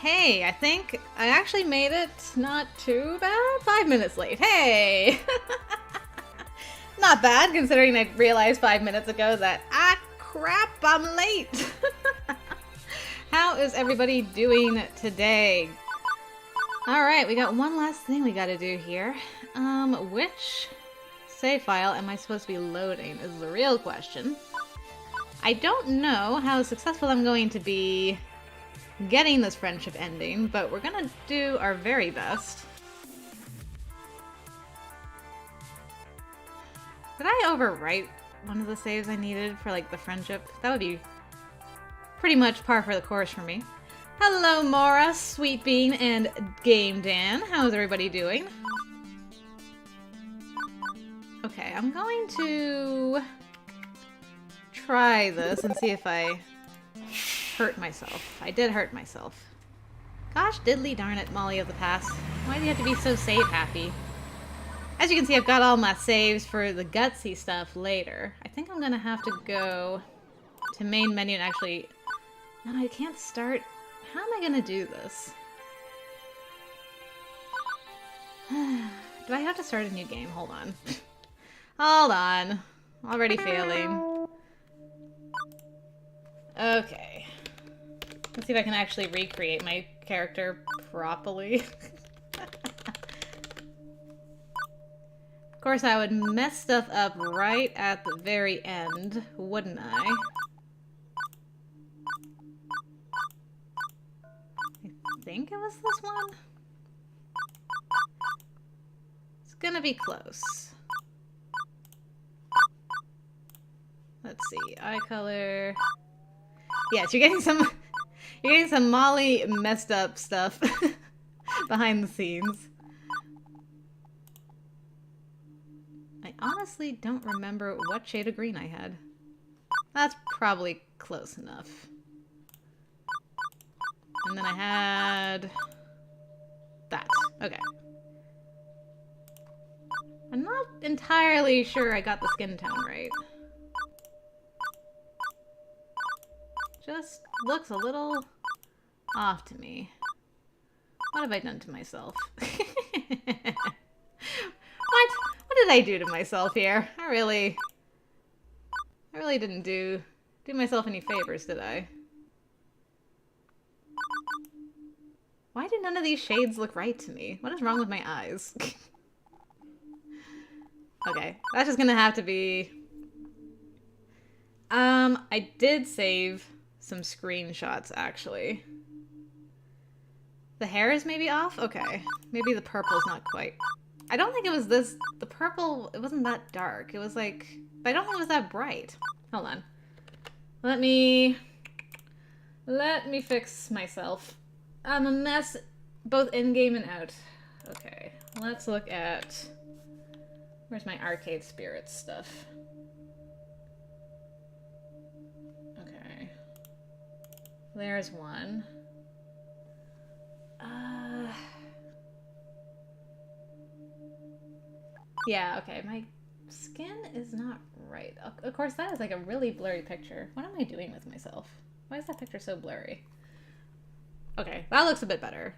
Hey, I think I actually made it not too bad. 5 minutes late. Hey! Not bad, considering I realized 5 minutes ago that, crap, I'm late! How is everybody doing today? Alright, we got one last thing we gotta do here. Which save file am I supposed to be loading is the real question. I don't know how successful I'm going to be getting this friendship ending, but we're gonna do our very best. Did I overwrite one of the saves I needed for, like, the friendship? That would be pretty much par for the course for me. Hello, Mora, Sweet Bean, and Game Dan. How's everybody doing? Okay, I'm going to try this and see if I hurt myself. I did hurt myself. Gosh diddly darn it, Molly of the past. Why do you have to be so save happy? As you can see, I've got all my saves for the gutsy stuff later. I think I'm gonna have to go to main menu and actually... No, I can't start... How am I gonna do this? Do I have to start a new game? Hold on. Hold on. Already failing. Okay. Let's see if I can actually recreate my character properly. Of course, I would mess stuff up right at the very end, wouldn't I? I think it was this one? It's gonna be close. Let's see, eye color... Yes, you're getting some Molly messed up stuff behind the scenes. I honestly don't remember what shade of green I had. That's probably close enough. And then I had... that. Okay. I'm not entirely sure I got the skin tone right. Just looks a little off to me. What have I done to myself? What? What did I do to myself here? I really didn't do myself any favors, did I? Why do none of these shades look right to me? What is wrong with my eyes? Okay, that's just gonna have to be... I did save some screenshots, actually. The hair is maybe off? Okay. Maybe the purple's not quite. I don't think it was this... The purple, it wasn't that dark. It was like... But I don't think it was that bright. Hold on. Let me fix myself. I'm a mess, both in-game and out. Okay. Let's look at... Where's my arcade spirits stuff? Okay. There's one. Yeah, okay, my skin is not right. Of course, that is like a really blurry picture. What am I doing with myself? Why is that picture so blurry? Okay, that looks a bit better.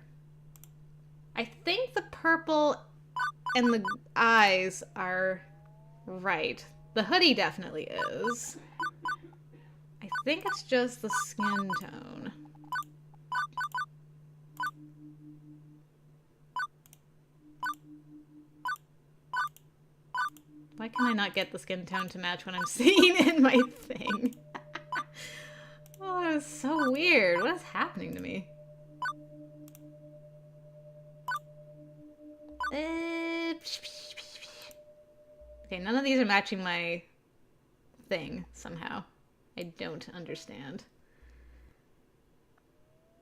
I think the purple and the eyes are right. The hoodie definitely is. I think it's just the skin tone. Why can I not get the skin tone to match what I'm seeing in my thing? Oh, that is so weird. What is happening to me? Okay, none of these are matching my thing somehow. I don't understand.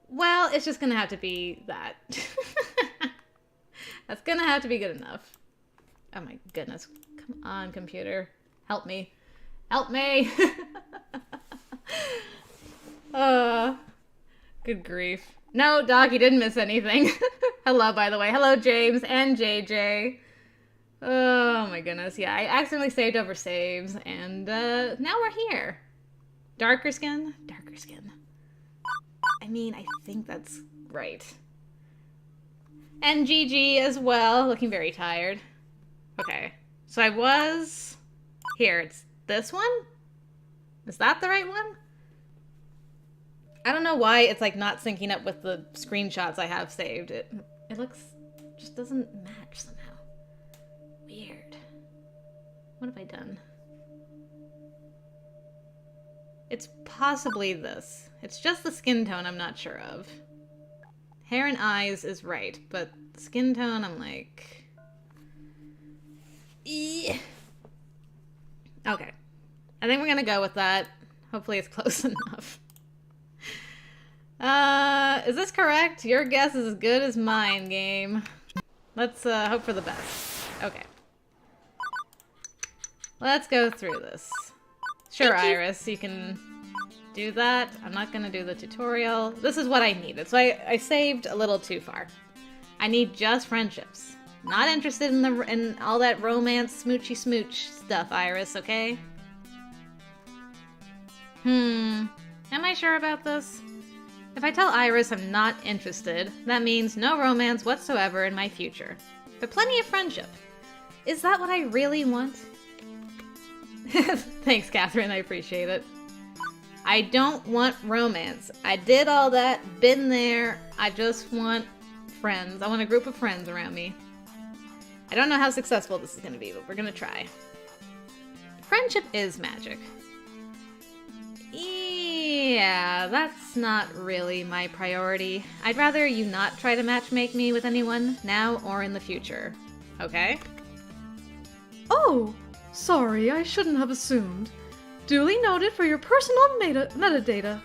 Well, it's just gonna have to be that. That's gonna have to be good enough. Oh my goodness. Come on, computer. Help me. Help me! Good grief. No, Doc, you didn't miss anything. Hello, by the way. Hello, James and JJ. Oh my goodness. Yeah, I accidentally saved over saves, and now we're here. Darker skin? Darker skin. I mean, I think that's right. And GG as well, looking very tired. Okay, so I was... Here, it's this one? Is that the right one? I don't know why it's like not syncing up with the screenshots I have saved. It looks... just doesn't match somehow. Weird. What have I done? It's possibly this. It's just the skin tone I'm not sure of. Hair and eyes is right, but skin tone I'm like... Eeh. Okay. I think we're gonna go with that. Hopefully it's close enough. Is this correct? Your guess is as good as mine, game. Let's hope for the best. Okay. Let's go through this. Sure, Iris, you can do that. I'm not gonna do the tutorial. This is what I needed, so I saved a little too far. I need just friendships. Not interested in all that romance, smoochy smooch stuff, Iris, okay? Am I sure about this? If I tell Iris I'm not interested, that means no romance whatsoever in my future. But plenty of friendship. Is that what I really want? Thanks, Catherine, I appreciate it. I don't want romance. I did all that, been there. I just want friends. I want a group of friends around me. I don't know how successful this is going to be, but we're going to try. Friendship is magic. Yeah, that's not really my priority. I'd rather you not try to matchmake me with anyone, now or in the future. Okay? Oh, sorry, I shouldn't have assumed. Duly noted for your personal metadata.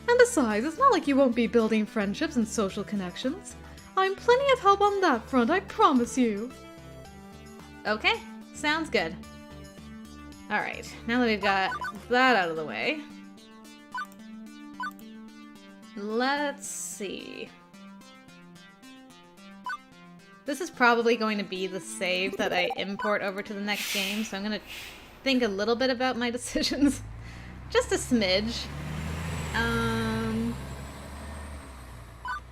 And besides, it's not like you won't be building friendships and social connections. I'm plenty of help on that front, I promise you. Okay, sounds good. Alright, now that we've got that out of the way, let's see. This is probably going to be the save that I import over to the next game, so I'm going to think a little bit about my decisions. Just a smidge.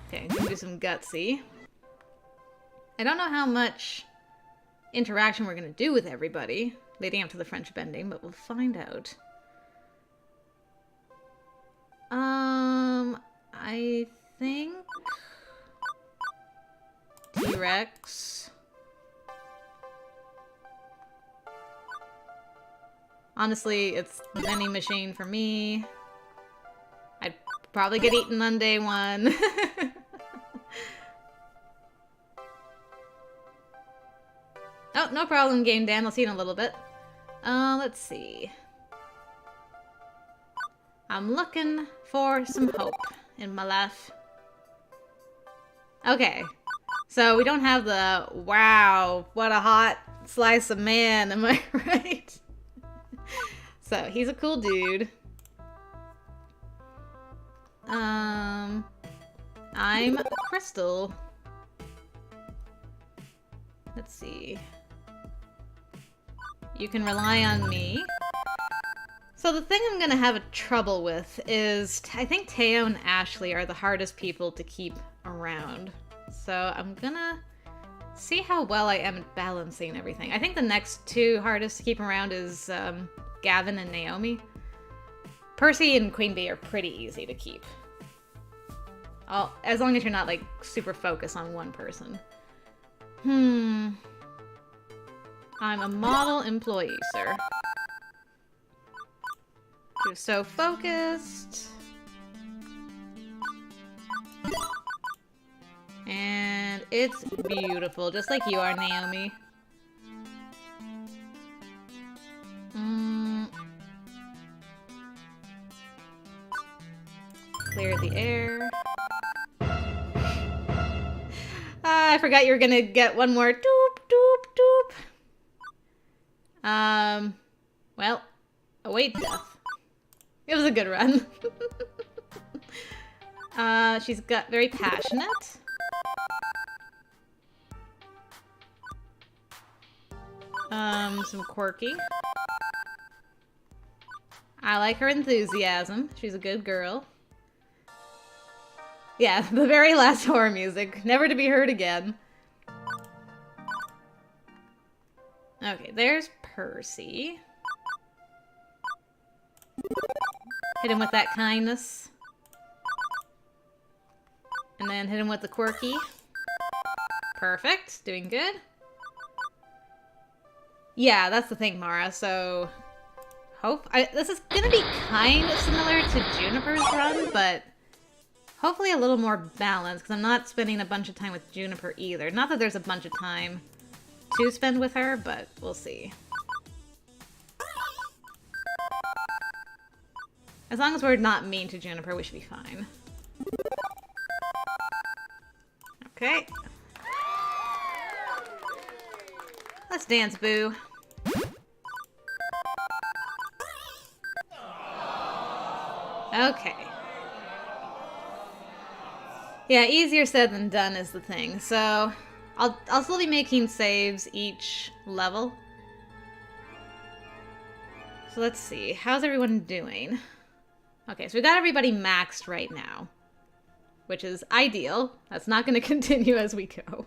Okay, I'm going to do some gutsy. I don't know how much interaction we're going to do with everybody leading up to the friendship ending, but we'll find out. I think T-Rex. Honestly, it's vending machine for me. I'd probably get eaten on day one. Oh, no problem, Game Dan. I'll see you in a little bit. Let's see. I'm looking for some hope in my life. Okay. So we don't have the, wow, what a hot slice of man, am I right? So he's a cool dude. I'm Krystal. Let's see. You can rely on me. So the thing I'm gonna have a trouble with is, I think Teo and Ashley are the hardest people to keep around. So I'm gonna see how well I am at balancing everything. I think the next two hardest to keep around is Gavin and Naomi. Percy and Queen Bee are pretty easy to keep. As long as you're not like super focused on one person. I'm a model employee, sir. You're so focused. And it's beautiful, just like you are, Naomi. Clear the air. I forgot you were gonna get one more. Doop, doop, doop. Well, await death. It was a good run. She's got very passionate. Some quirky. I like her enthusiasm. She's a good girl. Yeah, the very last horror music, never to be heard again. Okay, there's Percy. Hit him with that kindness. And then hit him with the quirky. Perfect, doing good. Yeah, that's the thing, Mara, so... this is gonna be kind of similar to Juniper's run, but... hopefully a little more balanced, because I'm not spending a bunch of time with Juniper either. Not that there's a bunch of time to spend with her, but we'll see. As long as we're not mean to Juniper, we should be fine. Okay. Let's dance, boo. Okay. Yeah, easier said than done is the thing. So, I'll still be making saves each level. So let's see. How's everyone doing? Okay, so we got everybody maxed right now, which is ideal. That's not going to continue as we go.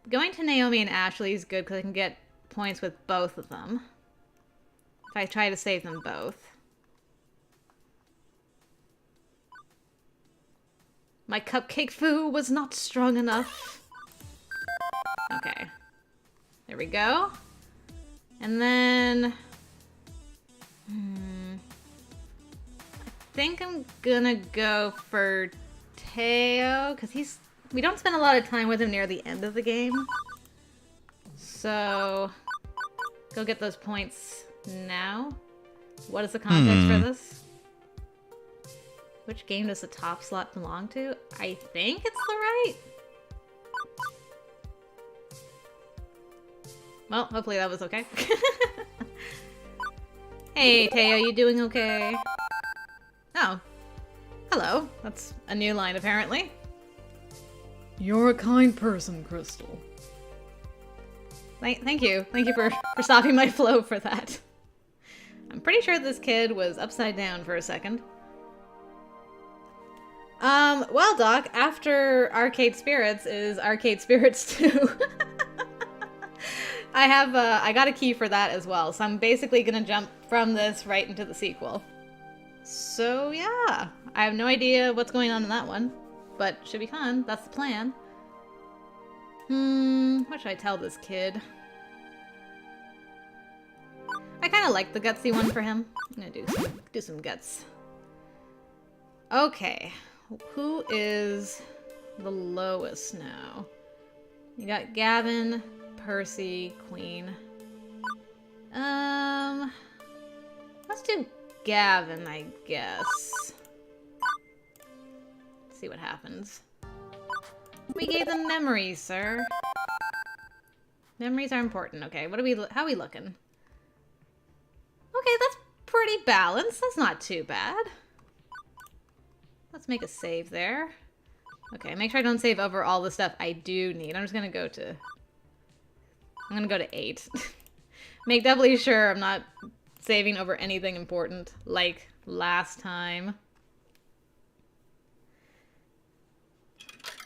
Going to Naomi and Ashley is good because I can get points with both of them. If I try to save them both. My cupcake foo was not strong enough. Okay. There we go. And then... I think I'm gonna go for Teo, because we don't spend a lot of time with him near the end of the game. So, go get those points now. What is the context for this? Which game does the top slot belong to? I think it's the right. Well, hopefully that was okay. Hey, Teo, you doing okay? Oh. Hello. That's a new line, apparently. You're a kind person, Krystal. Thank you. Thank you for stopping my flow for that. I'm pretty sure this kid was upside down for a second. Well, Doc, after Arcade Spirits is Arcade Spirits 2. I got a key for that as well, so I'm basically gonna jump from this right into the sequel. So, yeah. I have no idea what's going on in that one, but should be fun. That's the plan. What should I tell this kid? I kind of like the gutsy one for him. I'm gonna do some guts. Okay. Who is the lowest now? You got Gavin, Percy, Queen. Let's do Gavin, I guess. Let's see what happens. We gave them memories, sir. Memories are important. Okay, how are we looking? Okay, that's pretty balanced. That's not too bad. Let's make a save there. Okay, make sure I don't save over all the stuff I do need. I'm gonna go to 8. Make doubly sure I'm not saving over anything important, like last time.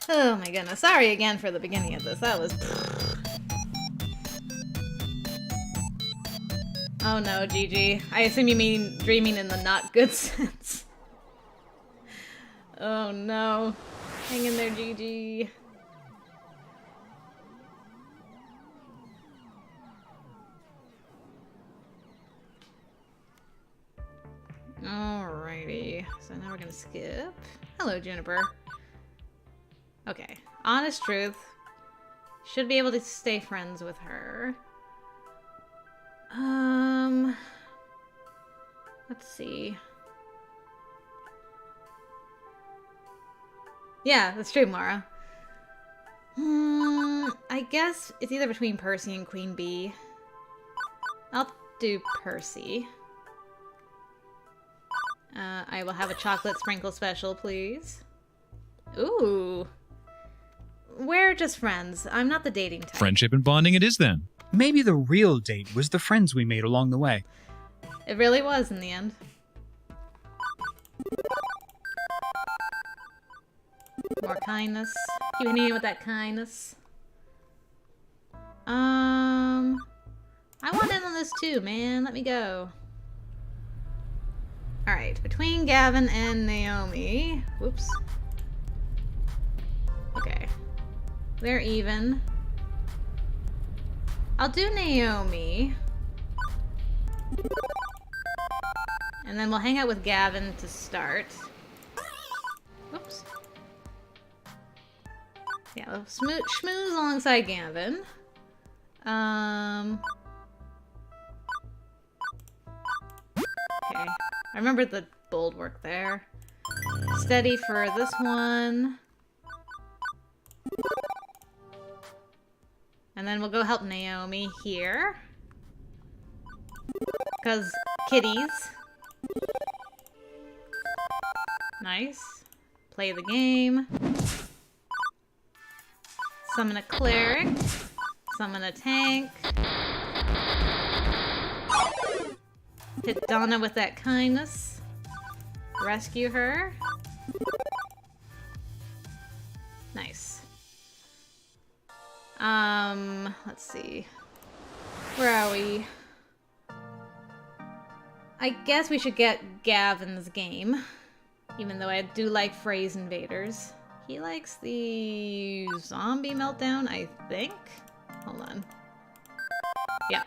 Oh my goodness. Sorry again for the beginning of this. That was... Oh no, Gigi. I assume you mean dreaming in the not good sense. Oh no. Hang in there, Gigi. Alrighty. So now we're gonna skip. Hello, Juniper. Okay. Honest truth. Should be able to stay friends with her. Let's see. Yeah, that's true, Mara. I guess it's either between Percy and Queen Bee. I'll do Percy. I will have a chocolate sprinkle special, please. Ooh. We're just friends. I'm not the dating type. Friendship and bonding it is then. Maybe the real date was the friends we made along the way. It really was in the end. More kindness. Keep hitting me with that kindness. I want in on this too, man. Let me go. Alright, between Gavin and Naomi. Whoops. Okay. They're even. I'll do Naomi. And then we'll hang out with Gavin to start. Whoops. Yeah, we'll schmooze alongside Gavin. Okay. I remember the bold work there. Steady for this one. And then we'll go help Naomi here. Because kitties. Nice. Play the game. Summon a cleric. Summon a tank. Hit Donna with that kindness. Rescue her. Nice. Let's see. Where are we? I guess we should get Gavin's game. Even though I do like Phrase Invaders. He likes the zombie meltdown, I think. Hold on. Yep,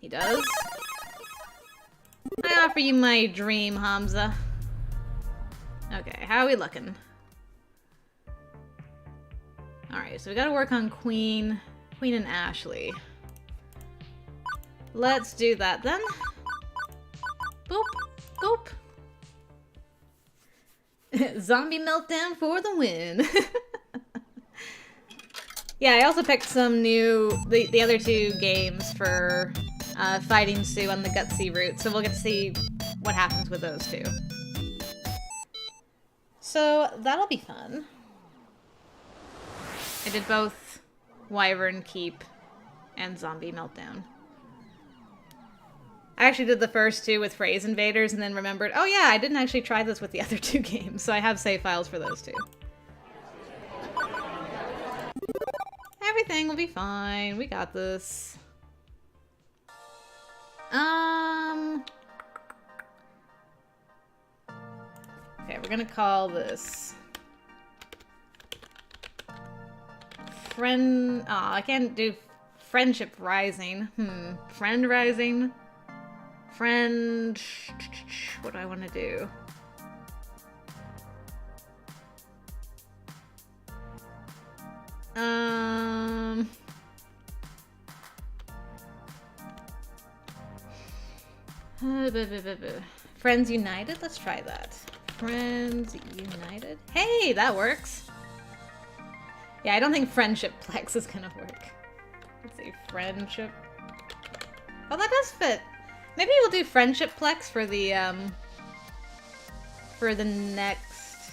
he does. I offer you my dream, Hamza. Okay, how are we looking? Alright, so we gotta work on Queen and Ashley. Let's do that then. Boop, boop. Zombie meltdown for the win. Yeah, I also picked some new, the other two games for fighting Sue on the gutsy route, so we'll get to see what happens with those two. So that'll be fun. I did both Wyvern Keep and Zombie Meltdown. I actually did the first two with Phrase Invaders and then remembered, oh yeah, I didn't actually try this with the other two games, so I have save files for those two. Everything will be fine. We got this. Okay, we're gonna call this Friend. Aw, I can't do Friendship Rising. Friend Rising. Friend. What do I want to do? Friends United? Let's try that. Friends United? Hey, that works. Yeah, I don't think Friendship Plex is gonna work. Let's see, Friendship. Oh, that does fit. Maybe we'll do Friendship Plex for the next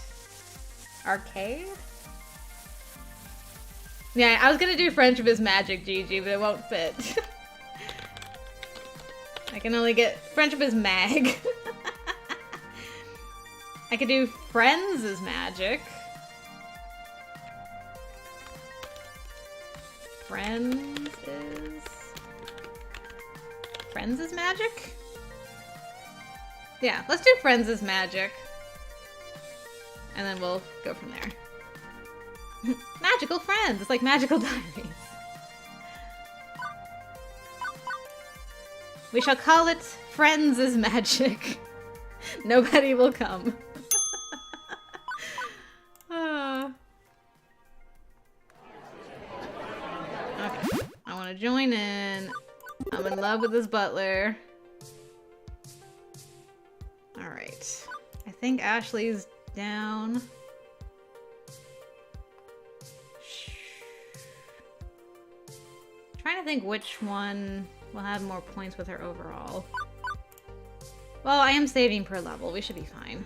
arcade? Yeah, I was gonna do Friendship is Magic, GG, but it won't fit. I can only get Friendship is Mag. I could do Friends is Magic. Friends is Magic? Yeah, let's do Friends is Magic. And then we'll go from there. Magical friends! It's like Magical Diaries. We shall call it Friends is Magic. Nobody will come. Okay, I want to join in. I'm in love with this butler. Alright. I think Ashley's down. Trying to think which one will have more points with her overall. Well, I am saving per level. We should be fine.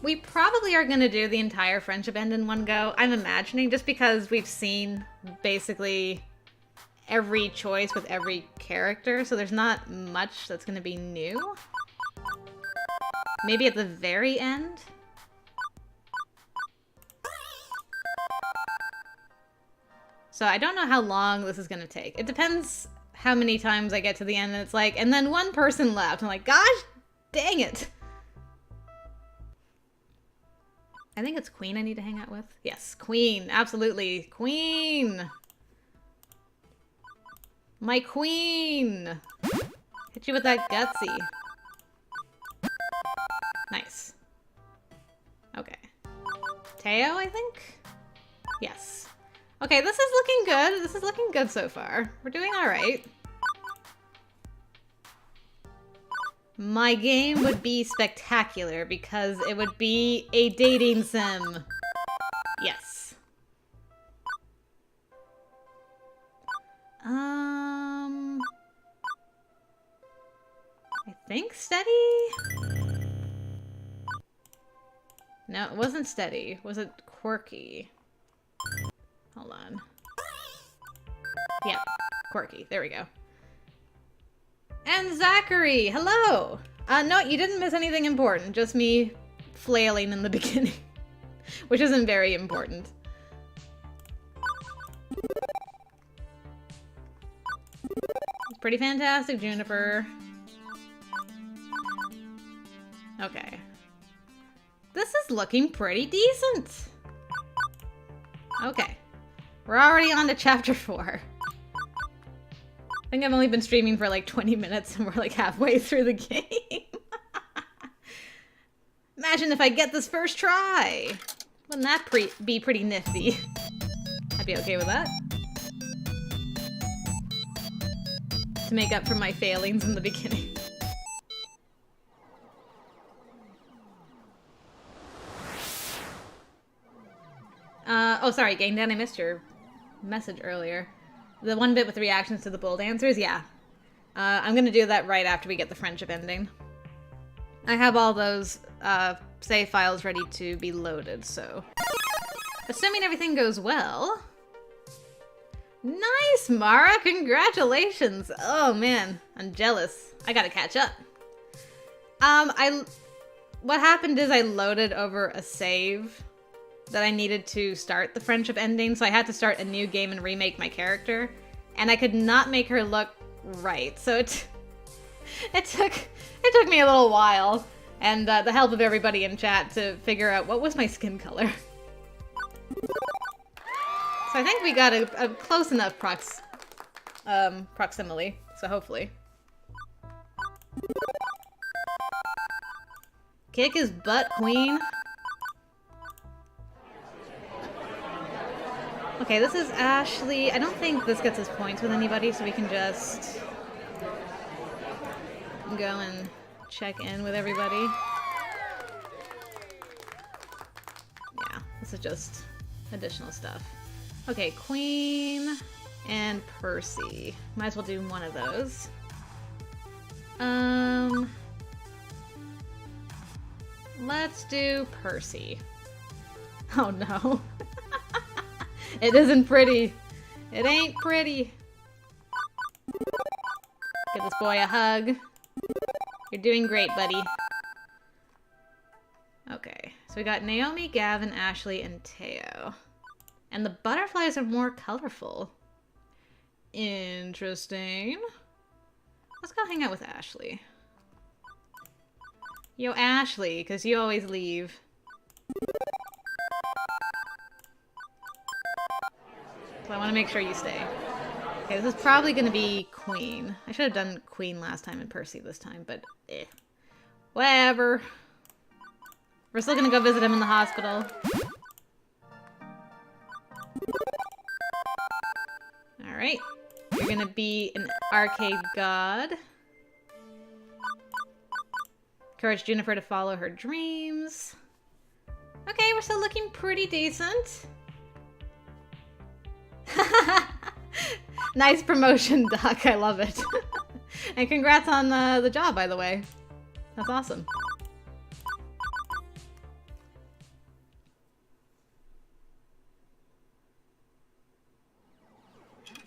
We probably are going to do the entire friendship end in one go. I'm imagining, just because we've seen basically every choice with every character, so there's not much that's going to be new. Maybe at the very end? So I don't know how long this is gonna take. It depends how many times I get to the end and it's like, and then one person left. I'm like, gosh, dang it. I think it's Queen I need to hang out with. Yes, Queen, absolutely. Queen! My queen! Hit you with that gutsy. Nice. Okay. Teo, I think? Yes. Okay, this is looking good. This is looking good so far. We're doing alright. My game would be spectacular because it would be a dating sim. Yes. I think steady? No, it wasn't steady. Was it quirky? Hold on. Yep, quirky. There we go. And Zachary, hello! No, you didn't miss anything important. Just me flailing in the beginning. Which isn't very important. It's pretty fantastic, Juniper. Okay. This is looking pretty decent. Okay. We're already on to chapter 4. I think I've only been streaming for like 20 minutes and we're like halfway through the game. Imagine if I get this first try. Wouldn't that be pretty nifty? I'd be okay with that. To make up for my failings in the beginning. Oh, sorry, Gang Dan, I missed your message earlier. The one bit with the reactions to the bold answers, yeah. I'm gonna do that right after we get the friendship ending. I have all those save files ready to be loaded, so... Assuming everything goes well... Nice, Mara! Congratulations! Oh, man. I'm jealous. I gotta catch up. What happened is I loaded over a save that I needed to start the friendship ending, so I had to start a new game and remake my character, and I could not make her look right, so it took me a little while, and the help of everybody in chat to figure out what was my skin color. So I think we got a close enough proximity, so hopefully. Kick his butt, queen. Okay, this is Ashley. I don't think this gets us points with anybody, so we can just go and check in with everybody. Yeah, this is just additional stuff. Okay, Queen and Percy. Might as well do one of those. Let's do Percy. Oh no. It isn't pretty. It ain't pretty. Give this boy a hug. You're doing great, buddy. Okay, so we got Naomi, Gavin, Ashley, and Teo. And the butterflies are more colorful. Interesting. Let's go hang out with Ashley. Yo, Ashley, because you always leave. So I want to make sure you stay. Okay, this is probably going to be Queen. I should have done Queen last time and Percy this time, but eh. Whatever. We're still going to go visit him in the hospital. Alright. You're going to be an arcade god. Encourage Juniper to follow her dreams. Okay, we're still looking pretty decent. Nice promotion, Doc. I love it. And congrats on the job, by the way. That's awesome.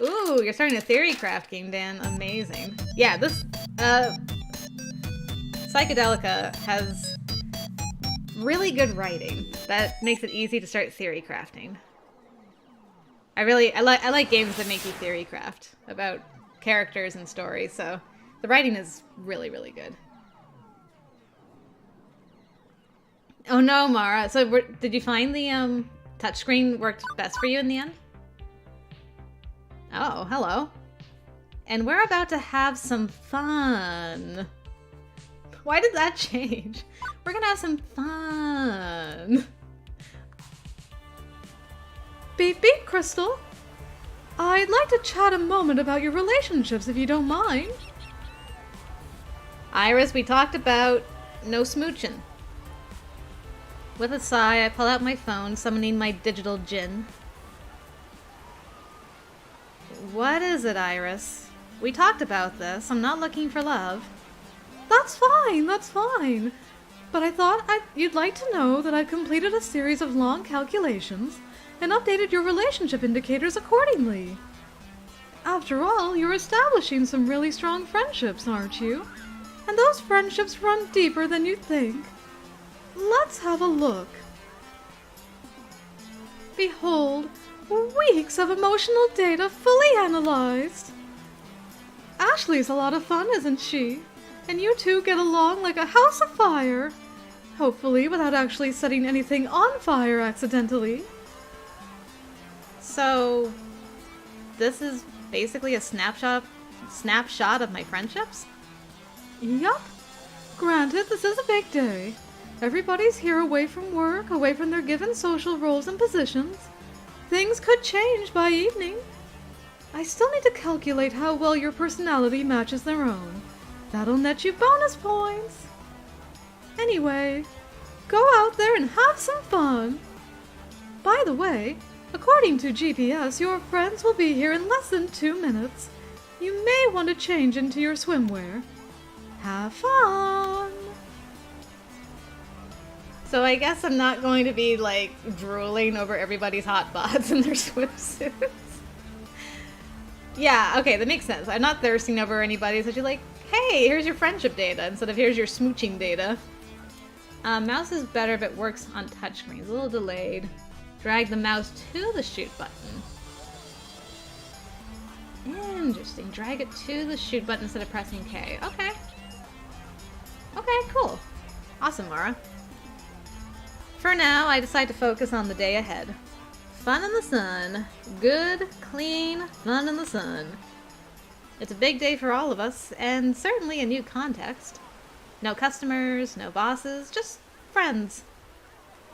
Ooh, you're starting a theory craft game, Dan. Amazing. Yeah, this Psychedelica has really good writing. That makes it easy to start theory crafting. I like games that make you theory craft about characters and stories, so the writing is really, really good. Oh no, Mara. So did you find the touchscreen worked best for you in the end? Oh, hello. And we're about to have some fun. Why did that change? We're gonna have some fun. Beep beep, Krystal. I'd like to chat a moment about your relationships if you don't mind. Iris, we talked about no smooching. With a sigh, I pull out my phone, summoning my digital djinn. What is it, Iris? We talked about this. I'm not looking for love. That's fine, that's fine. But I thought you'd like to know that I've completed a series of long calculations and updated your relationship indicators accordingly. After all, you're establishing some really strong friendships, aren't you? And those friendships run deeper than you think. Let's have a look. Behold, weeks of emotional data fully analyzed. Ashley's a lot of fun, isn't she? And you two get along like a house of fire. Hopefully without actually setting anything on fire accidentally. So, this is basically a snapshot of my friendships? Yup. Granted, this is a big day. Everybody's here away from work, away from their given social roles and positions. Things could change by evening. I still need to calculate how well your personality matches their own. That'll net you bonus points. Anyway, go out there and have some fun. By the way, according to GPS, your friends will be here in less than 2 minutes. You may want to change into your swimwear. Have fun! So I guess I'm not going to be, like, drooling over everybody's hot bods in their swimsuits. Yeah, okay, that makes sense. I'm not thirsting over anybody, so she's like, hey, here's your friendship data, instead of here's your smooching data. Mouse is better if it works on touchscreens. A little delayed. Drag the mouse to the shoot button. Interesting. Drag it to the shoot button instead of pressing K. Okay. Okay, cool. Awesome, Mara. For now, I decide to focus on the day ahead. Fun in the sun. Good, clean fun in the sun. It's a big day for all of us, and certainly a new context. No customers, no bosses, just friends.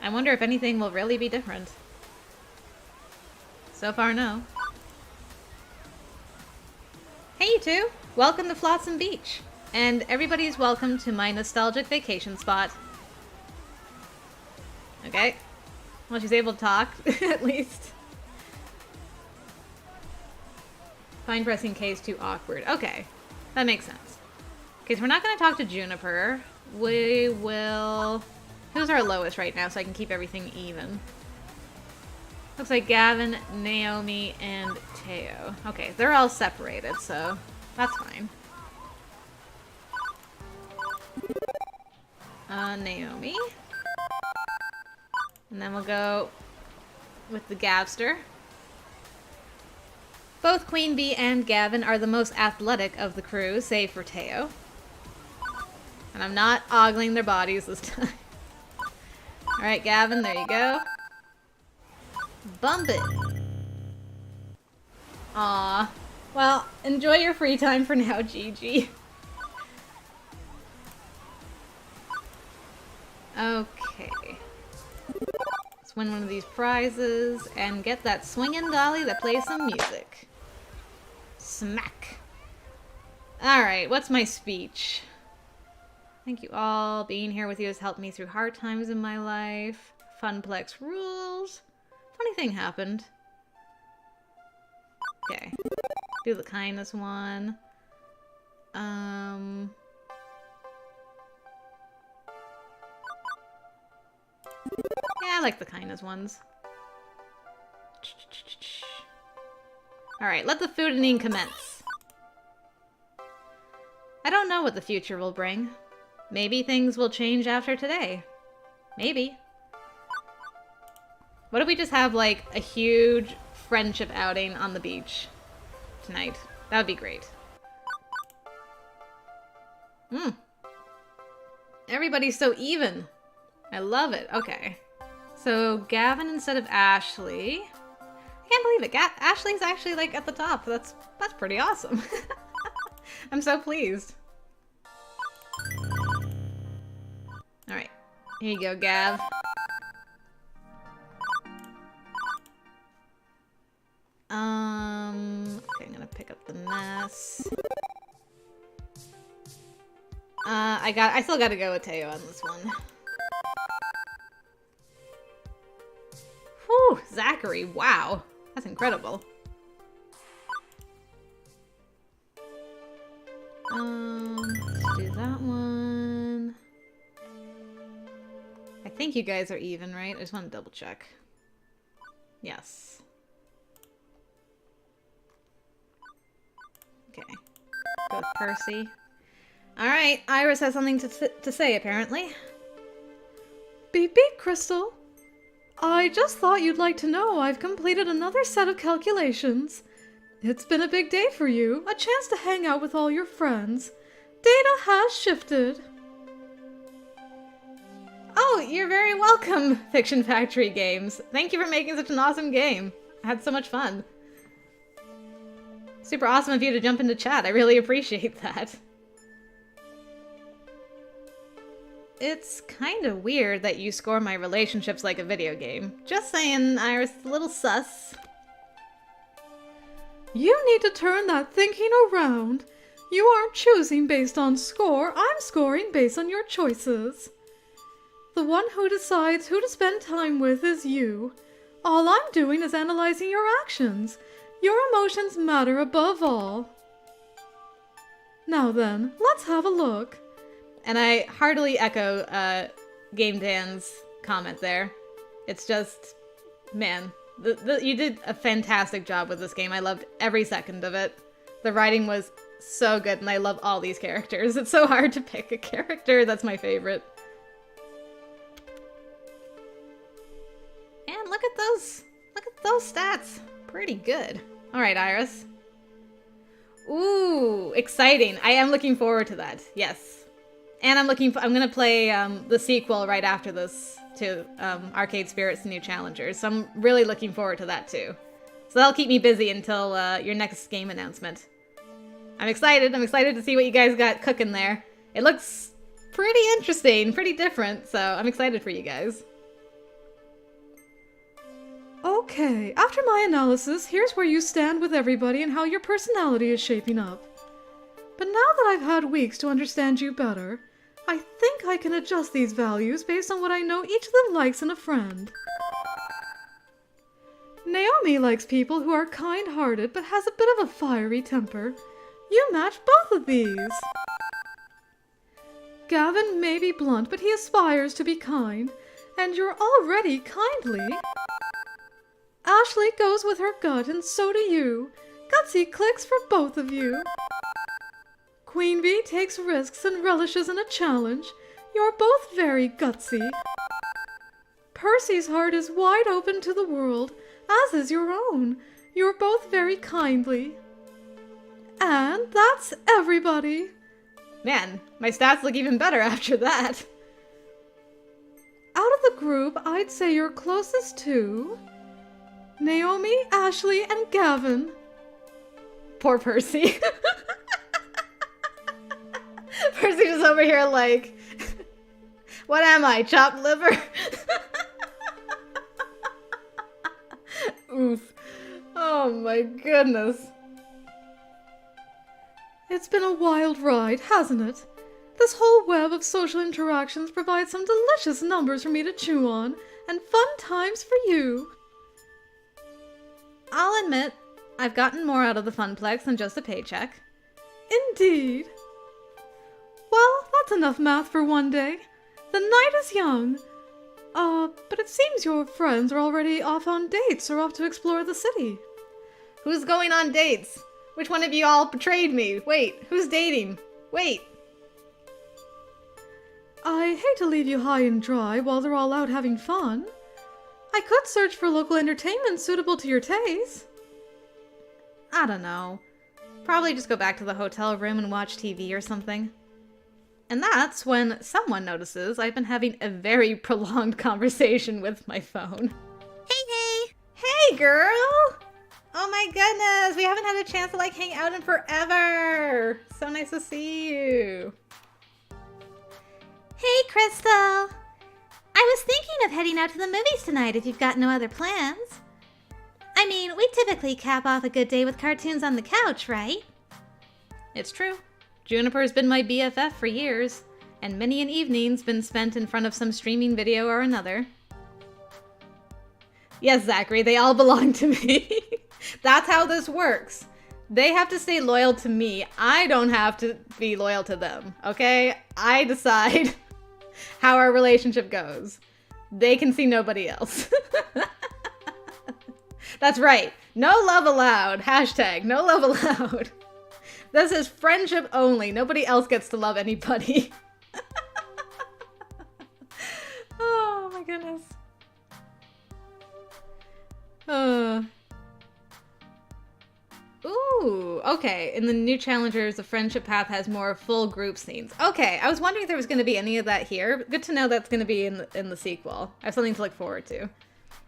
I wonder if anything will really be different. So far, no. Hey, you two! Welcome to Flotsam Beach. And everybody's welcome to my nostalgic vacation spot. Okay. Well, she's able to talk, at least. Find pressing K is too awkward. Okay. That makes sense. Okay, so we're not going to talk to Juniper. We will... Who's our lowest right now so I can keep everything even? Looks like Gavin, Naomi, and Teo. Okay, they're all separated, so that's fine. Naomi. And then we'll go with the Gavster. Both Queen Bee and Gavin are the most athletic of the crew, save for Teo. And I'm not ogling their bodies this time. Alright, Gavin, there you go. Bump it. Aw. Well, enjoy your free time for now, Gigi. Okay. Let's win one of these prizes and get that swinging dolly that plays some music. Smack. Alright, what's my speech? Thank you all. Being here with you has helped me through hard times in my life. Funplex rules. Funny thing happened. Okay. Do the kindness one. Yeah, I like the kindness ones. Alright, let the fooding commence. I don't know what the future will bring. Maybe things will change after today. Maybe. What if we just have, like, a huge friendship outing on the beach tonight? That would be great. Everybody's so even. I love it. Okay. So, Gavin instead of Ashley. I can't believe it. Ashley's actually, like, at the top. That's pretty awesome. I'm so pleased. Alright. Here you go, Gav. Okay, I'm gonna pick up the mess. I still gotta go with Teo on this one. Whew, Zachary, wow. That's incredible. Let's do that one. I think you guys are even, right? I just want to double check. Yes. Okay. Go with Percy. Alright, Iris has something to say, apparently. Beep beep, Krystal. I just thought you'd like to know I've completed another set of calculations. It's been a big day for you, a chance to hang out with all your friends. Data has shifted. Oh, you're very welcome, Fiction Factory Games. Thank you for making such an awesome game. I had so much fun. Super awesome of you to jump into chat. I really appreciate that. It's kind of weird that you score my relationships like a video game. Just saying, Iris, a little sus. You need to turn that thinking around. You aren't choosing based on score, I'm scoring based on your choices. The one who decides who to spend time with is you. All I'm doing is analyzing your actions. Your emotions matter above all. Now then, let's have a look. And I heartily echo Game Dan's comment there. It's just, man, you did a fantastic job with this game. I loved every second of it. The writing was so good, and I love all these characters. It's so hard to pick a character that's my favorite. And look at those stats. Pretty good. All right, Iris. Ooh, exciting. I am looking forward to that. Yes. And I'm gonna play the sequel right after this to Arcade Spirits New Challengers. So I'm really looking forward to that too. So that'll keep me busy until your next game announcement. I'm excited. I'm excited to see what you guys got cooking there. It looks pretty interesting, pretty different. So I'm excited for you guys. Okay, after my analysis, here's where you stand with everybody and how your personality is shaping up. But now that I've had weeks to understand you better, I think I can adjust these values based on what I know each of them likes in a friend. Naomi likes people who are kind-hearted but has a bit of a fiery temper. You match both of these. Gavin may be blunt, but he aspires to be kind, and you're already kindly. Ashley goes with her gut, and so do you. Gutsy clicks for both of you. Queen Bee takes risks and relishes in a challenge. You're both very gutsy. Percy's heart is wide open to the world, as is your own. You're both very kindly. And that's everybody. Man, my stats look even better after that. Out of the group, I'd say you're closest to Naomi, Ashley, and Gavin. Poor Percy. Percy just over here like, what am I, chopped liver? Oof. Oh my goodness. It's been a wild ride, hasn't it? This whole web of social interactions provides some delicious numbers for me to chew on, and fun times for you. I'll admit, I've gotten more out of the Funplex than just a paycheck. Indeed. Well, that's enough math for one day. The night is young. But it seems your friends are already off on dates or off to explore the city. Who's going on dates? Which one of you all betrayed me? Wait, who's dating? Wait. I hate to leave you high and dry while they're all out having fun. I could search for local entertainment suitable to your taste. I don't know. Probably just go back to the hotel room and watch TV or something. And that's when someone notices I've been having a very prolonged conversation with my phone. Hey! Hey, girl! Oh my goodness, we haven't had a chance to hang out in forever. So nice to see you. Hey, Krystal! I was thinking of heading out to the movies tonight if you've got no other plans. I mean, we typically cap off a good day with cartoons on the couch, right? It's true. Juniper's been my BFF for years, and many an evening's been spent in front of some streaming video or another. Yes, Zachary, they all belong to me. That's how this works. They have to stay loyal to me. I don't have to be loyal to them, okay? I decide how our relationship goes. They can see nobody else. That's right. No love allowed. Hashtag no love allowed. This is friendship only. Nobody else gets to love anybody. Oh my goodness. Ooh, okay. In the new challengers, the friendship path has more full group scenes. Okay, I was wondering if there was going to be any of that here. Good to know that's going to be in the sequel. I have something to look forward to.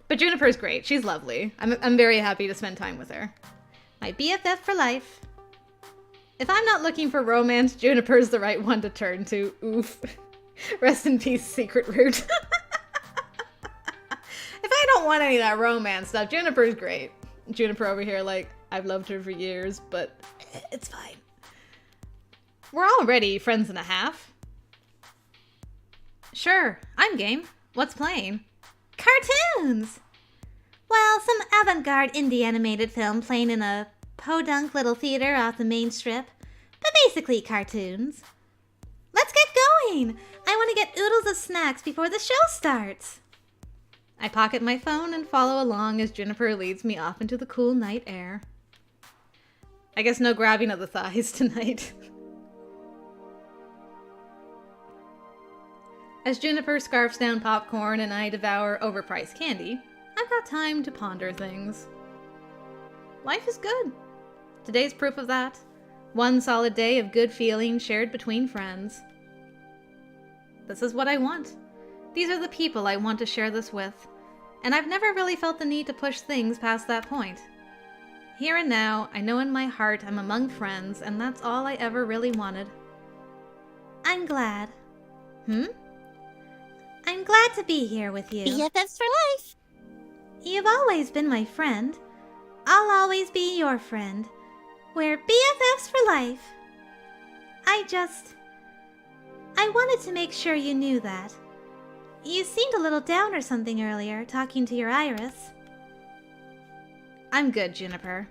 But Juniper's great. She's lovely. I'm very happy to spend time with her. My BFF for life. If I'm not looking for romance, Juniper's the right one to turn to. Oof. Rest in peace, Secret Root. If I don't want any of that romance stuff, Juniper's great. Juniper over here I've loved her for years, but it's fine. We're already friends and a half. Sure, I'm game. What's playing? Cartoons! Well, some avant-garde indie animated film playing in a podunk little theater off the main strip, but basically cartoons. Let's get going! I want to get oodles of snacks before the show starts. I pocket my phone and follow along as Juniper leads me off into the cool night air. I guess no grabbing of the thighs tonight. As Juniper scarfs down popcorn and I devour overpriced candy, I've got time to ponder things. Life is good. Today's proof of that. One solid day of good feeling shared between friends. This is what I want. These are the people I want to share this with. And I've never really felt the need to push things past that point. Here and now, I know in my heart I'm among friends, and that's all I ever really wanted. I'm glad. Hmm? I'm glad to be here with you. BFFs for life. You've always been my friend. I'll always be your friend. We're BFFs for life. I wanted to make sure you knew that. You seemed a little down or something earlier, talking to your iris. I'm good, Juniper.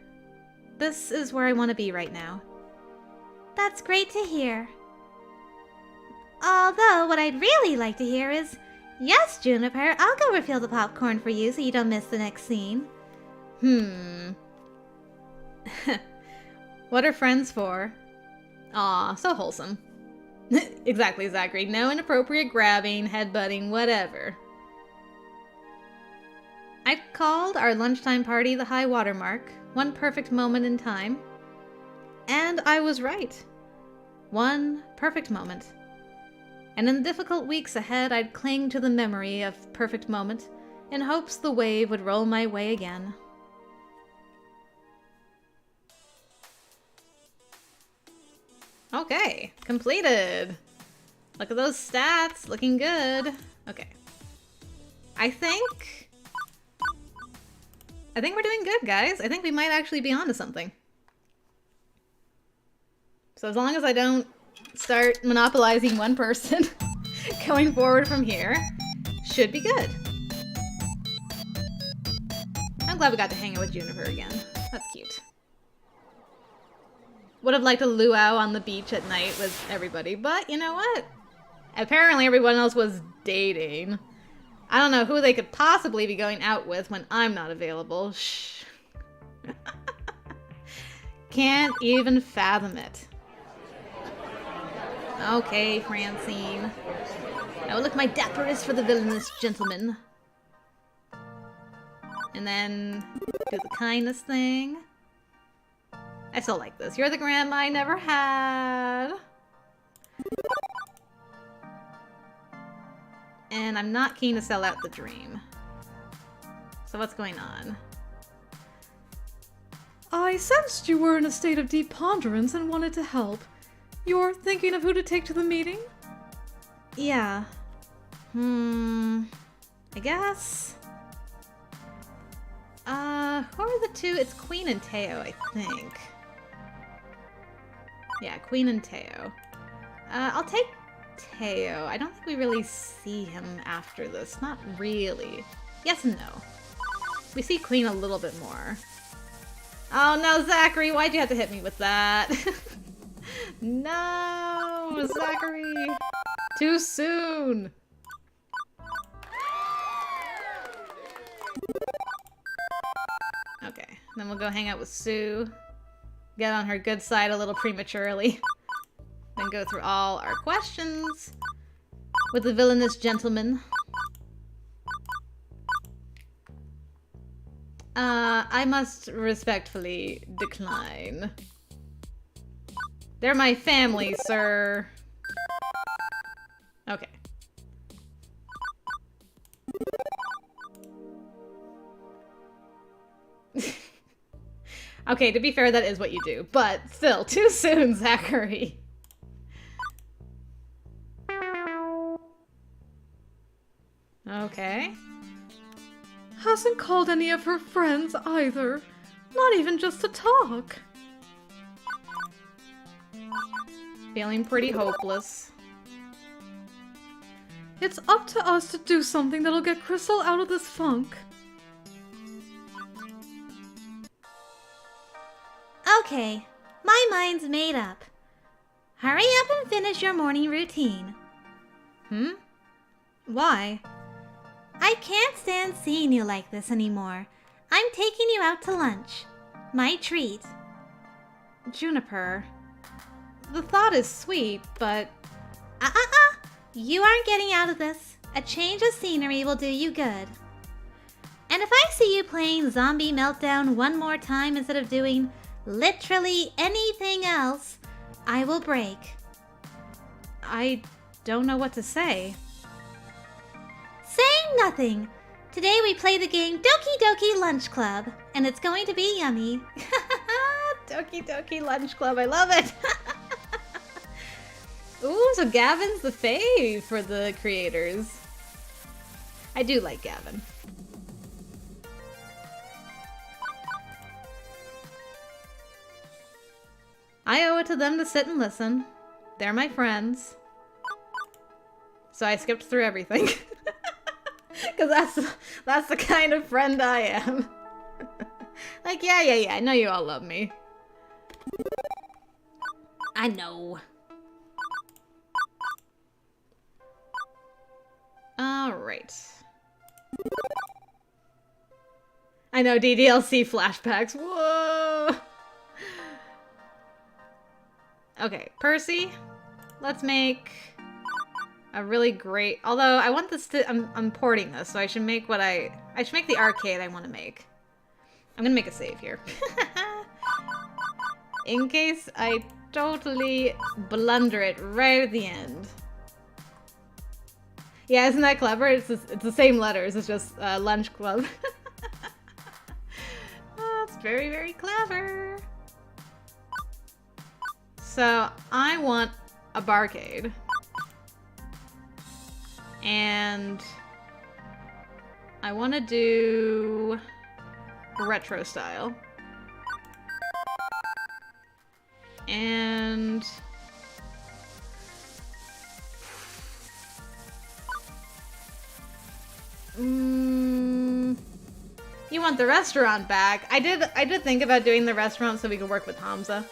This is where I want to be right now. That's great to hear. Although, what I'd really like to hear is, yes, Juniper, I'll go refill the popcorn for you so you don't miss the next scene. What are friends for? Aw, so wholesome. Exactly, Zachary. No inappropriate grabbing, headbutting, whatever. I've called our lunchtime party the high water mark, one perfect moment in time. And I was right. One perfect moment. And in the difficult weeks ahead, I'd cling to the memory of perfect moment in hopes the wave would roll my way again. Okay, completed. Look at those stats, looking good. Okay. I think we're doing good, guys. I think we might actually be onto something. So as long as I don't start monopolizing one person going forward from here, should be good. I'm glad we got to hang out with Juniper again. That's cute. Would have liked a luau on the beach at night with everybody, but you know what? Apparently everyone else was dating. I don't know who they could possibly be going out with when I'm not available. Shh. Can't even fathom it. Okay, Francine. I will look my dapperest for the villainous gentleman. And then do the kindness thing. I still like this. You're the grandma I never had. And I'm not keen to sell out the dream. So what's going on? I sensed you were in a state of deep ponderance and wanted to help. You're thinking of who to take to the meeting? Yeah. I guess. Who are the two? It's Queen and Teo, I think. Yeah, Queen and Teo. I'll take Teo. I don't think we really see him after this. Not really. Yes and no. We see Queen a little bit more. Oh no, Zachary, why'd you have to hit me with that? No, Zachary! Too soon! Okay, then we'll go hang out with Sue. Get on her good side a little prematurely. Then go through all our questions with the villainous gentleman. I must respectfully decline. They're my family, sir. Okay. Okay, to be fair, that is what you do, but still, too soon, Zachary. Okay. Hasn't called any of her friends either. Not even just to talk. Feeling pretty hopeless. It's up to us to do something that'll get Krystal out of this funk. Okay, my mind's made up. Hurry up and finish your morning routine. Why? I can't stand seeing you like this anymore. I'm taking you out to lunch. My treat. Juniper. The thought is sweet, but... You aren't getting out of this. A change of scenery will do you good. And if I see you playing Zombie Meltdown one more time instead of doing literally anything else, I will break. I don't know what to say. Saying nothing. Today we play the game Doki Doki Lunch Club, and it's going to be yummy. Doki Doki Lunch Club, I love it! Ooh, so Gavin's the fave for the creators. I do like Gavin. I owe it to them to sit and listen. They're my friends. So I skipped through everything. Because that's the kind of friend I am. Like, yeah, I know you all love me. I know. Alright. I know, DDLC flashbacks. Whoa! Okay, Percy. Let's make a really great... Although, I want this to... I'm porting this, so I should make what I should make the arcade I want to make. I'm gonna make a save here. In case I totally blunder it right at the end. Yeah, isn't that clever? It's the same letters. It's just lunch club. Oh, it's very, very clever. So I want a barcade. And I want to do retro style. And you want the restaurant back. I did think about doing the restaurant so we could work with Hamza.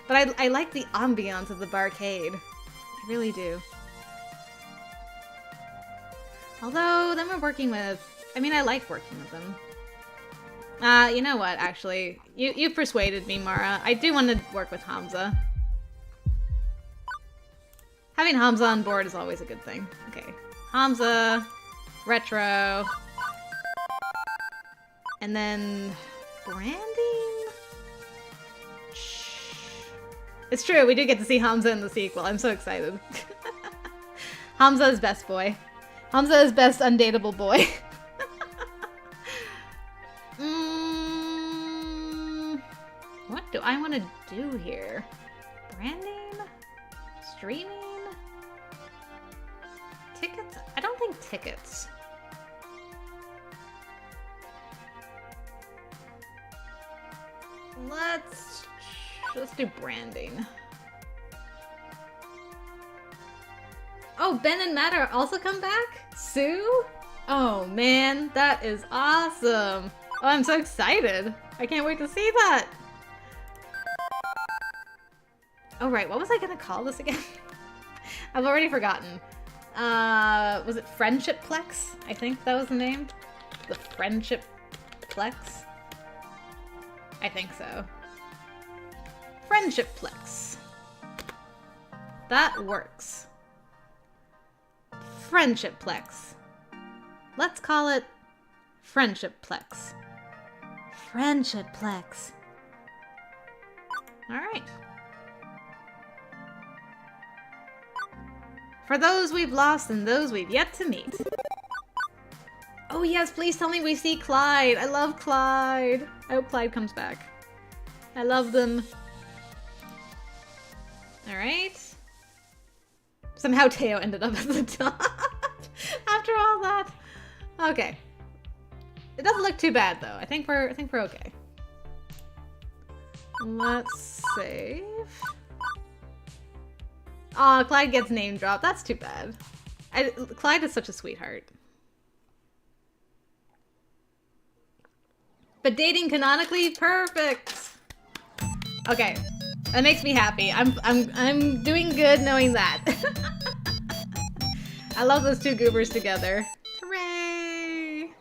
But I like the ambiance of the barcade. I really do. Although, then we're working with... I mean, I like working with them. You know what, actually? You persuaded me, Mara. I do want to work with Hamza. Having Hamza on board is always a good thing. Okay. Hamza, retro, and then branding? It's true, we do get to see Hamza in the sequel. I'm so excited. Hamza is best boy. Hamza is best undateable boy. What do I want to do here? Branding? Streaming? Tickets? I don't think tickets. Let's do branding. Oh, Ben and Matt are also come back? Sue? Oh man, that is awesome. Oh, I'm so excited. I can't wait to see that. Oh right, what was I gonna call this again? I've already forgotten. Was it Friendshiplex? I think that was the name. The Friendshiplex? I think so. Friendshiplex. That works. Friendshiplex. Let's call it Friendshiplex. Friendshiplex. Alright. For those we've lost and those we've yet to meet. Oh yes, please tell me we see Clyde. I love Clyde. I hope Clyde comes back. I love them. Alright. Somehow Teo ended up at the top. After all that. Okay. It doesn't look too bad though. I think we're okay. Let's save. Aw, Clyde gets name dropped. That's too bad. Clyde is such a sweetheart. But dating canonically, perfect. Okay, that makes me happy. I'm doing good knowing that. I love those two goobers together. Hooray!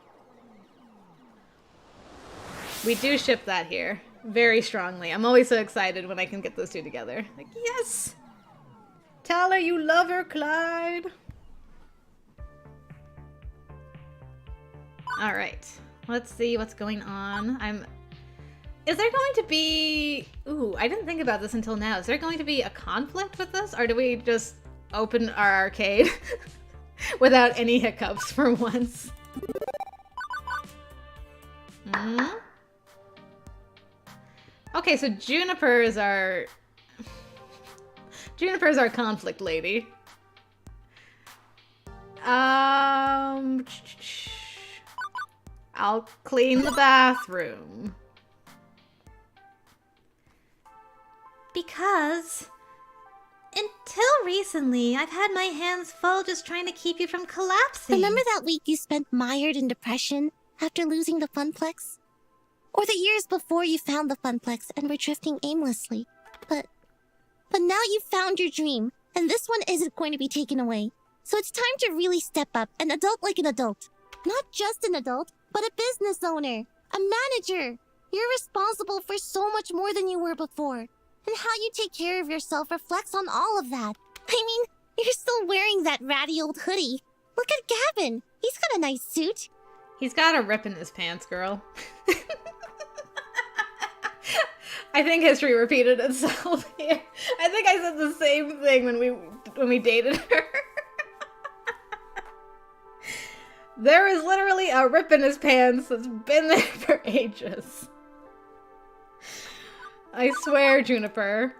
We do ship that here very strongly. I'm always so excited when I can get those two together. Like, yes! Tell her you love her, Clyde. All right, let's see what's going on. Is there going to be... Ooh, I didn't think about this until now. Is there going to be a conflict with this? Or do we just open our arcade without any hiccups for once? Okay, so Juniper is our conflict lady. I'll clean the bathroom. Because until recently, I've had my hands full just trying to keep you from collapsing. Remember that week you spent mired in depression after losing the Funplex? Or the years before you found the Funplex and were drifting aimlessly? But now you've found your dream, and this one isn't going to be taken away. So it's time to really step up and adult like an adult. Not just an adult, but a business owner, a manager. You're responsible for so much more than you were before. And how you take care of yourself reflects on all of that. I mean, you're still wearing that ratty old hoodie. Look at Gavin. He's got a nice suit. He's got a rip in his pants, girl. I think history repeated itself here. I think I said the same thing when we dated her. There is literally a rip in his pants that's been there for ages. I swear, Juniper.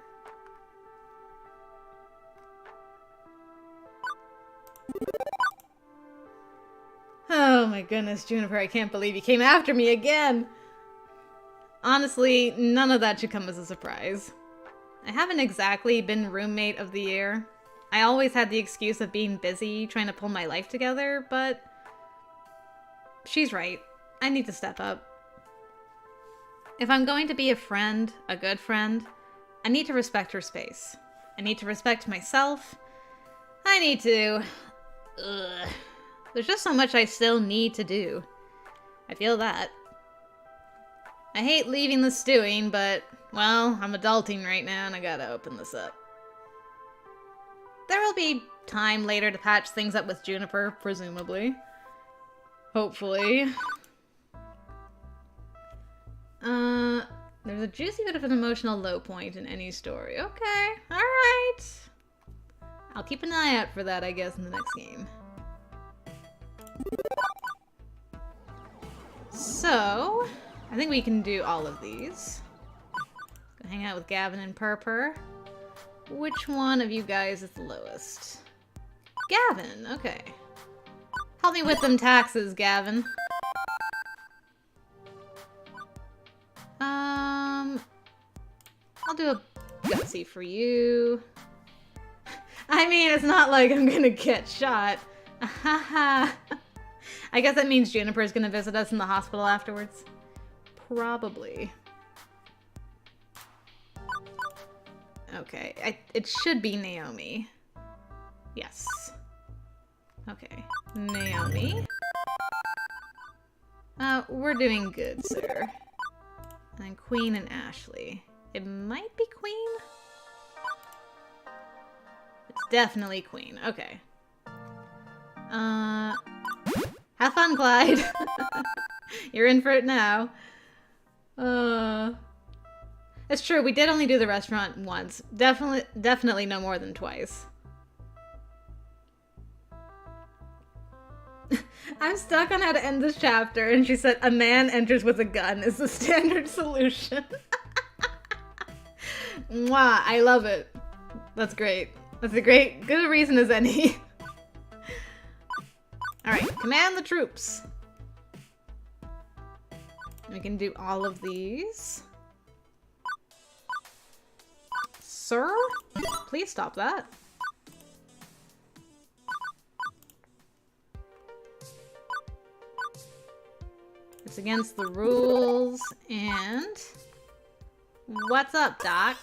Oh my goodness, Juniper, I can't believe you came after me again. Honestly, none of that should come as a surprise. I haven't exactly been roommate of the year. I always had the excuse of being busy trying to pull my life together, but she's right. I need to step up. If I'm going to be a friend, a good friend, I need to respect her space. I need to respect myself. I need to... There's just so much I still need to do. I feel that. I hate leaving the stewing, but, well, I'm adulting right now and I gotta open this up. There will be time later to patch things up with Juniper, presumably. Hopefully. There's a juicy bit of an emotional low point in any story. Okay, alright. I'll keep an eye out for that, I guess, in the next game. So, I think we can do all of these. Go hang out with Gavin and Purpur. Which one of you guys is the lowest? Gavin, okay. Help me with them taxes, Gavin. I'll do a gutsy for you. I mean, it's not like I'm gonna get shot. Haha. I guess that means Juniper's gonna visit us in the hospital afterwards. Probably. Okay, it should be Naomi. Yes. Okay, Naomi. We're doing good, sir. And then Queen and Ashley. It might be Queen? It's definitely Queen. Okay. Have fun, Clyde. You're in for it now. It's true, we did only do the restaurant once. Definitely no more than twice. I'm stuck on how to end this chapter, and she said, a man enters with a gun is the standard solution. Mwah, I love it. That's great. That's a good reason as any. Alright, command the troops. We can do all of these. Sir? Please stop that. It's against the rules, and... What's up, Doc?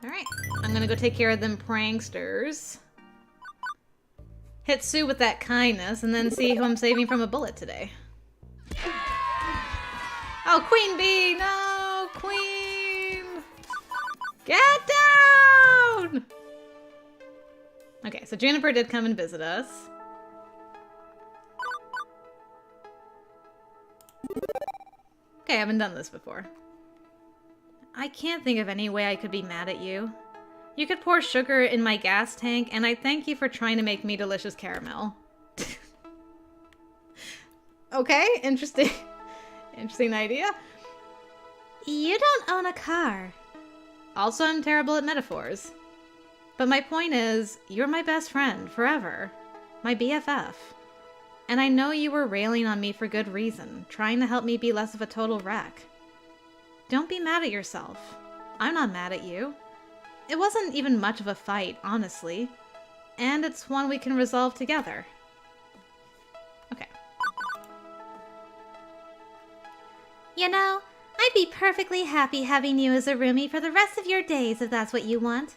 Alright, I'm gonna go take care of them pranksters. Hit Sue with that kindness, and then see who I'm saving from a bullet today. Oh, Queen Bee! No! Queen! Get down! Okay, so Juniper did come and visit us. Okay, I haven't done this before. I can't think of any way I could be mad at you. You could pour sugar in my gas tank, and I thank you for trying to make me delicious caramel. Okay, interesting. Interesting idea. You don't own a car. Also, I'm terrible at metaphors. But my point is, you're my best friend, forever. My BFF. And I know you were railing on me for good reason, trying to help me be less of a total wreck. Don't be mad at yourself. I'm not mad at you. It wasn't even much of a fight, honestly. And it's one we can resolve together. Okay. You know, I'd be perfectly happy having you as a roomie for the rest of your days if that's what you want.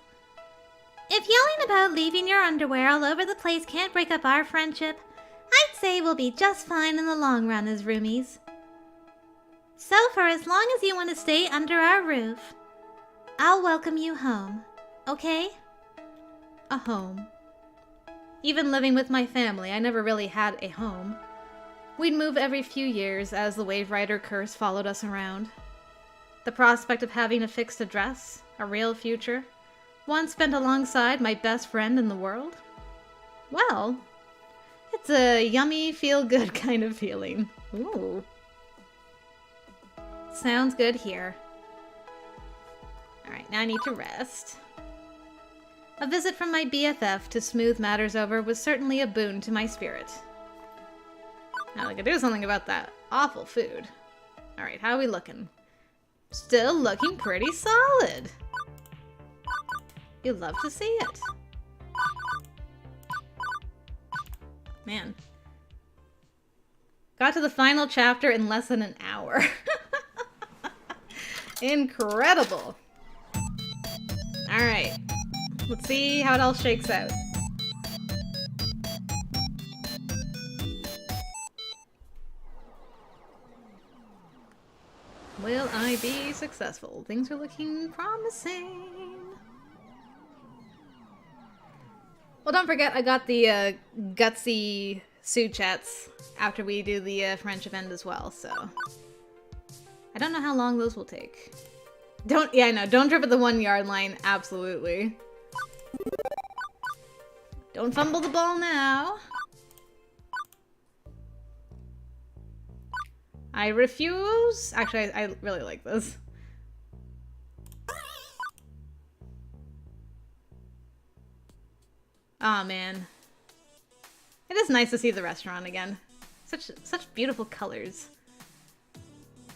If yelling about leaving your underwear all over the place can't break up our friendship, I'd say we'll be just fine in the long run as roomies. So for as long as you want to stay under our roof, I'll welcome you home, okay? A home. Even living with my family, I never really had a home. We'd move every few years as the Wave Rider curse followed us around. The prospect of having a fixed address, a real future, one spent alongside my best friend in the world? Well, it's a yummy, feel-good kind of feeling. Ooh. Sounds good here. Alright, now I need to rest. A visit from my BFF to smooth matters over was certainly a boon to my spirit. Now I can do something about that awful food. Alright, how are we looking? Still looking pretty solid. You'd love to see it. Man. Got to the final chapter in less than an hour. Incredible. Alright. Let's see how it all shakes out. Will I be successful? Things are looking promising. Well, don't forget, I got the gutsy chats after we do the French event as well, so... I don't know how long those will take. Yeah, I know, don't trip at the 1 yard line, absolutely. Don't fumble the ball now. I refuse. Actually, I really like this. Aw, man. It is nice to see the restaurant again. Such beautiful colors.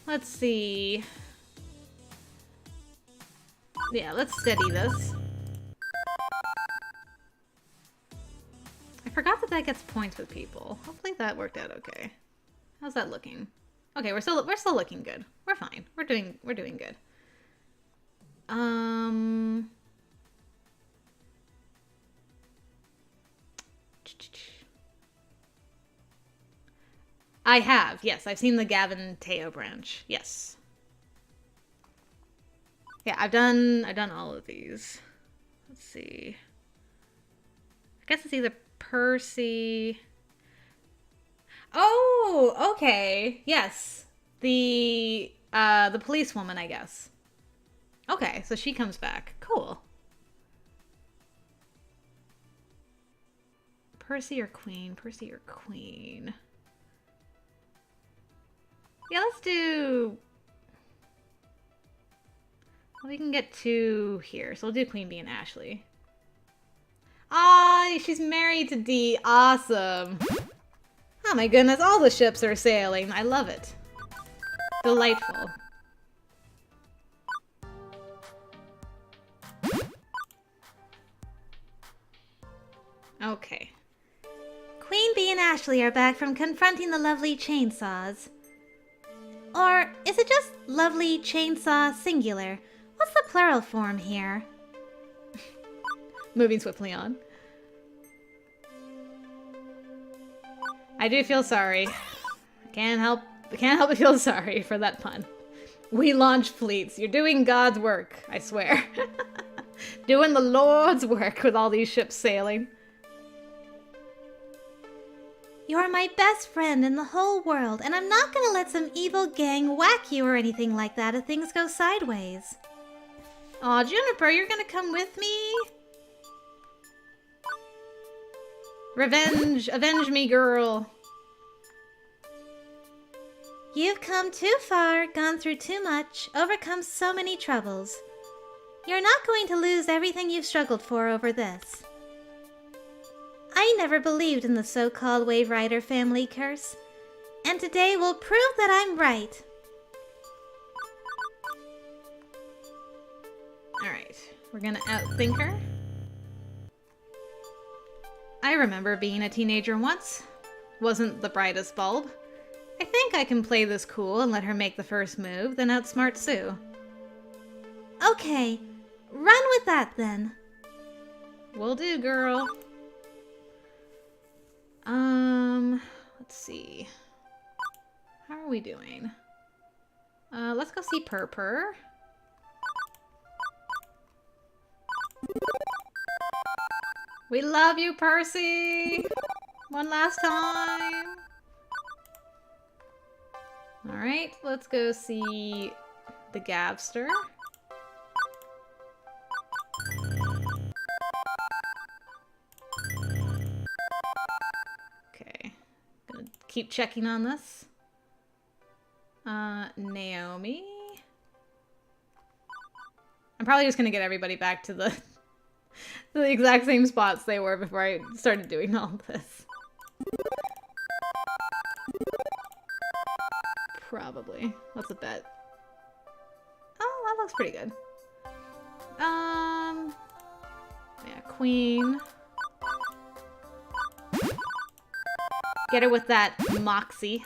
Let's see. Yeah, let's steady this. I forgot that that gets points with people. Hopefully that worked out okay. How's that looking? Okay, we're still looking good. We're fine. We're doing good. I have, yes. I've seen the Gavin Teo branch. Yes. Yeah, I've done all of these. Let's see. I guess it's either Percy. Oh, okay. Yes. The policewoman, I guess. Okay, so she comes back. Cool. Percy or Queen? Percy or Queen? Yeah, let's do... Well, we can get 2 here, so we'll do Queen Bee and Ashley. Ah, she's married to D. Awesome. Oh my goodness, all the ships are sailing. I love it. Delightful. Okay. Queen Bee and Ashley are back from confronting the lovely chainsaws. Or is it just lovely chainsaw singular? What's the plural form here? Moving swiftly on. I do feel sorry. I can't help but feel sorry for that pun. We launch fleets. You're doing God's work, I swear. Doing the Lord's work with all these ships sailing. You're my best friend in the whole world, and I'm not gonna let some evil gang whack you or anything like that if things go sideways. Aw, Juniper, you're gonna come with me? Revenge! Avenge me, girl! You've come too far, gone through too much, overcome so many troubles. You're not going to lose everything you've struggled for over this. I never believed in the so-called Wave Rider family curse, and today will prove that I'm right. Alright, we're gonna outthink her. I remember being a teenager once. Wasn't the brightest bulb. I think I can play this cool and let her make the first move, then outsmart Sue. Okay, run with that then. Will do, girl. Let's see. How are we doing? Let's go see Purr. We love you, Percy! One last time! Alright, let's go see the Gavster. Okay, gonna keep checking on this. Naomi. I'm probably just gonna get everybody back to the exact same spots they were before I started doing all this. Probably. What's a bet? Oh, that looks pretty good. Yeah, Queen. Get her with that moxie.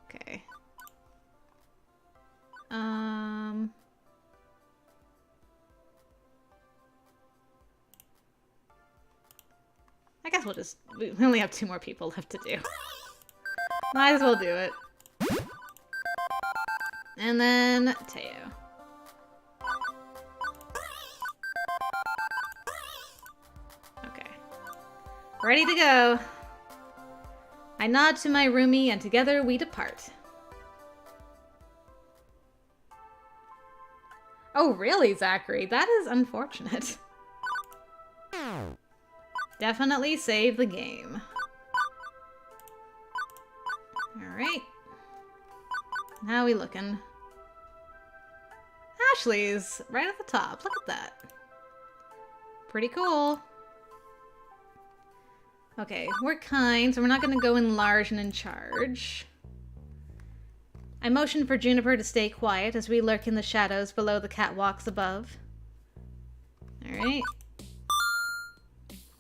Okay. I guess we only have 2 more people left to do. Might as well do it. And then Teo. Ready to go. I nod to my roomie and together we depart. Oh, really, Zachary? That is unfortunate. Definitely save the game. Alright. How we looking? Ashley's right at the top. Look at that. Pretty cool. Okay, we're kind, so we're not going to go in large and in charge. I motion for Juniper to stay quiet as we lurk in the shadows below the catwalks above. Alright.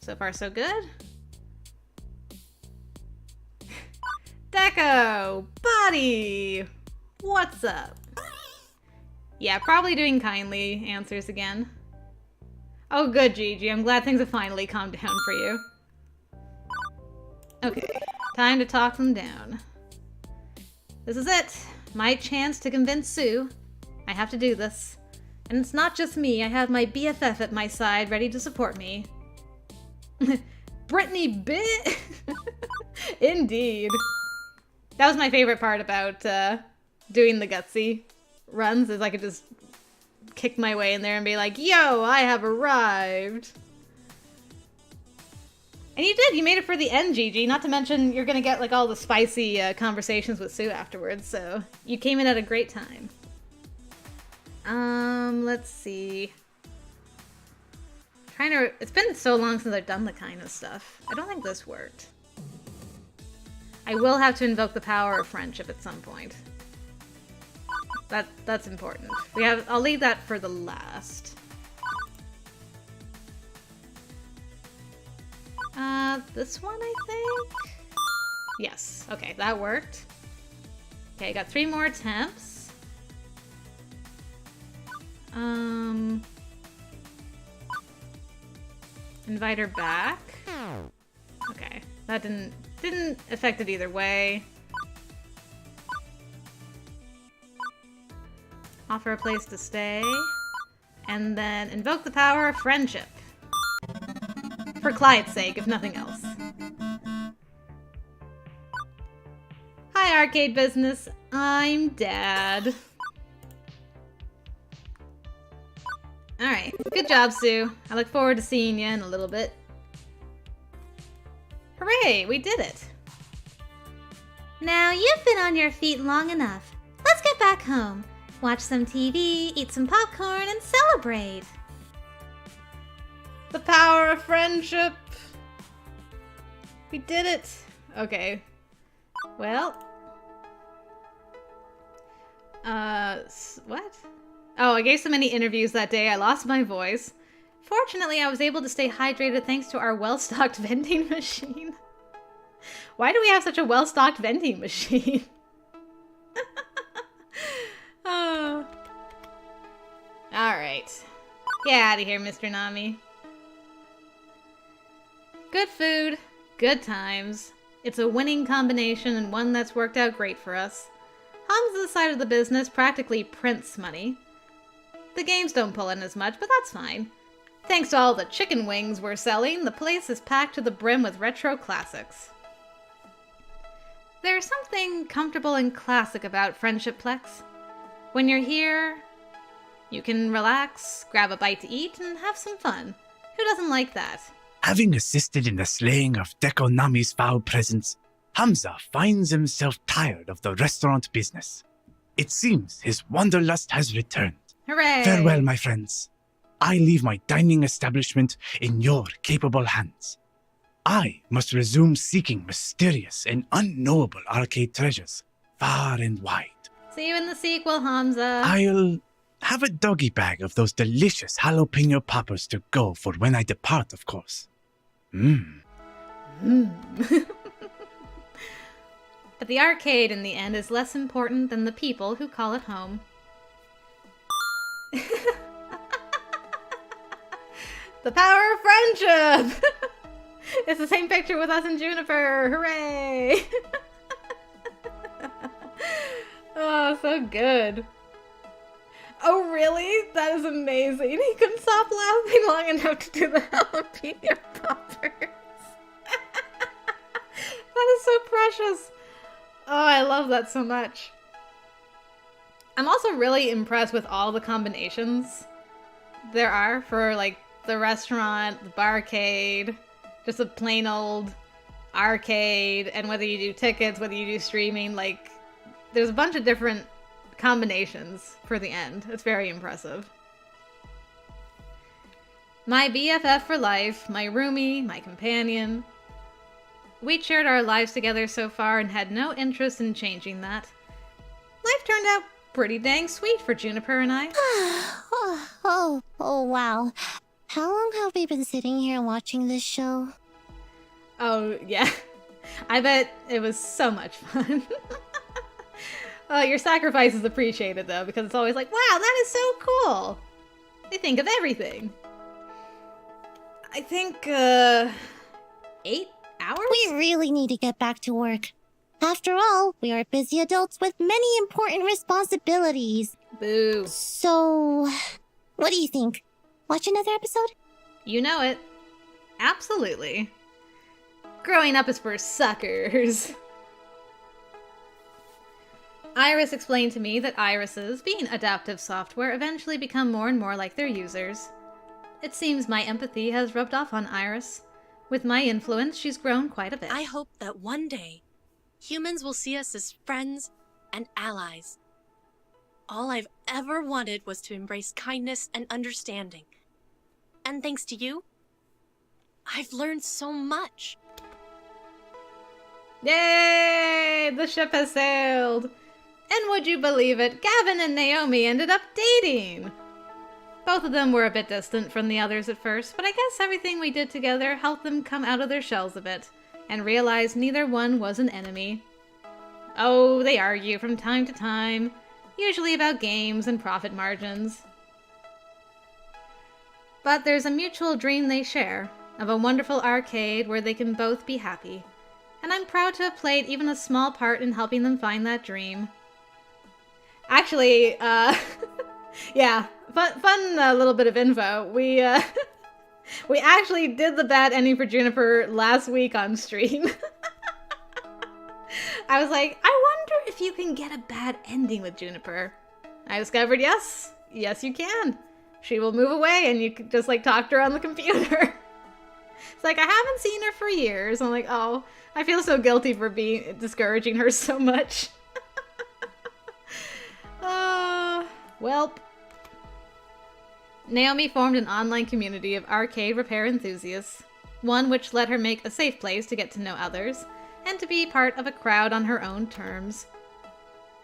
So far, so good. Deco! Buddy! What's up? Yeah, probably doing kindly, answers again. Oh good, Gigi. I'm glad things have finally calmed down for you. Okay, time to talk them down. This is it. My chance to convince Sue. I have to do this. And it's not just me. I have my BFF at my side, ready to support me. Brittany bit? Indeed. That was my favorite part about doing the gutsy runs, is I could just kick my way in there and be like, yo, I have arrived. And you did. You made it for the end, Gigi. Not to mention, you're going to get like all the spicy conversations with Sue afterwards, so you came in at a great time. Let's see. It's been so long since I've done the kind of stuff. I don't think this worked. I will have to invoke the power of friendship at some point. That's important. I'll leave that for the last. This one, I think? Yes. Okay, that worked. Okay, I got 3 more attempts. Invite her back. Okay, that didn't affect it either way. Offer a place to stay. And then invoke the power of friendship. For Clyde's sake, if nothing else. Hi, arcade business. I'm Dad. Alright, good job, Sue. I look forward to seeing you in a little bit. Hooray, we did it. Now you've been on your feet long enough. Let's get back home. Watch some TV, eat some popcorn, and celebrate. The power of friendship. We did it. Okay. Well. What? Oh, I gave so many interviews that day, I lost my voice. Fortunately, I was able to stay hydrated thanks to our well-stocked vending machine. Why do we have such a well-stocked vending machine? Oh. Alright. Get out of here, Mr. Nami. Good food, good times. It's a winning combination and one that's worked out great for us. Hamza's side of the business practically prints money. The games don't pull in as much, but that's fine. Thanks to all the chicken wings we're selling, the place is packed to the brim with retro classics. There's something comfortable and classic about Friendship-plex. When you're here, you can relax, grab a bite to eat, and have some fun. Who doesn't like that? Having assisted in the slaying of Deko Nami's foul presence, Hamza finds himself tired of the restaurant business. It seems his wanderlust has returned. Hooray! Farewell, my friends. I leave my dining establishment in your capable hands. I must resume seeking mysterious and unknowable arcade treasures far and wide. See you in the sequel, Hamza. I'll have a doggy bag of those delicious jalapeno poppers to go for when I depart, of course. But the arcade, in the end, is less important than the people who call it home. The power of friendship! It's the same picture with us and Juniper! Hooray! Oh, so good. Oh, really? That is amazing. He couldn't stop laughing long enough to do the jalapeno poppers. so precious. Oh, I love that so much. I'm also really impressed with all the combinations there are for, like, the restaurant, the barcade, just a plain old arcade, and whether you do tickets, whether you do streaming, like, there's a bunch of different combinations for the end. It's very impressive. My BFF for life, my roomie, my companion. We'd shared our lives together so far and had no interest in changing that. Life turned out pretty dang sweet for Juniper and I. Oh, wow. How long have we been sitting here watching this show? Oh, yeah. I bet it was so much fun. Your sacrifice is appreciated, though, because it's always like, wow, that is so cool. They think of everything. I think, 8 hours? We really need to get back to work. After all, we are busy adults with many important responsibilities. Boo. So, what do you think? Watch another episode? You know it. Absolutely. Growing up is for suckers. Iris explained to me that irises, being adaptive software, eventually become more and more like their users. It seems my empathy has rubbed off on Iris. With my influence, she's grown quite a bit. I hope that one day, humans will see us as friends and allies. All I've ever wanted was to embrace kindness and understanding. And thanks to you, I've learned so much. Yay! The ship has sailed! And would you believe it, Gavin and Naomi ended up dating! Both of them were a bit distant from the others at first, but I guess everything we did together helped them come out of their shells a bit, and realize neither one was an enemy. Oh, they argue from time to time, usually about games and profit margins. But there's a mutual dream they share, of a wonderful arcade where they can both be happy. And I'm proud to have played even a small part in helping them find that dream. Actually, yeah, fun little bit of info. We actually did the bad ending for Juniper last week on stream. I was like, I wonder if you can get a bad ending with Juniper. I discovered yes you can. She will move away and you can just like talk to her on the computer. It's like, I haven't seen her for years. I'm like, oh, I feel so guilty for discouraging her so much. Welp. Naomi formed an online community of arcade repair enthusiasts, one which let her make a safe place to get to know others, and to be part of a crowd on her own terms.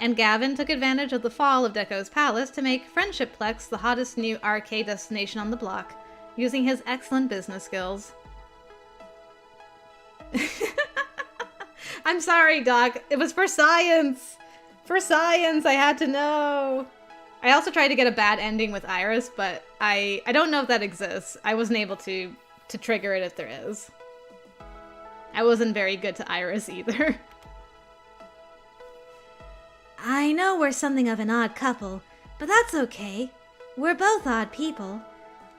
And Gavin took advantage of the fall of Deco's Palace to make Friendshiplex the hottest new arcade destination on the block, using his excellent business skills. I'm sorry, Doc. It was for science. For science, I had to know. I also tried to get a bad ending with Iris, but I don't know if that exists. I wasn't able to trigger it if there is. I wasn't very good to Iris either. I know we're something of an odd couple, but that's okay. We're both odd people.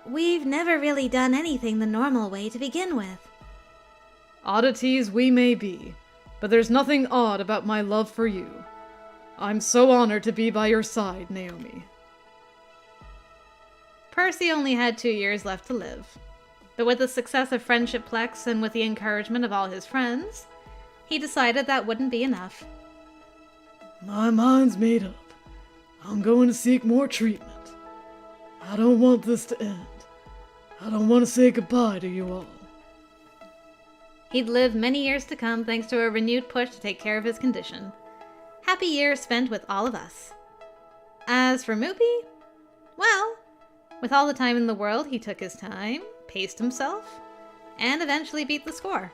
We've never really done anything the normal way to begin with. Oddities we may be, but there's nothing odd about my love for you. I'm so honored to be by your side, Naomi. Percy only had 2 years left to live. But with the success of Friendshiplex and with the encouragement of all his friends, he decided that wouldn't be enough. My mind's made up. I'm going to seek more treatment. I don't want this to end. I don't want to say goodbye to you all. He'd live many years to come thanks to a renewed push to take care of his condition. Happy years spent with all of us. As for Moopy, well, with all the time in the world, he took his time, paced himself, and eventually beat the score.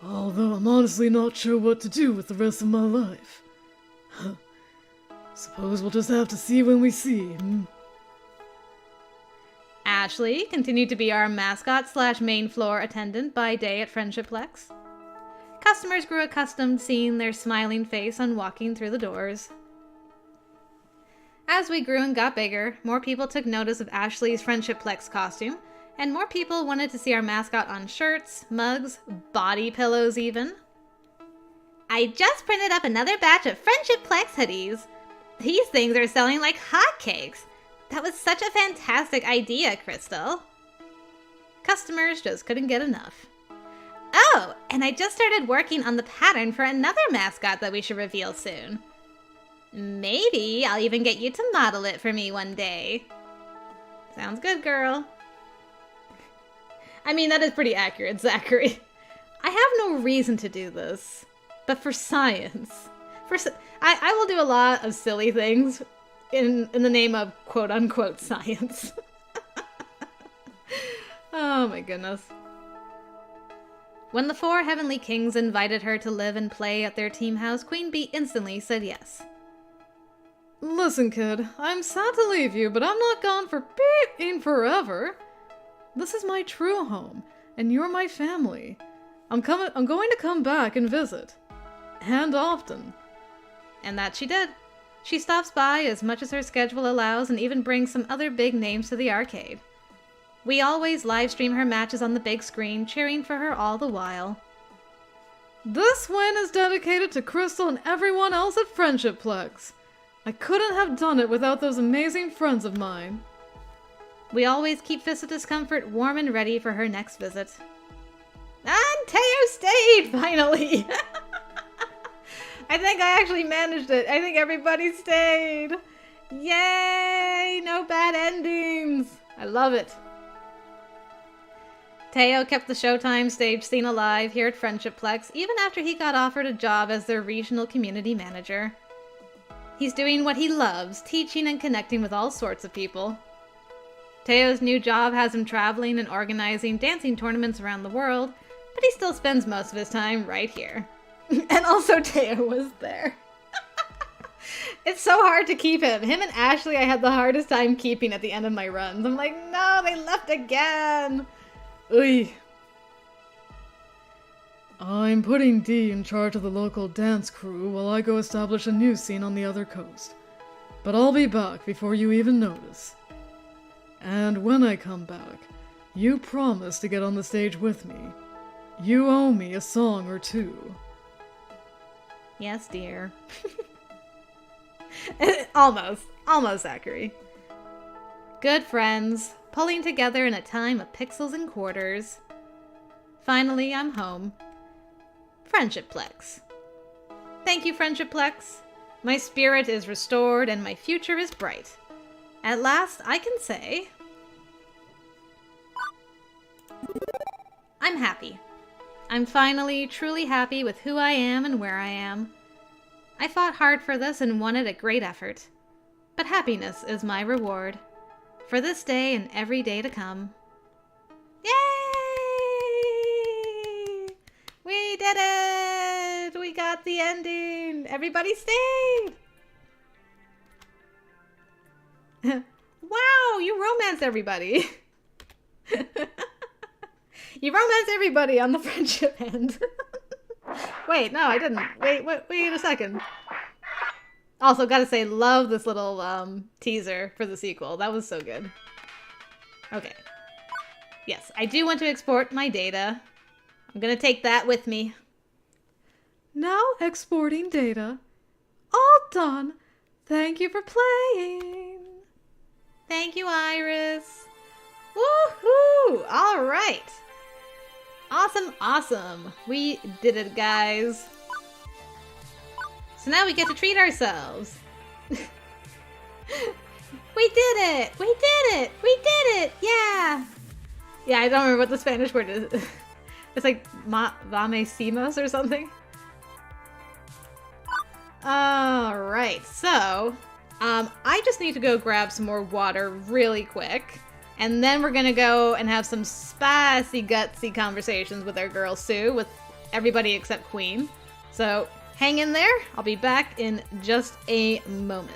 Although I'm honestly not sure what to do with the rest of my life. Suppose we'll just have to see when we see. Ashley continued to be our mascot / main floor attendant by day at Friendshiplex. Customers grew accustomed seeing their smiling face on walking through the doors. As we grew and got bigger, more people took notice of Ashley's Friendshiplex costume and more people wanted to see our mascot on shirts, mugs, body pillows even. I just printed up another batch of Friendship-Plex hoodies. These things are selling like hotcakes. That was such a fantastic idea, Krystal. Customers just couldn't get enough. Oh, and I just started working on the pattern for another mascot that we should reveal soon. Maybe I'll even get you to model it for me one day. Sounds good, girl. I mean, that is pretty accurate, Zachary. I have no reason to do this, but for science. I will do a lot of silly things in the name of quote-unquote science. Oh my goodness. When the 4 Heavenly Kings invited her to live and play at their team house, Queen Bee instantly said yes. Listen, kid, I'm sad to leave you, but I'm not gone for forever. This is my true home, and you're my family. I'm going to come back and visit. And often. And that she did. She stops by as much as her schedule allows and even brings some other big names to the arcade. We always live stream her matches on the big screen, cheering for her all the while. This win is dedicated to Krystal and everyone else at Friendship-Plex. I couldn't have done it without those amazing friends of mine. We always keep Fist of Discomfort warm and ready for her next visit. And Teo stayed, finally! I think I actually managed it. I think everybody stayed. Yay! No bad endings. I love it. Teo kept the Showtime stage scene alive here at Friendship-Plex even after he got offered a job as their regional community manager. He's doing what he loves, teaching and connecting with all sorts of people. Teo's new job has him traveling and organizing dancing tournaments around the world, but he still spends most of his time right here. And also Teo was there. It's so hard to keep him. Him and Ashley I had the hardest time keeping at the end of my runs. I'm like, no, they left again. Oy. I'm putting Dee in charge of the local dance crew while I go establish a new scene on the other coast. But I'll be back before you even notice. And when I come back, you promise to get on the stage with me. You owe me a song or two. Yes, dear. Almost, Zachary. Good friends, pulling together in a time of pixels and quarters. Finally, I'm home. Friendship-Plex. Thank you, Friendship-Plex. My spirit is restored and my future is bright. At last, I can say, I'm happy. I'm finally, truly happy with who I am and where I am. I fought hard for this and won it a great effort. But happiness is my reward. For this day and every day to come. Yay! We did it! We got the ending! Everybody stayed! Wow, you romanced everybody. You romanced everybody on the friendship end. Wait, no, I didn't. Wait a second. Also, gotta say, love this little teaser for the sequel. That was so good. Okay. Yes, I do want to export my data. I'm gonna take that with me. Now exporting data. All done. Thank you for playing. Thank you, Iris. Woohoo! All right. Awesome. We did it, guys. So now we get to treat ourselves. We did it! We did it! We did it! Yeah! Yeah, I don't remember what the Spanish word is. It's like vamecimos or something. Alright, so I just need to go grab some more water really quick. And then we're gonna go and have some spicy, gutsy conversations with our girl Sue, with everybody except Queen. So hang in there. I'll be back in just a moment.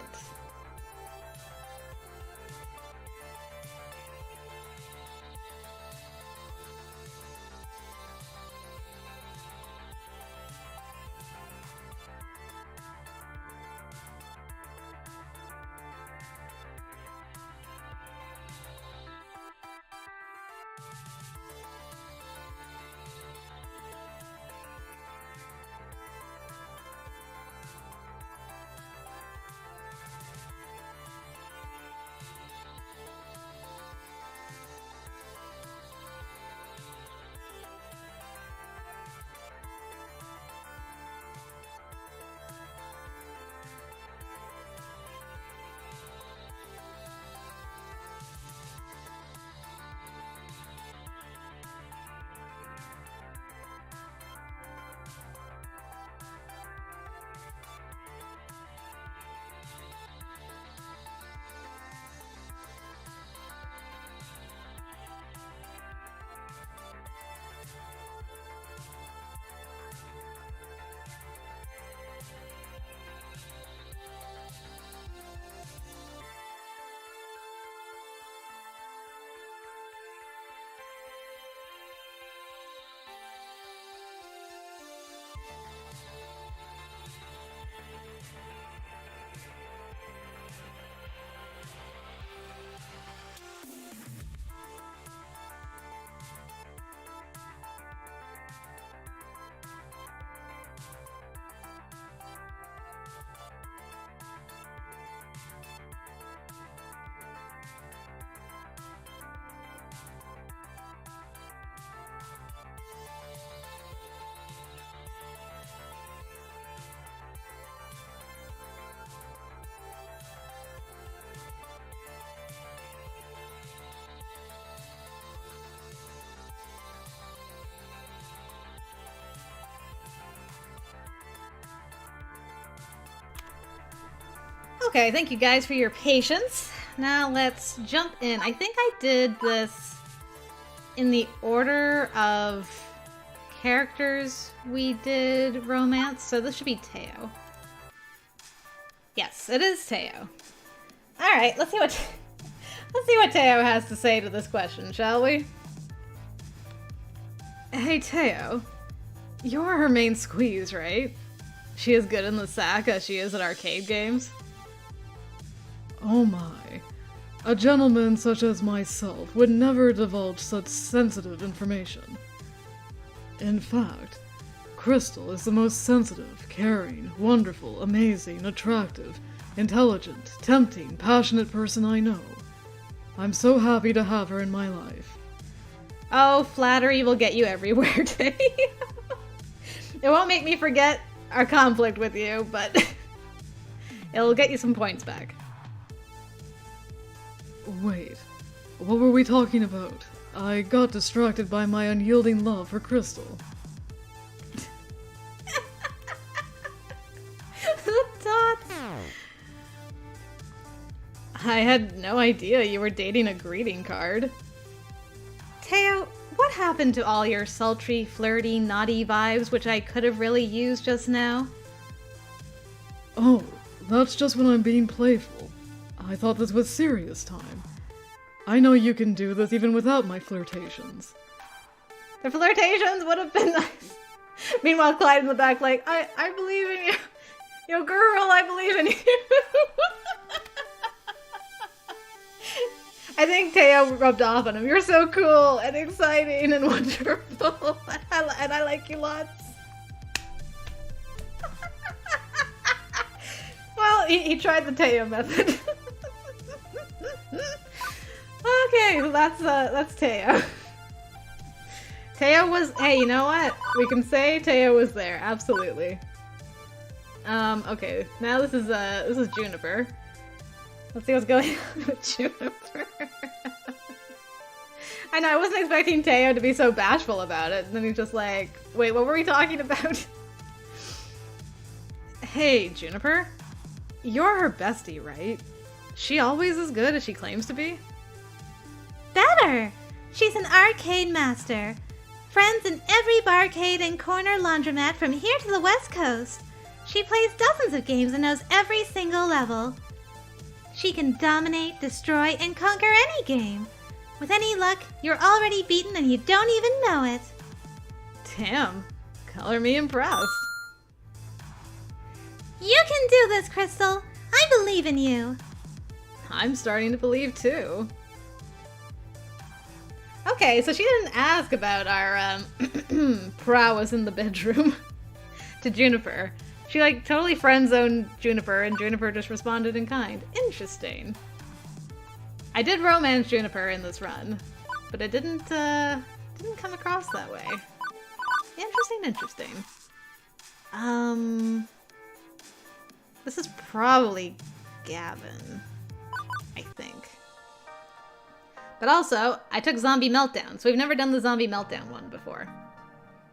Okay, thank you guys for your patience. Now let's jump in. I think I did this in the order of characters we did romance, so this should be Teo. Yes, it is Teo. Alright, let's see what Teo has to say to this question, shall we? Hey, Teo. You're her main squeeze, right? She is good in the sack as she is at arcade games? Oh my. A gentleman such as myself would never divulge such sensitive information. In fact, Krystal is the most sensitive, caring, wonderful, amazing, attractive, intelligent, tempting, passionate person I know. I'm so happy to have her in my life. Oh, flattery will get you everywhere, Teo. It won't make me forget our conflict with you, but it'll get you some points back. Wait, what were we talking about? I got distracted by my unyielding love for Krystal. Dots. I had no idea you were dating a greeting card. Teo, what happened to all your sultry, flirty, naughty vibes which I could have really used just now? Oh, that's just when I'm being playful. I thought this was serious time. I know you can do this even without my flirtations. The flirtations would have been nice. Meanwhile, Clyde in the back like, I believe in you. Yo, girl, I believe in you. I think Teo rubbed off on him. You're so cool and exciting and wonderful. And I like you lots. Well, he tried the Teo method. Okay, so that's Teo. Teo was, hey, you know what? We can say Teo was there, absolutely. Okay, now this is Juniper. Let's see what's going on with Juniper. I know, I wasn't expecting Teo to be so bashful about it, and then he's just like, wait, what were we talking about? Hey, Juniper. You're her bestie, right? She always as good as she claims to be? Better! She's an arcade master. Friends in every barcade and corner laundromat from here to the West Coast. She plays dozens of games and knows every single level. She can dominate, destroy, and conquer any game. With any luck, you're already beaten and you don't even know it. Damn, color me impressed. You can do this, Krystal. I believe in you. I'm starting to believe too. Okay, so she didn't ask about our prowess in the bedroom to Juniper. She like totally friend-zoned Juniper, and Juniper just responded in kind. Interesting. I did romance Juniper in this run, but it didn't come across that way. Interesting. This is probably Gavin, I think. But also, I took Zombie Meltdown, so we've never done the Zombie Meltdown one before.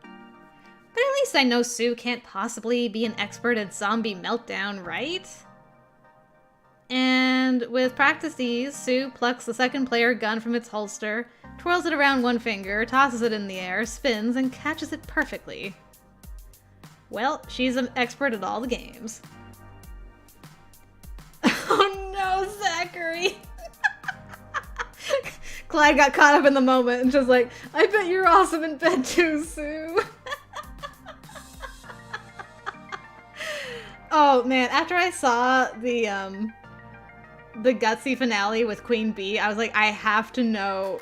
But at least I know Sue can't possibly be an expert at Zombie Meltdown, right? And with practice ease, Sue plucks the second player gun from its holster, twirls it around one finger, tosses it in the air, spins, and catches it perfectly. Well, she's an expert at all the games. Oh no, Zachary! Clyde got caught up in the moment and just like, I bet you're awesome in bed too, Sue. Oh man, after I saw the gutsy finale with Queen Bee, I was like, I have to know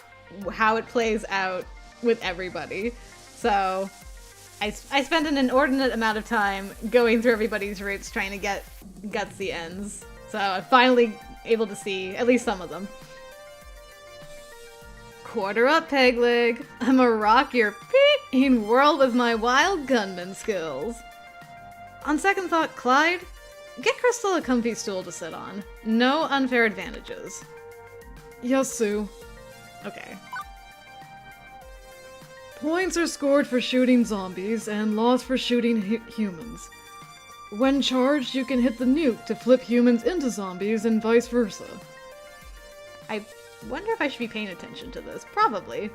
how it plays out with everybody. So I spent an inordinate amount of time going through everybody's routes trying to get gutsy ends. So I'm finally able to see at least some of them. Quarter up, Peg Leg. I'ma rock your in world with my wild gunman skills. On second thought, Clyde, get Krystal a comfy stool to sit on. No unfair advantages. Yes, Sue. Okay. Points are scored for shooting zombies and lost for shooting humans. When charged, you can hit the nuke to flip humans into zombies and vice versa. I wonder if I should be paying attention to this. Probably.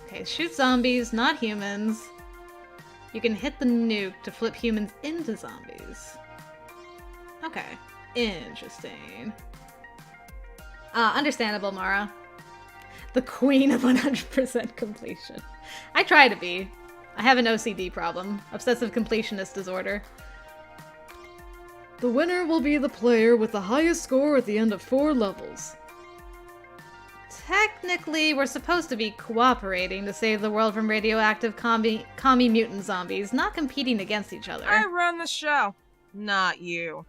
Okay, shoot zombies, not humans. You can hit the nuke to flip humans into zombies. Okay, interesting. Understandable, Mara. The queen of 100% completion. I try to be. I have an OCD problem. Obsessive completionist disorder. The winner will be the player with the highest score at the end of 4 levels. Technically, we're supposed to be cooperating to save the world from radioactive commie mutant zombies, not competing against each other. I run the show, not you.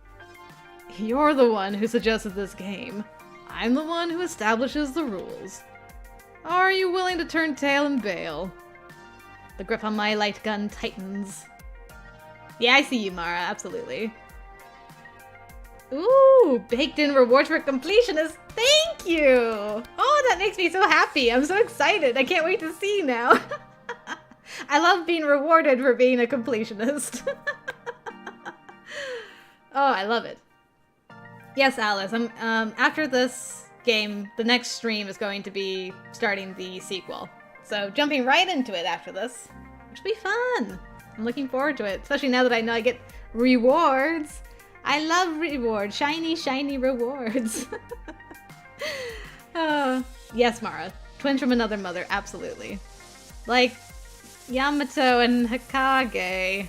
You're the one who suggested this game. I'm the one who establishes the rules. Are you willing to turn tail and bail? The grip on my light gun tightens. Yeah, I see you, Mara, absolutely. Ooh, baked-in reward for completionist. Thank you! Oh, that makes me so happy. I'm so excited. I can't wait to see now. I love being rewarded for being a completionist. Oh, I love it. Yes, Alice, after this game, the next stream is going to be starting the sequel. So jumping right into it after this, which will be fun. I'm looking forward to it, especially now that I know I get rewards. I love rewards. Shiny, shiny rewards. Yes, Mara. Twins from another mother, absolutely. Like Yamato and Hokage.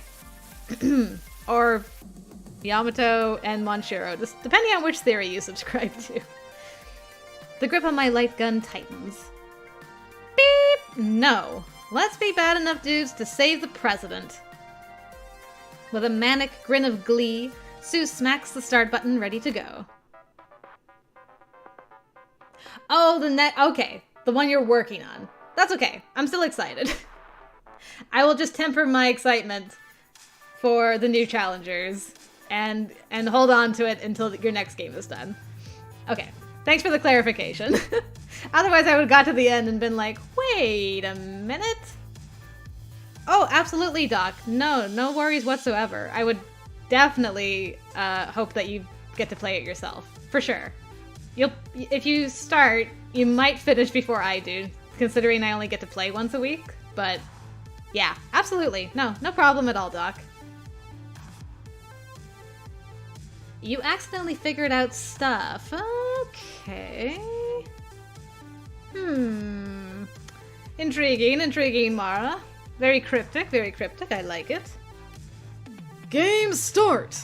Or Yamato and Monshiro, just depending on which theory you subscribe to. The grip on my light gun tightens. Beep! No. Let's be bad enough dudes to save the president. With a manic grin of glee, Sue smacks the start button, ready to go. Oh, okay. The one you're working on. That's okay. I'm still excited. I will just temper my excitement for the new challengers and hold on to it until your next game is done. Okay. Thanks for the clarification. Otherwise, I would have got to the end and been like, wait a minute. Oh, absolutely, Doc. No worries whatsoever. I would definitely hope that you get to play it yourself. For sure. If you start, you might finish before I do, considering I only get to play once a week. But yeah, absolutely. No problem at all, Doc. You accidentally figured out stuff. Okay. Intriguing, Mara. Very cryptic, I like it. Game start!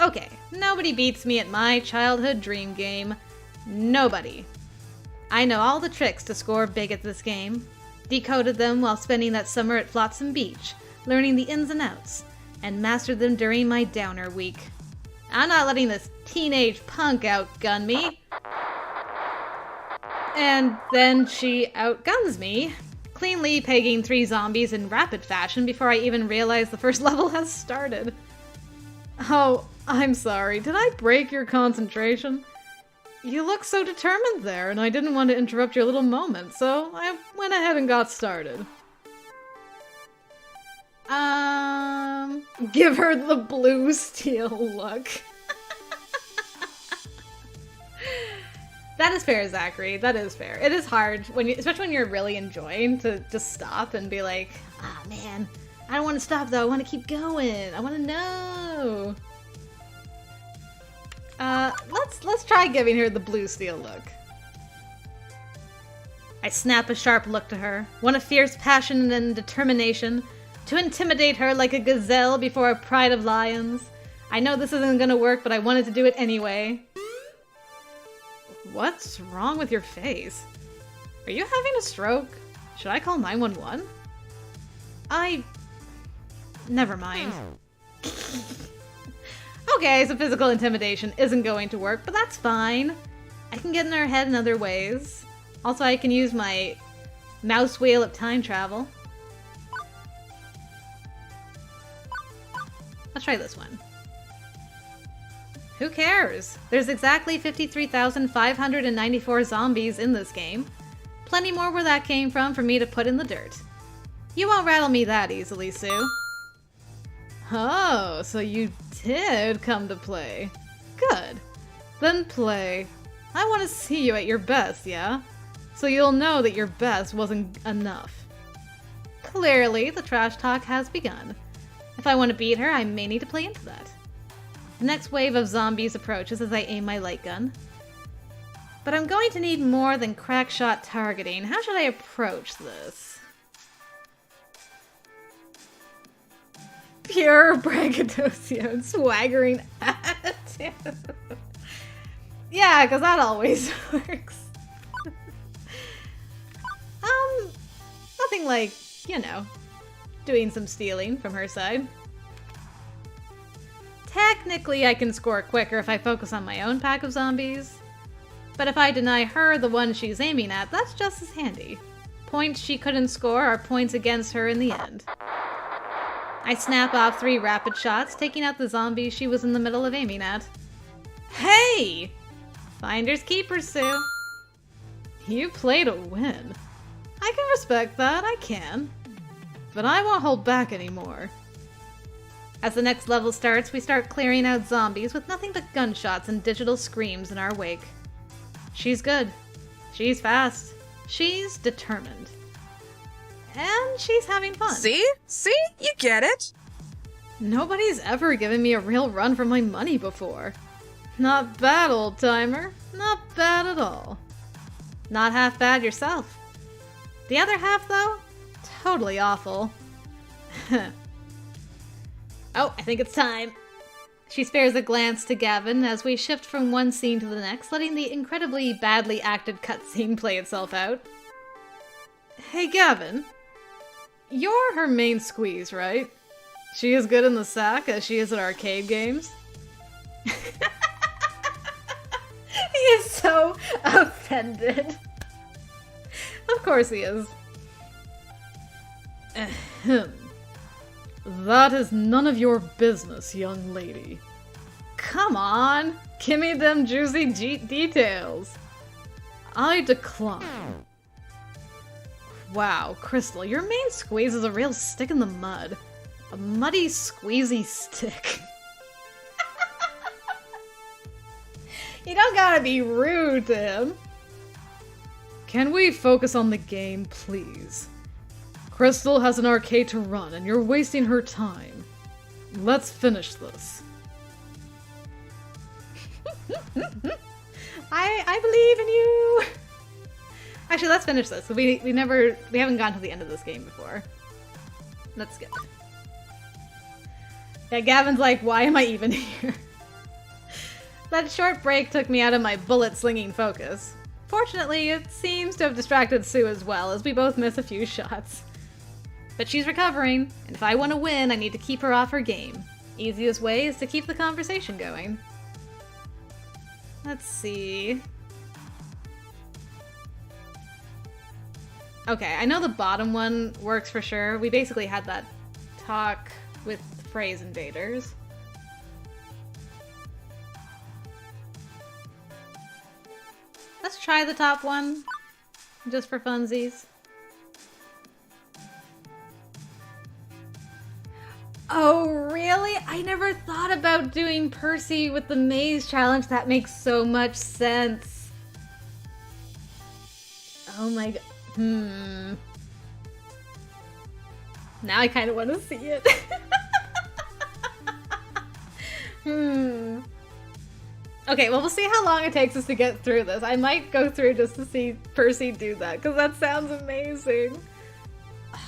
Okay, nobody beats me at my childhood dream game. Nobody. I know all the tricks to score big at this game. Decoded them while spending that summer at Flotsam Beach, learning the ins and outs, and mastered them during my downer week. I'm not letting this teenage punk outgun me. And then she outguns me, cleanly pegging 3 zombies in rapid fashion before I even realize the first level has started. Oh, I'm sorry. Did I break your concentration? You look so determined there, and I didn't want to interrupt your little moment, so I went ahead and got started. Give her the blue steel look. That is fair, Zachary. That is fair. It is hard, especially when you're really enjoying, to just stop and be like, ah, man, I don't want to stop though. I want to keep going. I want to know. Let's try giving her the blue steel look. I snap a sharp look to her, one of fierce passion and determination, to intimidate her like a gazelle before a pride of lions. I know this isn't gonna work, but I wanted to do it anyway. What's wrong with your face? Are you having a stroke? Should I call 911? Never mind. Okay, so physical intimidation isn't going to work, but that's fine. I can get in her head in other ways. Also, I can use my mouse wheel of time travel. Let's try this one. Who cares? There's exactly 53,594 zombies in this game. Plenty more where that came from for me to put in the dirt. You won't rattle me that easily, Sue. Oh, so you did come to play. Good. Then play. I want to see you at your best, yeah? So you'll know that your best wasn't enough. Clearly, the trash talk has begun. If I want to beat her, I may need to play into that. The next wave of zombies approaches as I aim my light gun. But I'm going to need more than crack shot targeting. How should I approach this? Pure braggadocio and swaggering attitude. Yeah, because that always works. Nothing like, you know, doing some stealing from her side. Technically, I can score quicker if I focus on my own pack of zombies. But if I deny her the one she's aiming at, that's just as handy. Points she couldn't score are points against her in the end. I snap off 3 rapid shots, taking out the zombie she was in the middle of aiming at. Hey! Finders keepers, Sue. You play to win. I can respect that, I can. But I won't hold back anymore. As the next level starts, we start clearing out zombies with nothing but gunshots and digital screams in our wake. She's good. She's fast. She's determined. And she's having fun. See? See? You get it? Nobody's ever given me a real run for my money before. Not bad, old-timer. Not bad at all. Not half bad yourself. The other half, though? Totally awful. Oh, I think it's time. She spares a glance to Gavin as we shift from one scene to the next, letting the incredibly badly acted cutscene play itself out. Hey, Gavin. You're her main squeeze, right? She is good in the sack as she is at arcade games? He is so offended. Of course he is. Ahem. That is none of your business, young lady. Come on, give me them juicy details. I decline. Wow, Krystal, your main squeeze is a real stick in the mud. A muddy, squeezy stick. You don't gotta be rude to him. Can we focus on the game, please? Krystal has an arcade to run, and you're wasting her time. Let's finish this. I believe in you. Actually, let's finish this. We haven't gotten to the end of this game before. Let's go. Yeah, Gavin's like, why am I even here? That short break took me out of my bullet-slinging focus. Fortunately, it seems to have distracted Sue as well, as we both miss a few shots. But she's recovering, and if I want to win, I need to keep her off her game. Easiest way is to keep the conversation going. Let's see. Okay, I know the bottom one works for sure. We basically had that talk with phrase invaders. Let's try the top one, just for funsies. Oh, really? I never thought about doing Percy with the maze challenge. That makes so much sense. Oh my god. Now I kind of want to see it. Okay, well, we'll see how long it takes us to get through this. I might go through just to see Percy do that, because that sounds amazing.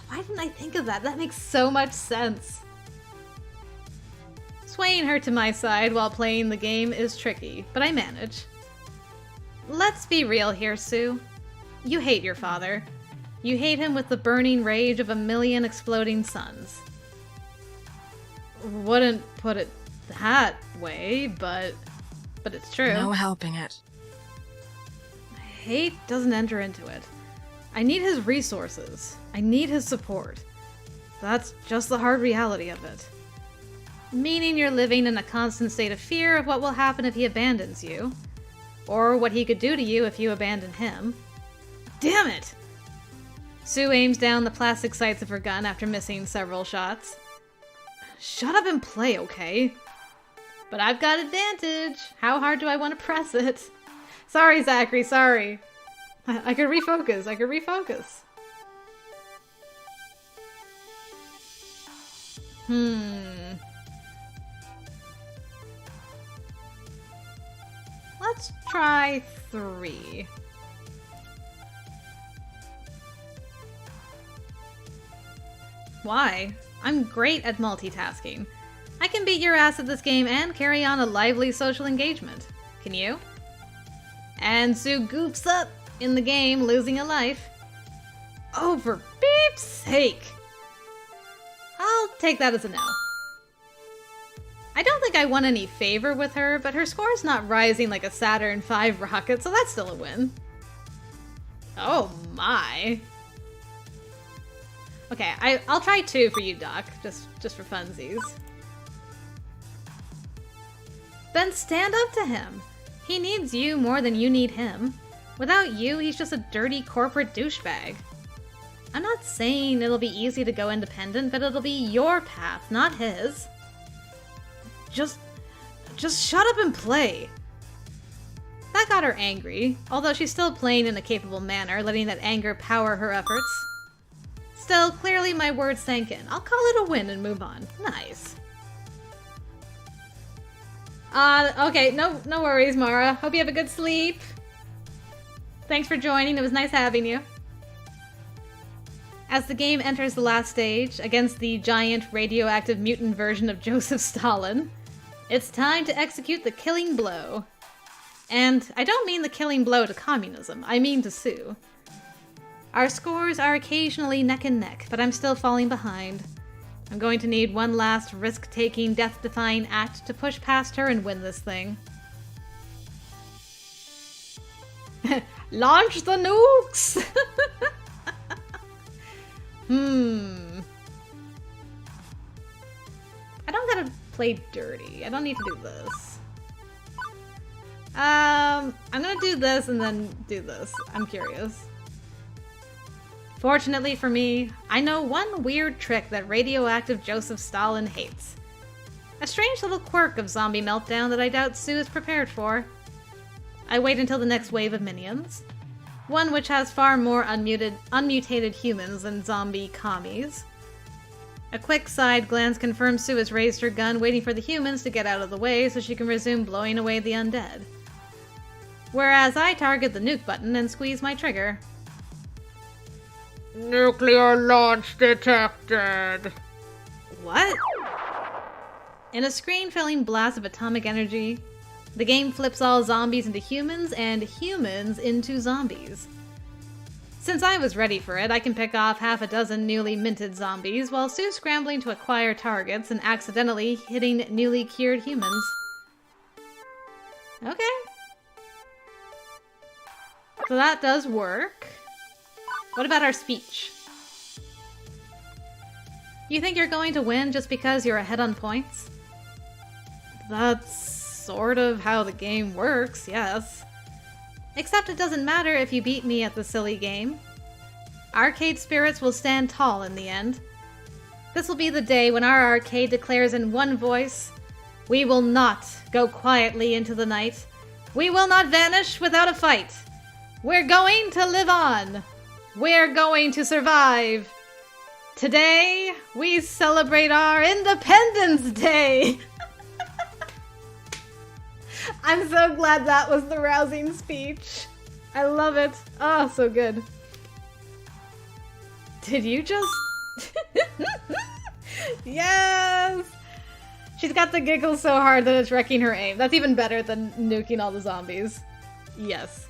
Why didn't I think of that? That makes so much sense. Swaying her to my side while playing the game is tricky, but I manage. Let's be real here, Sue. You hate your father. You hate him with the burning rage of 1,000,000 exploding suns. Wouldn't put it that way, but it's true. No helping it. Hate doesn't enter into it. I need his resources. I need his support. That's just the hard reality of it. Meaning you're living in a constant state of fear of what will happen if he abandons you. Or what he could do to you if you abandon him. Damn it! Sue aims down the plastic sights of her gun after missing several shots. shut up and play, okay? But I've got advantage. How hard do I want to press it? Sorry, Zachary, sorry. I could refocus, Let's try 3. Why? I'm great at multitasking. I can beat your ass at this game and carry on a lively social engagement. Can you? And Sue goofs up in the game, losing a life. Oh, for beep's sake! I'll take that as a no. I don't think I won any favor with her, but her score's not rising like a Saturn V rocket, so that's still a win. Oh my. Okay, I'll try 2 for you, Doc, just for funsies. Then stand up to him. He needs you more than you need him. Without you, he's just a dirty corporate douchebag. I'm not saying it'll be easy to go independent, but it'll be your path, not his. Just shut up and play. That got her angry, although she's still playing in a capable manner, letting that anger power her efforts. Still, clearly my words sank in. I'll call it a win and move on. Nice. Okay, no worries, Mara. Hope you have a good sleep. Thanks for joining, it was nice having you. As the game enters the last stage, against the giant radioactive mutant version of Joseph Stalin, it's time to execute the killing blow. And I don't mean the killing blow to communism, I mean to Sue. Our scores are occasionally neck and neck, but I'm still falling behind. I'm going to need one last risk-taking, death-defying act to push past her and win this thing. Launch the nukes! I don't gotta play dirty. I don't need to do this. I'm gonna do this and then do this. I'm curious. Fortunately for me, I know one weird trick that radioactive Joseph Stalin hates. A strange little quirk of zombie meltdown that I doubt Sue is prepared for. I wait until the next wave of minions. One which has far more unmutated humans than zombie commies. A quick side glance confirms Sue has raised her gun, waiting for the humans to get out of the way so she can resume blowing away the undead. Whereas I target the nuke button and squeeze my trigger. Nuclear launch detected! What? In a screen-filling blast of atomic energy, the game flips all zombies into humans and humans into zombies. Since I was ready for it, I can pick off half a dozen newly minted zombies while Sue's scrambling to acquire targets and accidentally hitting newly cured humans. Okay. So that does work. What about our speech? You think you're going to win just because you're ahead on points? That's sort of how the game works, yes. Except it doesn't matter if you beat me at the silly game. Arcade spirits will stand tall in the end. This will be the day when our arcade declares in one voice, "We will not go quietly into the night. We will not vanish without a fight. We're going to live on. We're going to survive. Today, we celebrate our Independence Day." I'm so glad that was the rousing speech. I love it. Oh, so good. Did you just... Yes! She's got the giggles so hard that it's wrecking her aim. That's even better than nuking all the zombies. Yes.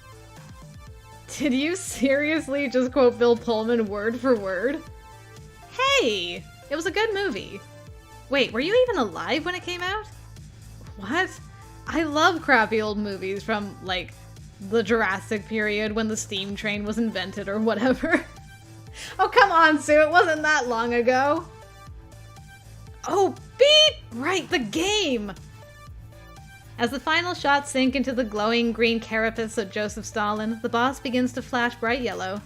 Did you seriously just quote Bill Pullman word for word? Hey! It was a good movie. Wait, were you even alive when it came out? What? I love crappy old movies from, like, the Jurassic period when the steam train was invented or whatever. Oh, come on, Sue, it wasn't that long ago. Oh, beep! Right, the game! As the final shots sink into the glowing green carapace of Joseph Stalin, the boss begins to flash bright yellow.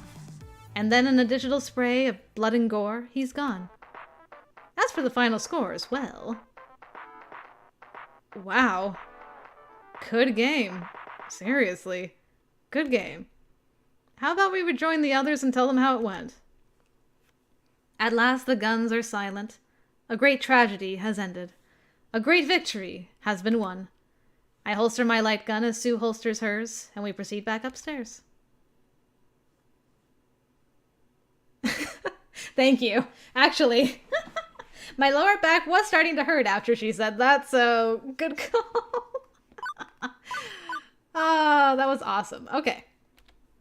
And then in a digital spray of blood and gore, he's gone. As for the final score as well. Wow. Good game. Seriously. Good game. How about we rejoin the others and tell them how it went? At last the guns are silent. A great tragedy has ended. A great victory has been won. I holster my light gun as Sue holsters hers, and we proceed back upstairs. Thank you. Actually, my lower back was starting to hurt after she said that, so good call. Oh, that was awesome. Okay.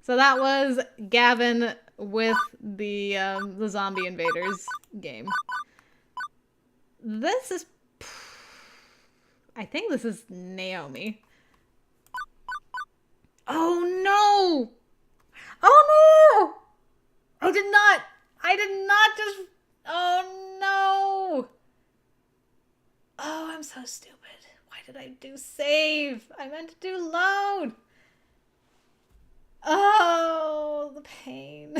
So that was Gavin with the zombie invaders game. This is... I think this is Naomi. Oh no! Oh no! I did not just... Oh no! Oh, I'm so stupid. Why did I do save? I meant to do load. Oh, the pain.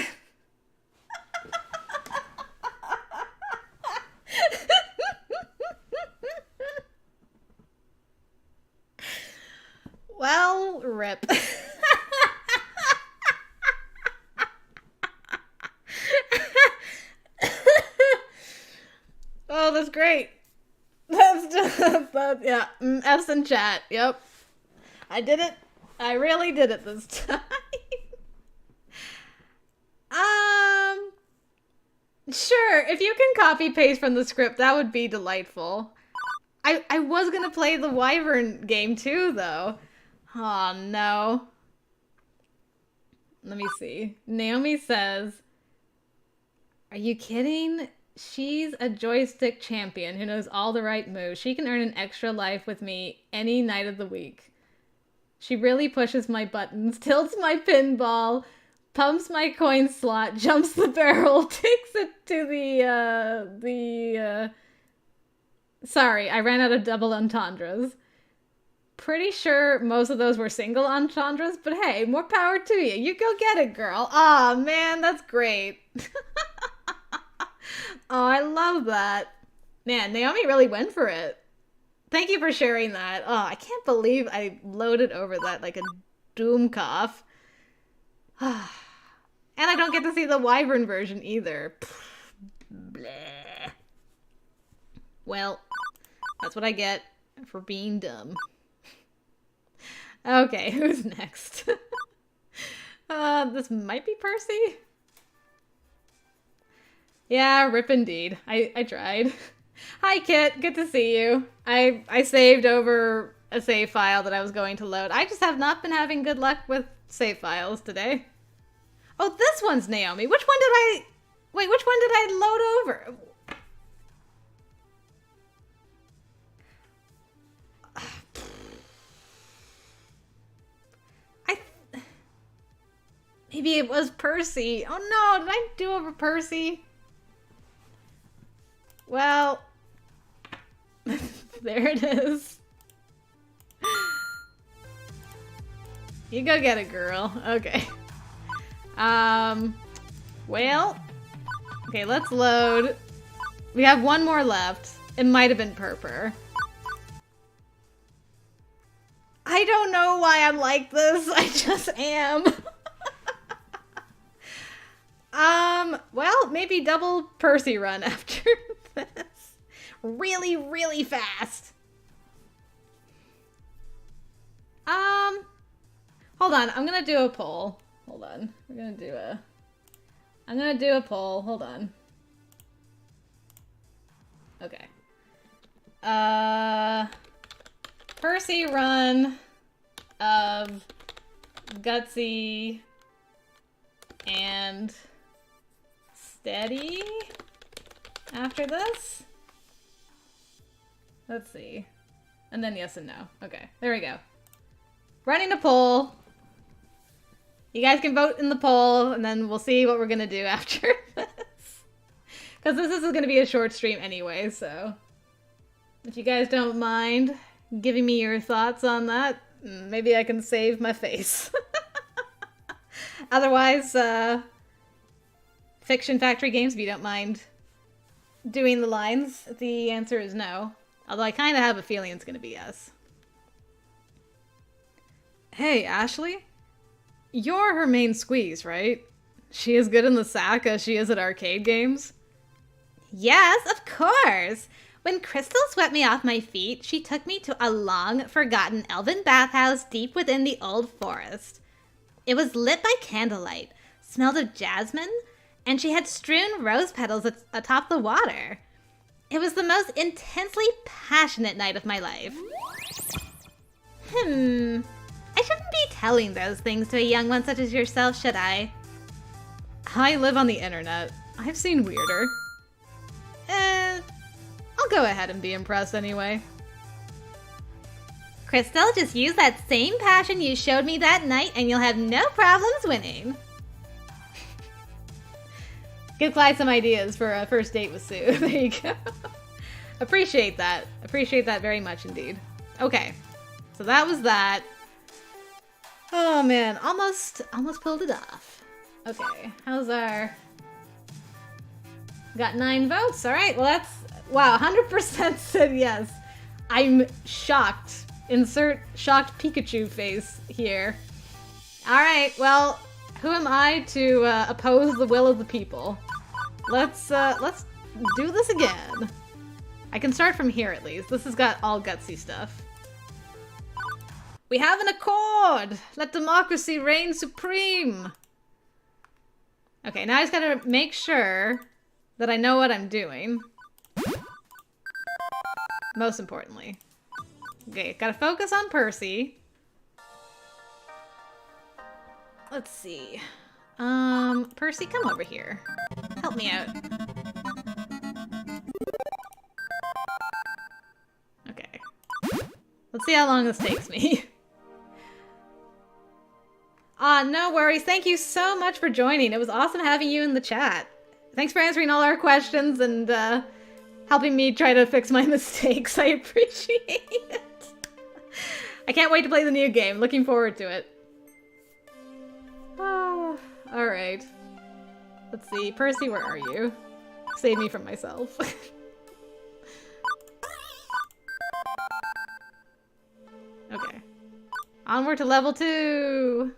Well, rip. Oh, that's great. That's just, yeah, F's in chat. Yep. I did it. I really did it this time. Sure, if you can copy paste from the script, that would be delightful. I was gonna play the Wyvern game too, though. Oh, no. Let me see. Naomi says, are you kidding? She's a joystick champion who knows all the right moves. She can earn an extra life with me any night of the week. She really pushes my buttons, tilts my pinball, pumps my coin slot, jumps the barrel, takes it to the sorry, I ran out of double entendres. Pretty sure most of those were single entendres, but hey, more power to you. You go get it, girl. Aw, man, that's great. Oh, I love that. Man, Naomi really went for it. Thank you for sharing that. Oh, I can't believe I loaded over that like a doom cough. And I don't get to see the Wyvern version either. Bleh. Well, that's what I get for being dumb. Okay, who's next? This might be Percy. Yeah, rip indeed. I tried. Hi, Kit. Good to see you. I saved over a save file that I was going to load. I just have not been having good luck with save files today. Oh, this one's Naomi. Which one did I... Wait, which one did I load over? Maybe it was Percy. Oh no, did I do over Percy? Well, there it is. You go get it, girl. Okay. Well, okay, let's load. We have one more left. It might have been Purpur. I don't know why I'm like this. I just am. Well, maybe double Percy run after this. Really, really fast. Hold on. I'm gonna do a poll. Hold on. I'm gonna do a poll. Hold on. Okay. Percy run of Gutsy and Steady after this? Let's see. And then yes and no. Okay, there we go. Running a poll. You guys can vote in the poll, and then we'll see what we're gonna do after this. Because this is gonna be a short stream anyway, so... if you guys don't mind giving me your thoughts on that, maybe I can save my face. Otherwise, Fiction Factory Games, if you don't mind doing the lines, the answer is no. Although I kind of have a feeling it's going to be yes. Hey, Ashley? You're her main squeeze, right? She is good in the sack as she is at arcade games? Yes, of course. When Krystal swept me off my feet, she took me to a long, forgotten elven bathhouse deep within the old forest. It was lit by candlelight, smelled of jasmine, and she had strewn rose petals atop the water. It was the most intensely passionate night of my life. I shouldn't be telling those things to a young one such as yourself, should I? I live on the internet. I've seen weirder. I'll go ahead and be impressed anyway. Krystal, just use that same passion you showed me that night and you'll have no problems winning. Give Clyde some ideas for a first date with Sue. There you go. Appreciate that. Appreciate that very much indeed. Okay. So that was that. Oh man, almost pulled it off. Okay, how's our... Got 9 votes. All right, well that's... Wow, 100% said yes. I'm shocked. Insert shocked Pikachu face here. All right, well, who am I to oppose the will of the people? Let's do this again. I can start from here at least. This has got all gutsy stuff. We have an accord! Let democracy reign supreme! Okay, now I just gotta make sure that I know what I'm doing. Most importantly. Okay, gotta focus on Percy. Let's see. Percy, come over here. Help me out. Okay. Let's see how long this takes me. No worries. Thank you so much for joining. It was awesome having you in the chat. Thanks for answering all our questions and helping me try to fix my mistakes. I appreciate it. I can't wait to play the new game. Looking forward to it. Oh, all right. Let's see. Percy, where are you? Save me from myself. Okay. Onward to level 2!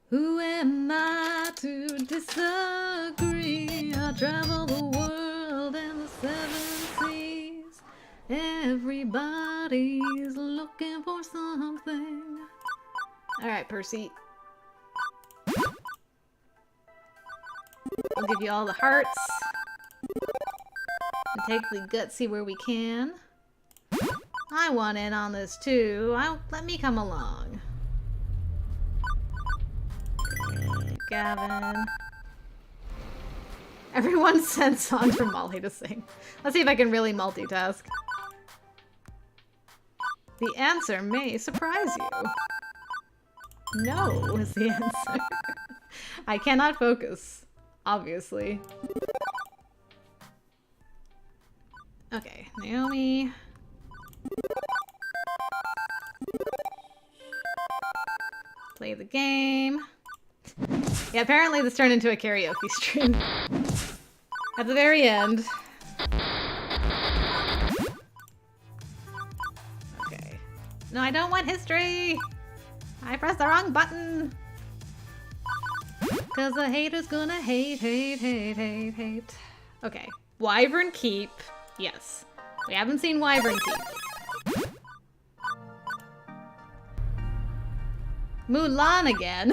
Who am I to disagree? I travel the world and the 7 seas. Everybody's looking for something. Alright, Percy. I'll give you all the hearts. And take the gutsy where we can. I want in on this too. Let me come along. Gavin. Everyone sent songs from Molly to sing. Let's see if I can really multitask. The answer may surprise you. No is the answer. I cannot focus, obviously. Okay, Naomi. Play the game. Yeah, apparently this turned into a karaoke stream. At the very end. Okay. No, I don't want history! I pressed the wrong button! Cause the hater's gonna hate, hate, hate, hate, hate. Okay. Wyvern Keep. Yes. We haven't seen Wyvern Keep. Mulan again.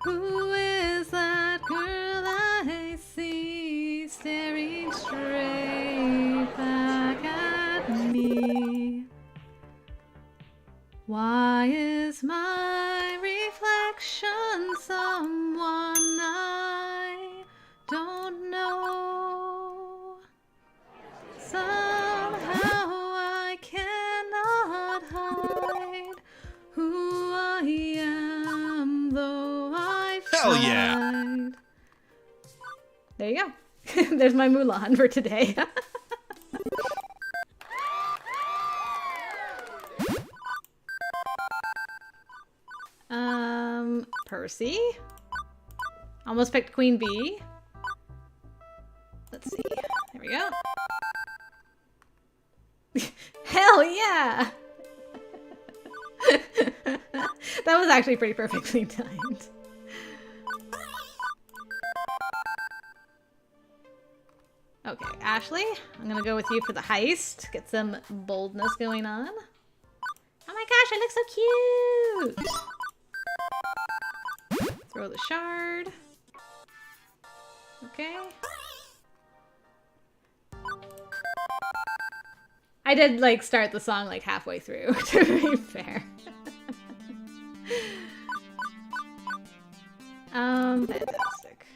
Who is that girl I see staring straight back at me? Why is my reflection someone I don't know? Somehow I cannot hide who I am, though I fight. Hell yeah! There you go. There's my Mulan for today. Percy? Almost picked Queen Bee. Let's see. There we go. Hell yeah! That was actually pretty perfectly timed. Okay, Ashley, I'm gonna go with you for the heist. Get some boldness going on. Oh my gosh, I look so cute! Throw the shard. Okay. I did, like, start the song, like, halfway through, to be fair. Fantastic.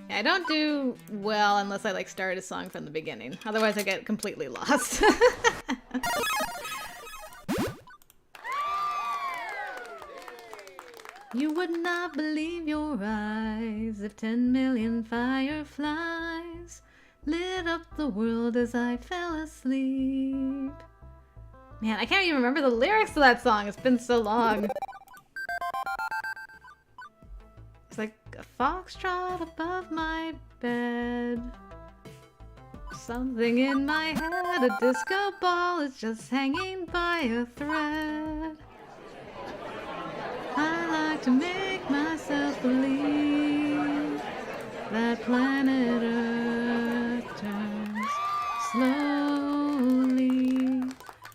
Yeah, I don't do well unless I, like, start a song from the beginning. Otherwise, I get completely lost. You would not believe your eyes if 10 million fireflies lit up the world as I fell asleep. Man, I can't even remember the lyrics to that song. It's been so long. It's like a foxtrot above my bed. Something in my head, a disco ball is just hanging by a thread. I like to make myself believe that planet Earth turns slowly.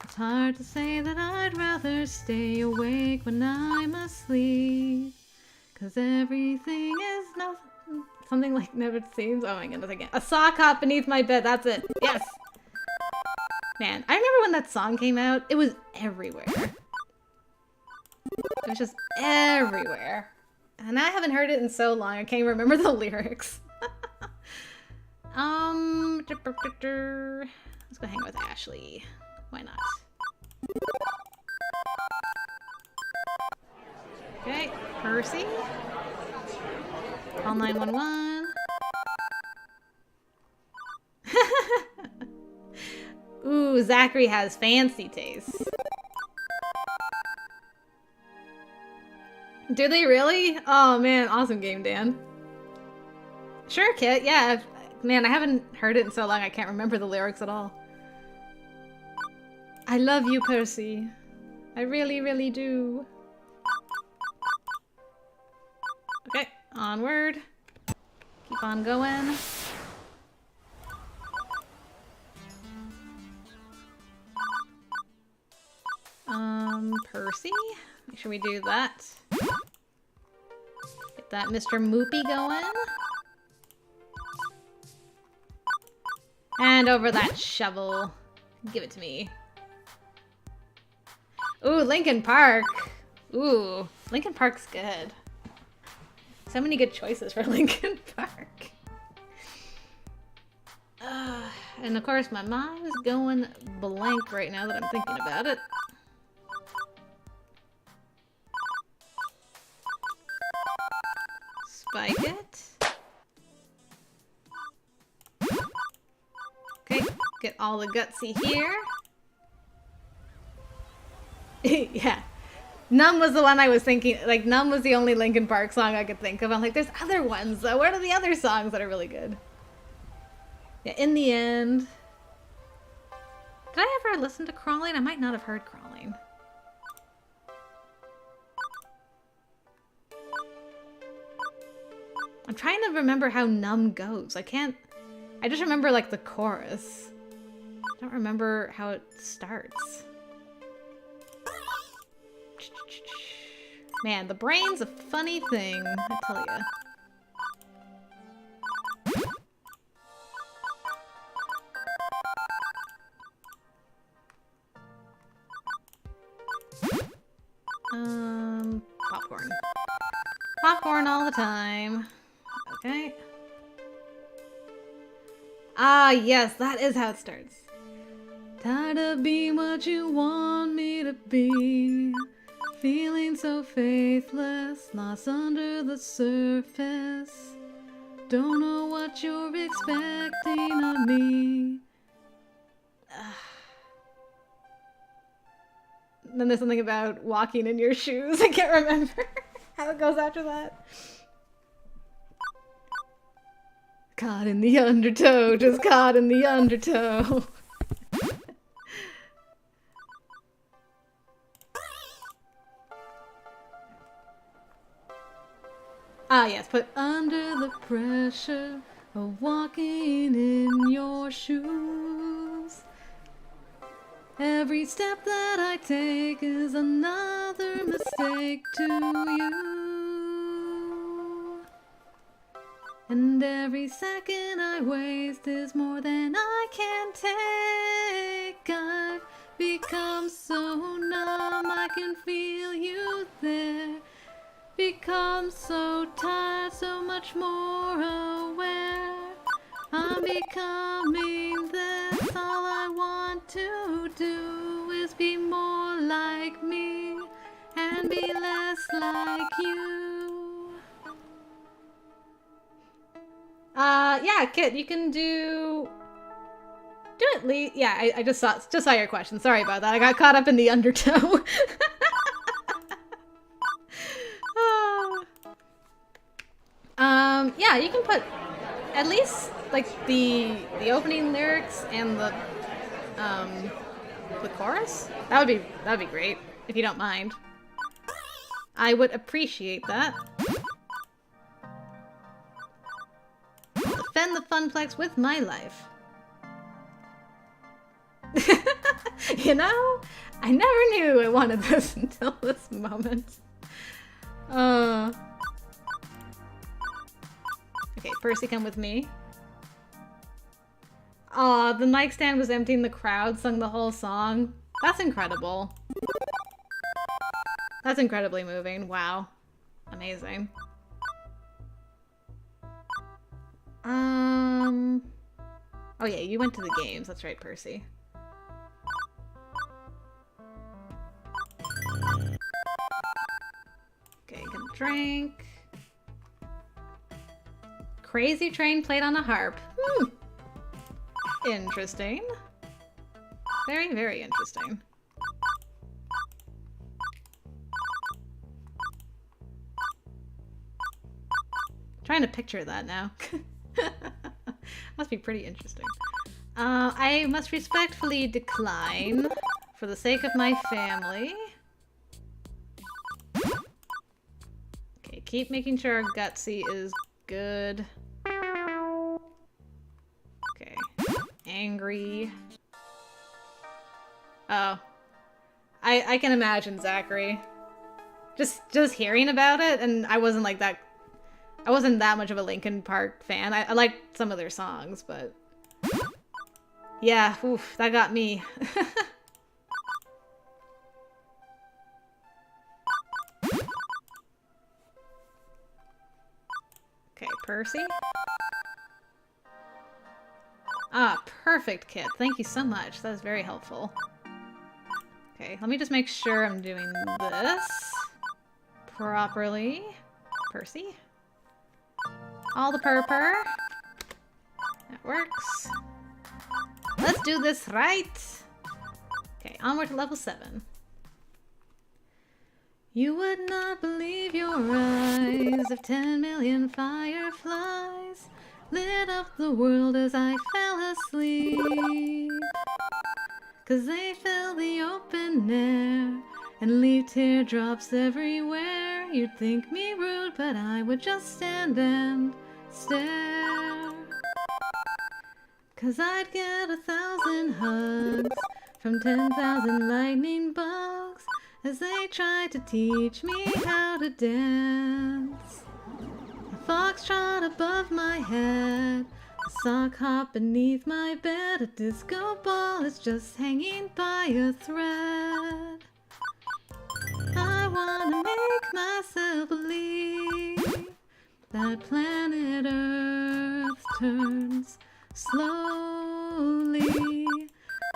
It's hard to say that I'd rather stay awake when I'm asleep, 'cause everything is nothing. Something like never seems. Oh my goodness, again. A sock hop beneath my bed, that's it. Yes! Man, I remember when that song came out, it was everywhere. It was just everywhere. And I haven't heard it in so long, I can't even remember the lyrics. Let's go hang with Ashley. Why not? Okay, Percy. Call 911. Ooh, Zachary has fancy tastes. Do they really? Oh man, awesome game, Dan. Sure, Kit, yeah. Man, I haven't heard it in so long I can't remember the lyrics at all. I love you, Percy. I really, really do. Okay, onward. Keep on going. Percy? Make sure we do that. Get that Mr. Moopy going. And over that shovel. Give it to me. Ooh, Linkin Park. Ooh, Linkin Park's good. So many good choices for Linkin Park. And of course, my mind is going blank right now that I'm thinking about it. Spike it. Okay, get all the gutsy here. Yeah. Numb was the one I was thinking, like, Numb was the only Linkin Park song I could think of. I'm like, there's other ones, though. What are the other songs that are really good? Yeah, in the end. Did I ever listen to Crawling? I might not have heard Crawling. I'm trying to remember how Numb goes. I just remember, like, the chorus. I don't remember how it starts. Man, the brain's a funny thing, I tell ya. Popcorn. Popcorn all the time. Okay. Ah, yes, that is how it starts. Tired of being what you want me to be. Feeling so faithless, lost under the surface. Don't know what you're expecting of me. then there's something about walking in your shoes. I can't remember how it goes after that. Caught in the undertow, just caught in the undertow. Ah, yes, put under the pressure of walking in your shoes. Every step that I take is another mistake to you. And every second I waste is more than I can take. I've become so numb, I can feel you there. Become so tired, so much more aware. I'm becoming this. All I want to do is be more like me and be less like you. Yeah, Kit, you can do it, Lee. Yeah, I just saw your question. Sorry about that. I got caught up in the undertow. Yeah, you can put at least like the opening lyrics and the chorus. That'd be great if you don't mind. I would appreciate that. Defend the Funplex with my life. You know, I never knew I wanted this until this moment. Okay, Percy, come with me. Aw, the mic stand was empty and the crowd sung the whole song. That's incredible. That's incredibly moving. Wow. Amazing. Oh yeah, you went to the games. That's right, Percy. Okay, gonna drink. Crazy Train played on a harp. Interesting. Very, very interesting. Trying to picture that now. Must be pretty interesting. I must respectfully decline for the sake of my family. Okay, keep making sure our gutsy is good. Okay. Angry. Oh. I can imagine Zachary. Just hearing about it, and I wasn't that much of a Linkin Park fan. I liked some of their songs, but yeah, oof, that got me. Okay, Percy. Ah, perfect, Kit. Thank you so much. That is very helpful. Okay, let me just make sure I'm doing this properly. Percy. All the purr. That works. Let's do this right. Okay, onward to level 7. You would not believe your eyes if 10 million fireflies lit up the world as I fell asleep. 'Cause they fill the open air and leave teardrops everywhere. You'd think me rude, but I would just stand and stare. 'Cause I'd get 1,000 hugs from 10,000 lightning bugs as they tried to teach me how to dance. A foxtrot above my head, a sock hop beneath my bed, a disco ball is just hanging by a thread. I wanna make myself believe that planet Earth turns slowly.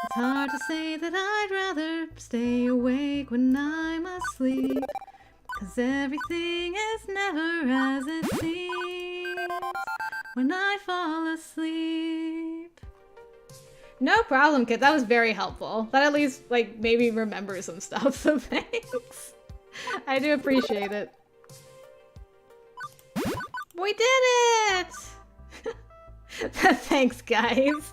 It's hard to say that I'd rather stay awake when I'm asleep, 'cause everything is never as it seems when I fall asleep. No problem, kid. That was very helpful. That at least, like, made me remember some stuff, so thanks. I do appreciate it. We did it! Thanks, guys.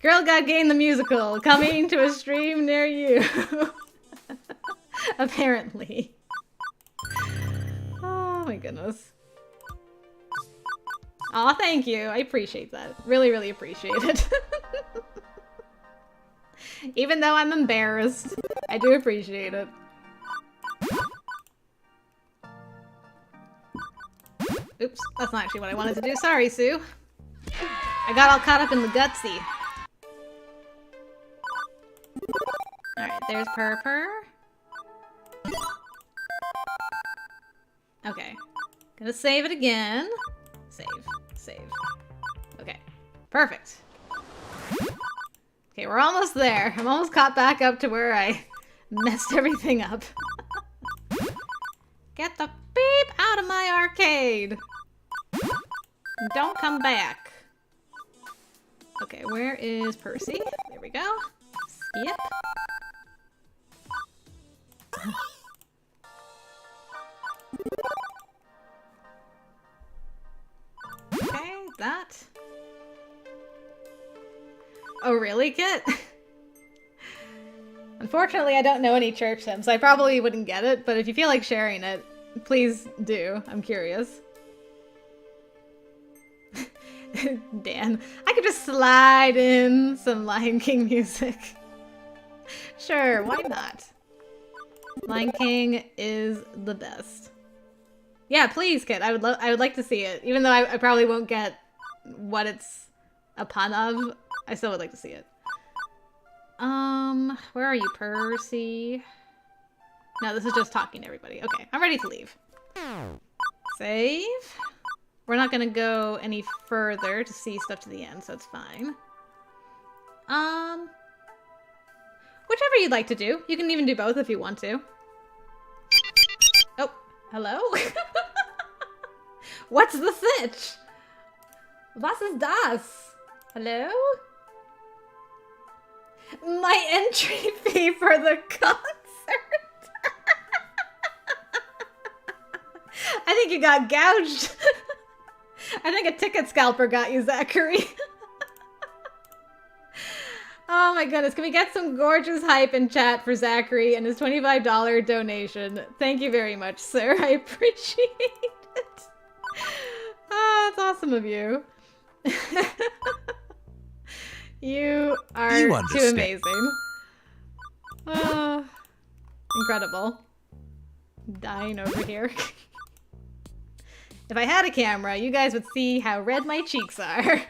Girl Got Game the Musical, coming to a stream near you. Apparently. Oh my goodness. Aw, thank you. I appreciate that. Really, really appreciate it. Even though I'm embarrassed, I do appreciate it. Oops, that's not actually what I wanted to do. Sorry, Sue. I got all caught up in the gutsy. Alright, there's Purr. Okay. Gonna save it again. Save. Okay. Perfect. Okay, we're almost there. I'm almost caught back up to where I messed everything up. Get the beep out of my arcade! Don't come back. Okay, where is Percy? There we go. Skip. Okay, that. Oh, really, Kit? Unfortunately, I don't know any church hymns, so I probably wouldn't get it, but if you feel like sharing it, please do. I'm curious. Dan, I could just slide in some Lion King music. Sure, why not? Lion King is the best. Yeah, please, Kit. I would like to see it. Even though I probably won't get what it's a pun of, I still would like to see it. Where are you, Percy? No, this is just talking to everybody. Okay, I'm ready to leave. Save. We're not gonna go any further to see stuff to the end, so it's fine. Whichever you'd like to do. You can even do both if you want to. Oh, hello? What's the sitch? Was ist das? Hello? My entry fee for the concert. I think you got gouged. I think a ticket scalper got you, Zachary. Oh my goodness, can we get some gorgeous hype in chat for Zachary and his $25 donation? Thank you very much, sir. I appreciate it. Oh, that's awesome of you. You are too amazing. Oh, incredible. Dying over here. If I had a camera, you guys would see how red my cheeks are.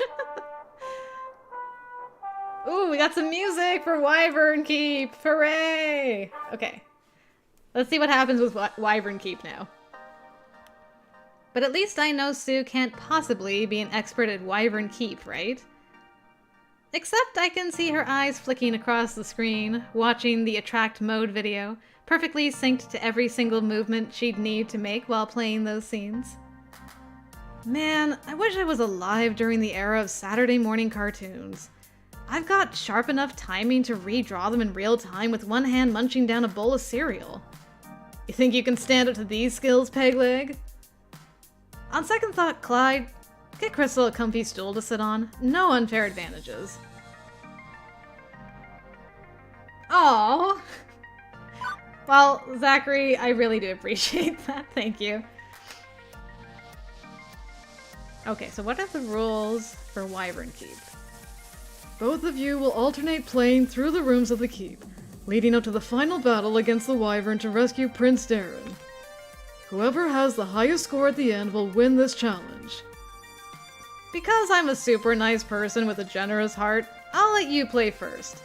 Ooh, we got some music for Wyvern Keep! Hooray! Okay. Let's see what happens with Wyvern Keep now. But at least I know Sue can't possibly be an expert at Wyvern Keep, right? Except I can see her eyes flicking across the screen, watching the attract mode video, perfectly synced to every single movement she'd need to make while playing those scenes. Man, I wish I was alive during the era of Saturday morning cartoons. I've got sharp enough timing to redraw them in real time with one hand munching down a bowl of cereal. You think you can stand up to these skills, Pegleg? On second thought, Clyde, get Krystal a comfy stool to sit on. No unfair advantages. Aww. Well, Zachary, I really do appreciate that. Thank you. Okay, so what are the rules for Wyvern Keep? Both of you will alternate playing through the rooms of the keep, leading up to the final battle against the Wyvern to rescue Prince Darren. Whoever has the highest score at the end will win this challenge. Because I'm a super nice person with a generous heart, I'll let you play first.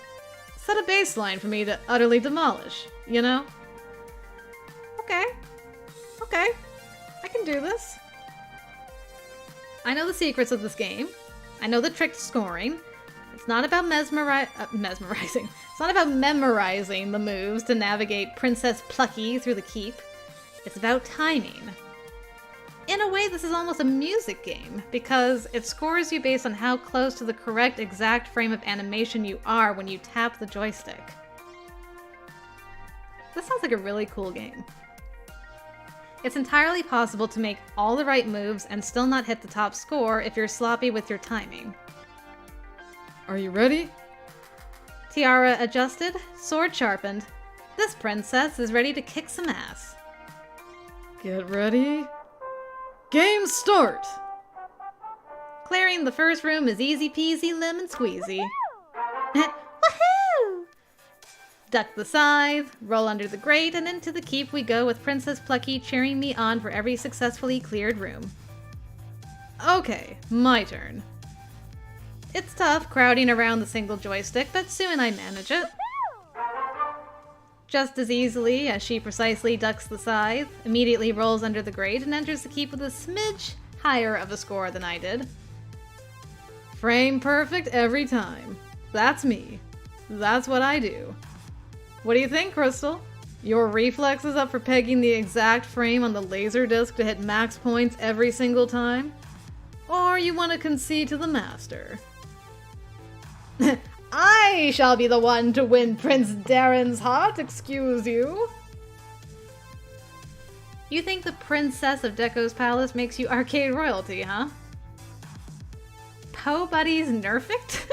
Set a baseline for me to utterly demolish, you know? Okay. Okay. I can do this. I know the secrets of this game. I know the trick to scoring. It's not about mesmerizing. It's not about memorizing the moves to navigate Princess Plucky through the keep. It's about timing. In a way, this is almost a music game, because it scores you based on how close to the correct exact frame of animation you are when you tap the joystick. This sounds like a really cool game. It's entirely possible to make all the right moves and still not hit the top score if you're sloppy with your timing. Are you ready? Tiara adjusted, sword sharpened. This princess is ready to kick some ass. Get ready. Game start! Clearing the first room is easy peasy lemon squeezy. Woohoo! Duck the scythe, roll under the grate, and into the keep we go with Princess Plucky cheering me on for every successfully cleared room. Okay, my turn. It's tough crowding around the single joystick, but soon I manage it. Just as easily as she precisely ducks the scythe, immediately rolls under the grate, and enters the keep with a smidge higher of a score than I did. Frame perfect every time. That's me. That's what I do. What do you think, Krystal? Your reflex is up for pegging the exact frame on the laser disc to hit max points every single time? Or you want to concede to the master? I shall be the one to win Prince Darren's heart, excuse you. You think the princess of Deco's palace makes you arcade royalty, huh? Po Buddy's nerfect?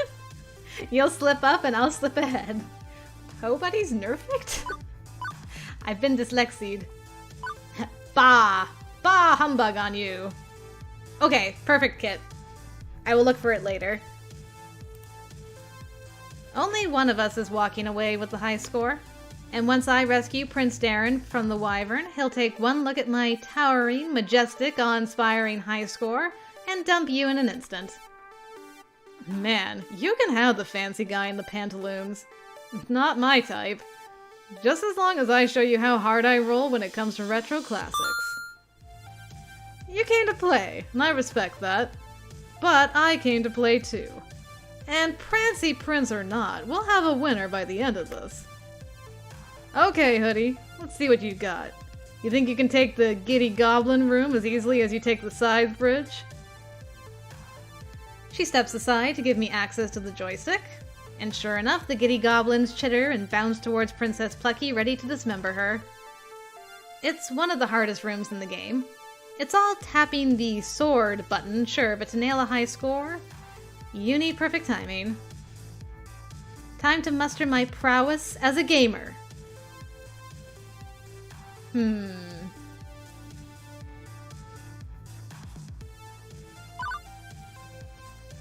You'll slip up and I'll slip ahead. Po Buddy's nerfect? I've been dyslexied. Bah! Bah humbug on you. Okay, perfect kit. I will look for it later. Only one of us is walking away with the high score, and once I rescue Prince Darren from the wyvern, he'll take one look at my towering, majestic, awe-inspiring high score and dump you in an instant. Man, you can have the fancy guy in the pantaloons. Not my type. Just as long as I show you how hard I roll when it comes to retro classics. You came to play, and I respect that. But I came to play too. And Prancy Prince or not, we'll have a winner by the end of this. Okay, Hoodie, let's see what you got. You think you can take the Giddy Goblin room as easily as you take the side bridge? She steps aside to give me access to the joystick, and sure enough, the Giddy Goblins chitter and bounce towards Princess Plucky, ready to dismember her. It's one of the hardest rooms in the game. It's all tapping the sword button, sure, but to nail a high score, you need perfect timing. Time to muster my prowess as a gamer.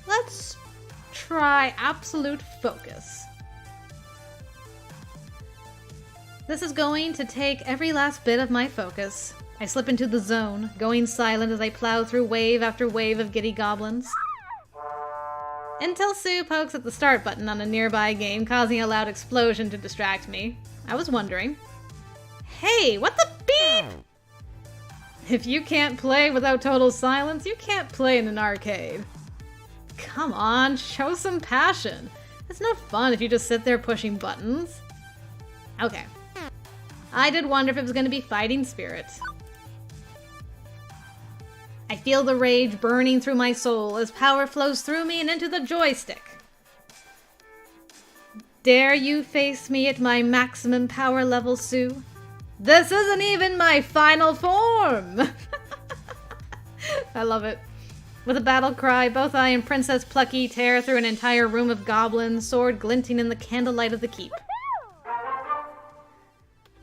Let's try absolute focus. This is going to take every last bit of my focus. I slip into the zone, going silent as I plow through wave after wave of giddy goblins. Until Sue pokes at the start button on a nearby game, causing a loud explosion to distract me. I was wondering. Hey, what the beep? If you can't play without total silence, you can't play in an arcade. Come on, show some passion. It's no fun if you just sit there pushing buttons. Okay. I did wonder if it was going to be fighting spirits. I feel the rage burning through my soul as power flows through me and into the joystick. Dare you face me at my maximum power level, Sue? This isn't even my final form! I love it. With a battle cry, both I and Princess Plucky tear through an entire room of goblins, sword glinting in the candlelight of the keep.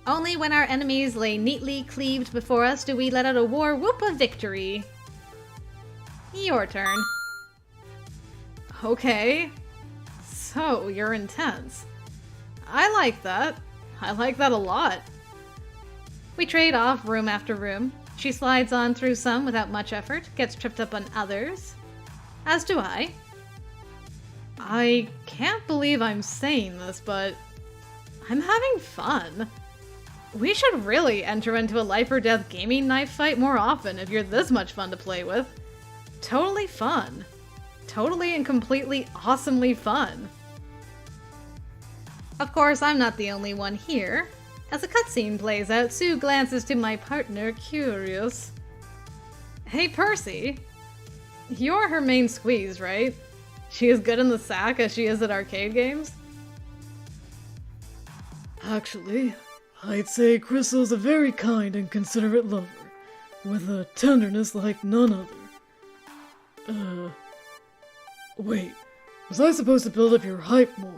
Only when our enemies lay neatly cleaved before us do we let out a war whoop of victory. Your turn. Okay. So, you're intense. I like that. I like that a lot. We trade off room after room. She slides on through some without much effort, gets tripped up on others. As do I. I can't believe I'm saying this, but I'm having fun. We should really enter into a life or death gaming knife fight more often if you're this much fun to play with. Totally fun. Totally and completely awesomely fun. Of course, I'm not the only one here. As a cutscene plays out, Sue glances to my partner, curious. Hey, Percy. You're her main squeeze, right? She is good in the sack as she is at arcade games? Actually, I'd say Krystal's a very kind and considerate lover, with a tenderness like none other. Wait, was I supposed to build up your hype more?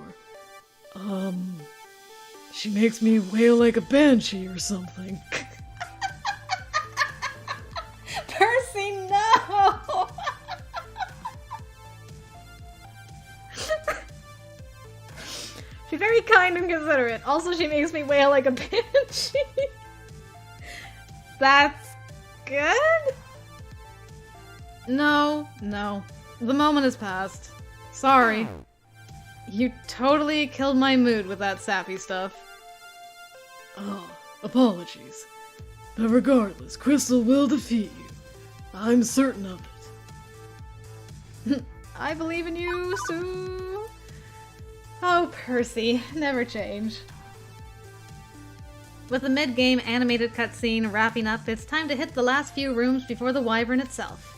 She makes me wail like a banshee or something. Percy, no! She's very kind and considerate. Also, she makes me wail like a banshee. That's good? No. The moment has passed. Sorry. You totally killed my mood with that sappy stuff. Oh, apologies. But regardless, Krystal will defeat you. I'm certain of it. I believe in you, Sue. Oh, Percy, never change. With the mid-game animated cutscene wrapping up, it's time to hit the last few rooms before the wyvern itself.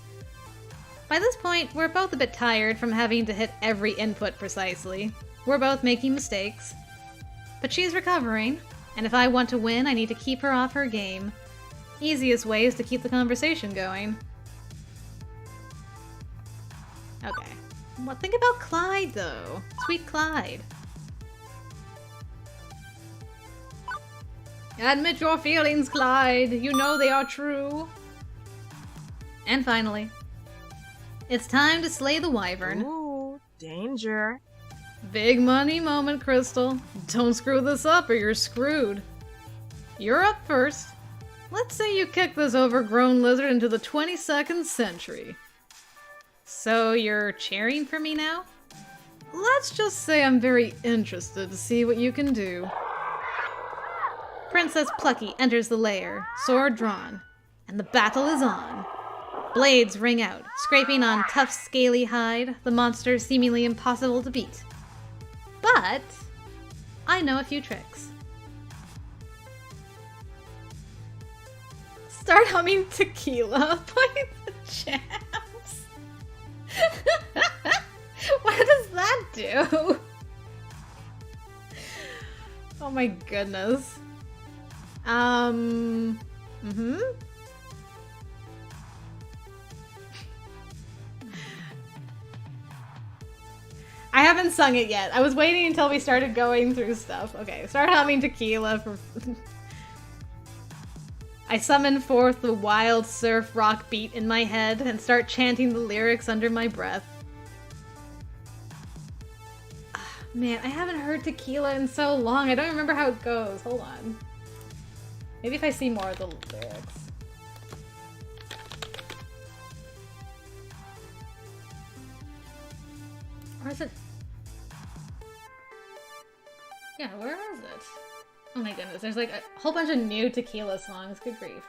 By this point, we're both a bit tired from having to hit every input precisely. We're both making mistakes. But she's recovering, and if I want to win, I need to keep her off her game. Easiest way is to keep the conversation going. Okay. Well, think about Clyde, though. Sweet Clyde. Admit your feelings, Clyde. You know they are true. And finally, it's time to slay the wyvern. Ooh, danger. Big money moment, Krystal. Don't screw this up or you're screwed. You're up first. Let's say you kick this overgrown lizard into the 22nd century. So you're cheering for me now? Let's just say I'm very interested to see what you can do. Princess Plucky enters the lair, sword drawn, and the battle is on. Blades ring out, scraping on tough, scaly hide, the monster seemingly impossible to beat. But I know a few tricks. Start humming Tequila by the Champs. What does that do? Oh my goodness. I haven't sung it yet. I was waiting until we started going through stuff. Okay, start humming Tequila for... I summon forth the wild surf rock beat in my head and start chanting the lyrics under my breath. Man, I haven't heard Tequila in so long. I don't remember how it goes. Hold on. Maybe if I see more of the lyrics. Or is it... Yeah, where is it? Oh my goodness, there's like a whole bunch of new Tequila songs. Good grief.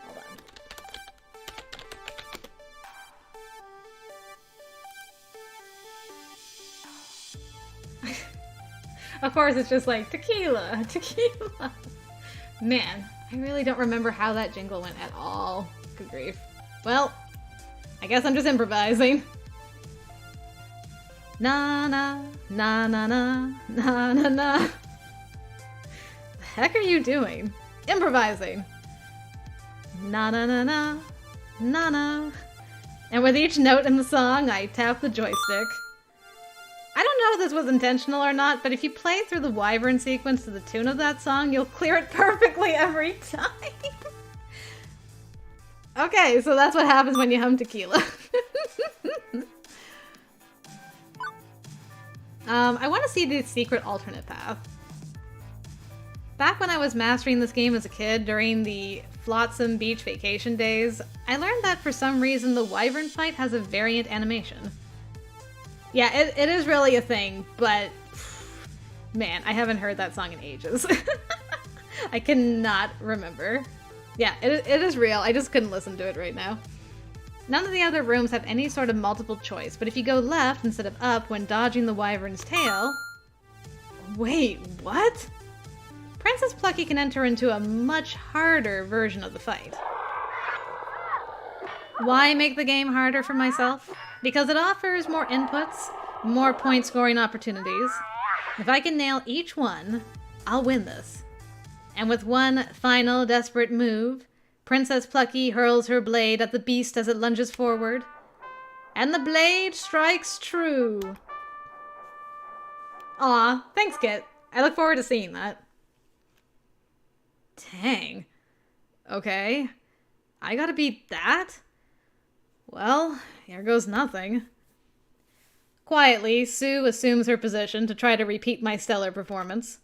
Hold on. Of course, it's just like, tequila, tequila. Man, I really don't remember how that jingle went at all. Good grief. Well, I guess I'm just improvising. Na na, na na na, na na na. The heck are you doing? Improvising. Na na na na, na na. And with each note in the song, I tap the joystick. I don't know if this was intentional or not, but if you play through the wyvern sequence to the tune of that song, you'll clear it perfectly every time. Okay, so that's what happens when you hum Tequila. I want to see the secret alternate path. Back when I was mastering this game as a kid during the Flotsam Beach vacation days, I learned that for some reason the wyvern fight has a variant animation. Yeah, it is really a thing, but man, I haven't heard that song in ages. I cannot remember. Yeah, it is real. I just couldn't listen to it right now. None of the other rooms have any sort of multiple choice, but if you go left instead of up when dodging the wyvern's tail... Wait, what? Princess Plucky can enter into a much harder version of the fight. Why make the game harder for myself? Because it offers more inputs, more point scoring opportunities. If I can nail each one, I'll win this. And with one final desperate move, Princess Plucky hurls her blade at the beast as it lunges forward. And the blade strikes true. Aw, thanks, Kit. I look forward to seeing that. Dang. Okay. I gotta beat that? Well, here goes nothing. Quietly, Sue assumes her position to try to repeat my stellar performance.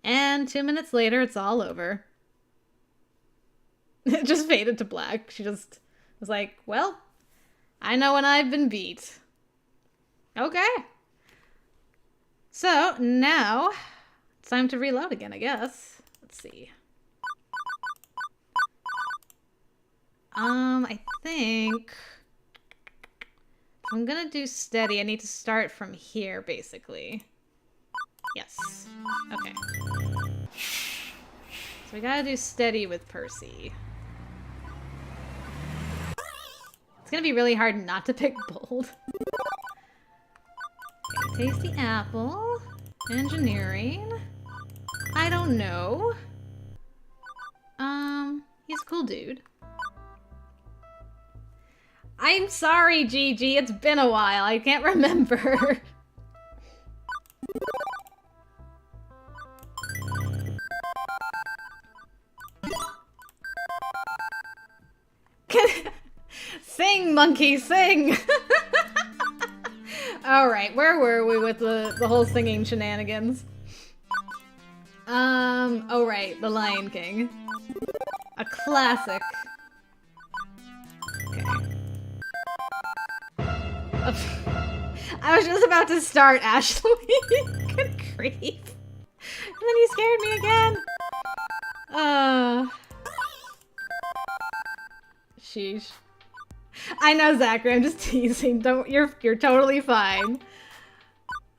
And 2 minutes later, it's all over. It just faded to black. She just was like, well, I know when I've been beat. Okay. So, now, it's time to reload again, I guess. Let's see. I think if I'm gonna do steady, I need to start from here, basically. Yes. Okay. So we gotta do steady with Percy. It's gonna be really hard not to pick bold. Okay, tasty apple. Engineering. I don't know. He's a cool dude. I'm sorry, Gigi. It's been a while. I can't remember. Sing, monkey, sing! Alright, where were we with the whole singing shenanigans? Oh right, The Lion King. A classic. Okay. I was just about to start, Ashley. Good grief. And then you scared me again. Sheesh. I know, Zachary, I'm just teasing. You're totally fine.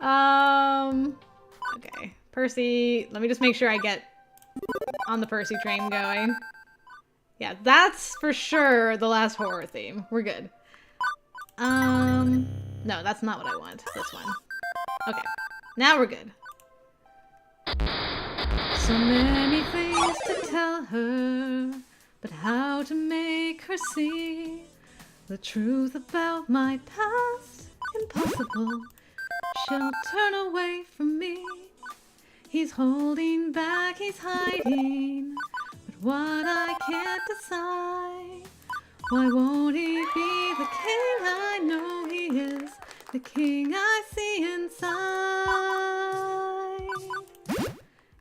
Okay. Percy, let me just make sure I get on the Percy train going. Yeah, that's for sure the last horror theme. We're good. No, that's not what I want. This one. Okay. Now we're good. So many things to tell her, but how to make her see the truth about my past? Impossible. She'll turn away from me. He's holding back, he's hiding, but what I can't decide. Why won't he be the king I know he is, the king I see inside?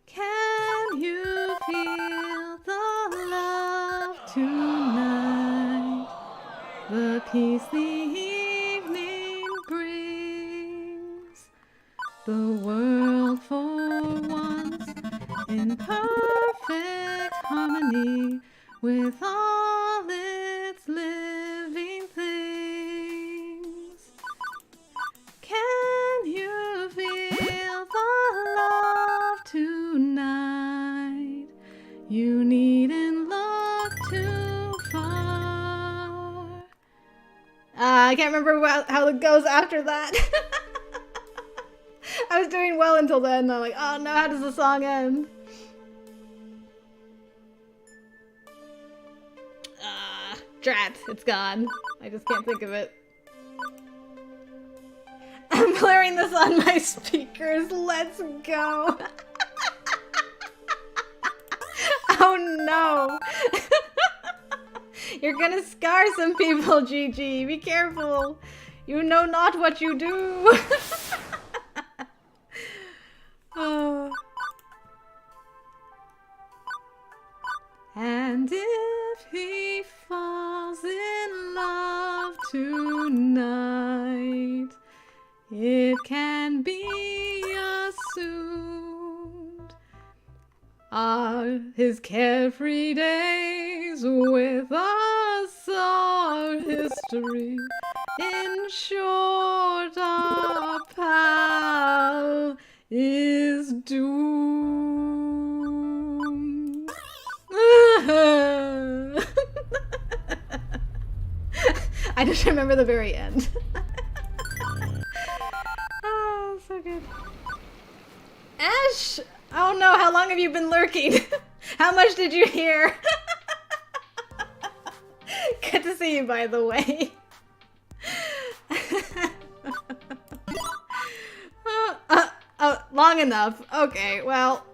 Can you feel the love tonight? The peace the evening brings, the world for once in perfect harmony with all its living things. Can you feel the love tonight? You needn't look too far. I can't remember how it goes after that. I was doing well until then, and I'm like, oh no, how does the song end? Drat, it's gone. I just can't think of it. I'm blaring this on my speakers. Let's go. Oh no. You're gonna scar some people, Gigi. Be careful. You know not what you do. Oh. And if he falls in love tonight, it can be assumed are his carefree days with us are history. In short, our pal is doomed. I just remember the very end. Oh, so good. Ash! Oh no, how long have you been lurking? How much did you hear? Good to see you, by the way. Long enough. Okay, well,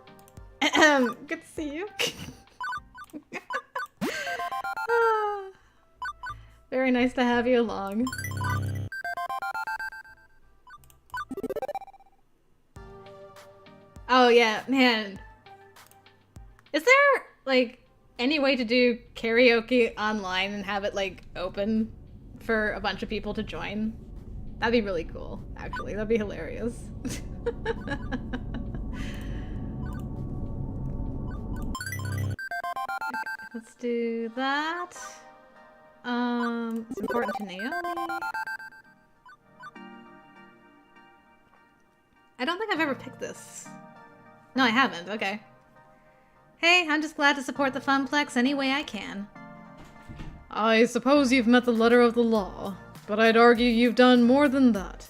good to see you. Very nice to have you along. Oh yeah, man. Is there, like, any way to do karaoke online and have it, like, open for a bunch of people to join? That'd be really cool, actually. That'd be hilarious. Okay, let's do that. It's important to Naomi. I don't think I've ever picked this. No, I haven't. Okay. Hey, I'm just glad to support the Funplex any way I can. I suppose you've met the letter of the law, but I'd argue you've done more than that.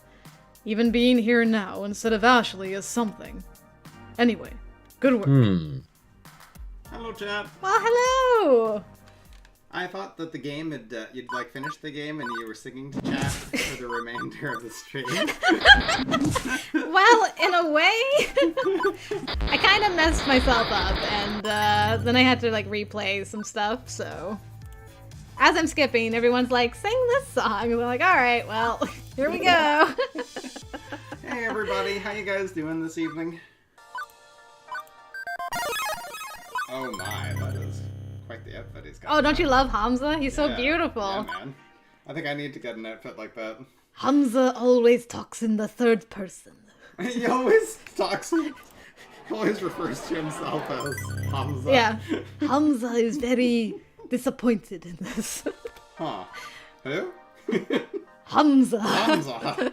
Even being here now instead of Ashley is something. Anyway, good work. Hello, chat. Well, hello! I thought that the game had, you'd like finished the game and you were singing to chat for the remainder of the stream. Well, in a way, I kind of messed myself up, and then I had to like replay some stuff. So as I'm skipping, everyone's like, "Sing this song," and I'm like, "All right, well, here we go." Hey, everybody, how you guys doing this evening? Oh my, that is quite the outfit he's got. Oh, don't you love Hamza? He's so Yeah, beautiful. Yeah, man. I think I need to get an outfit like that. Hamza always talks in the third person. He always talks. He always refers to himself as Hamza. Yeah. Hamza is very disappointed in this. Huh. Who? Hamza. Hamza.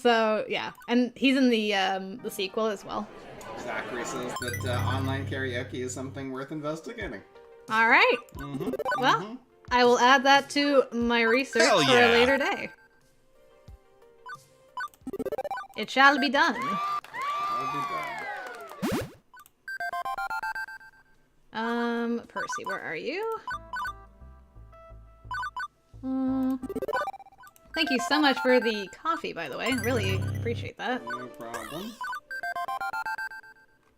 So yeah, and he's in the sequel as well. Zachary says that online karaoke is something worth investigating. All right. Well, I will add that to my research Hell for yeah. a later day. It shall be done. I'll be done. Percy, where are you? Thank you so much for the coffee, by the way. I really appreciate that. No problem.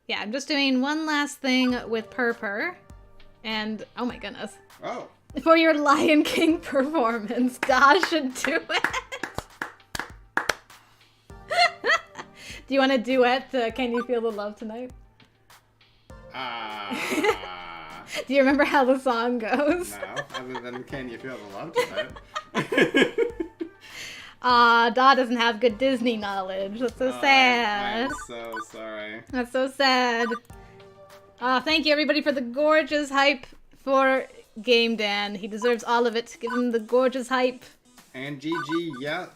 Yeah, I'm just doing one last thing with Purr. And, oh my goodness. Oh. For your Lion King performance, Dash should do it. Do you want to duet Can You Feel the Love Tonight? Do you remember how the song goes? No, other than Can You Feel the Love Tonight? Da doesn't have good Disney knowledge. That's so sad. I'm so sorry. That's so sad. Thank you everybody for the gorgeous hype for Game Dan. He deserves all of it. Give him the gorgeous hype. And GG, yeah,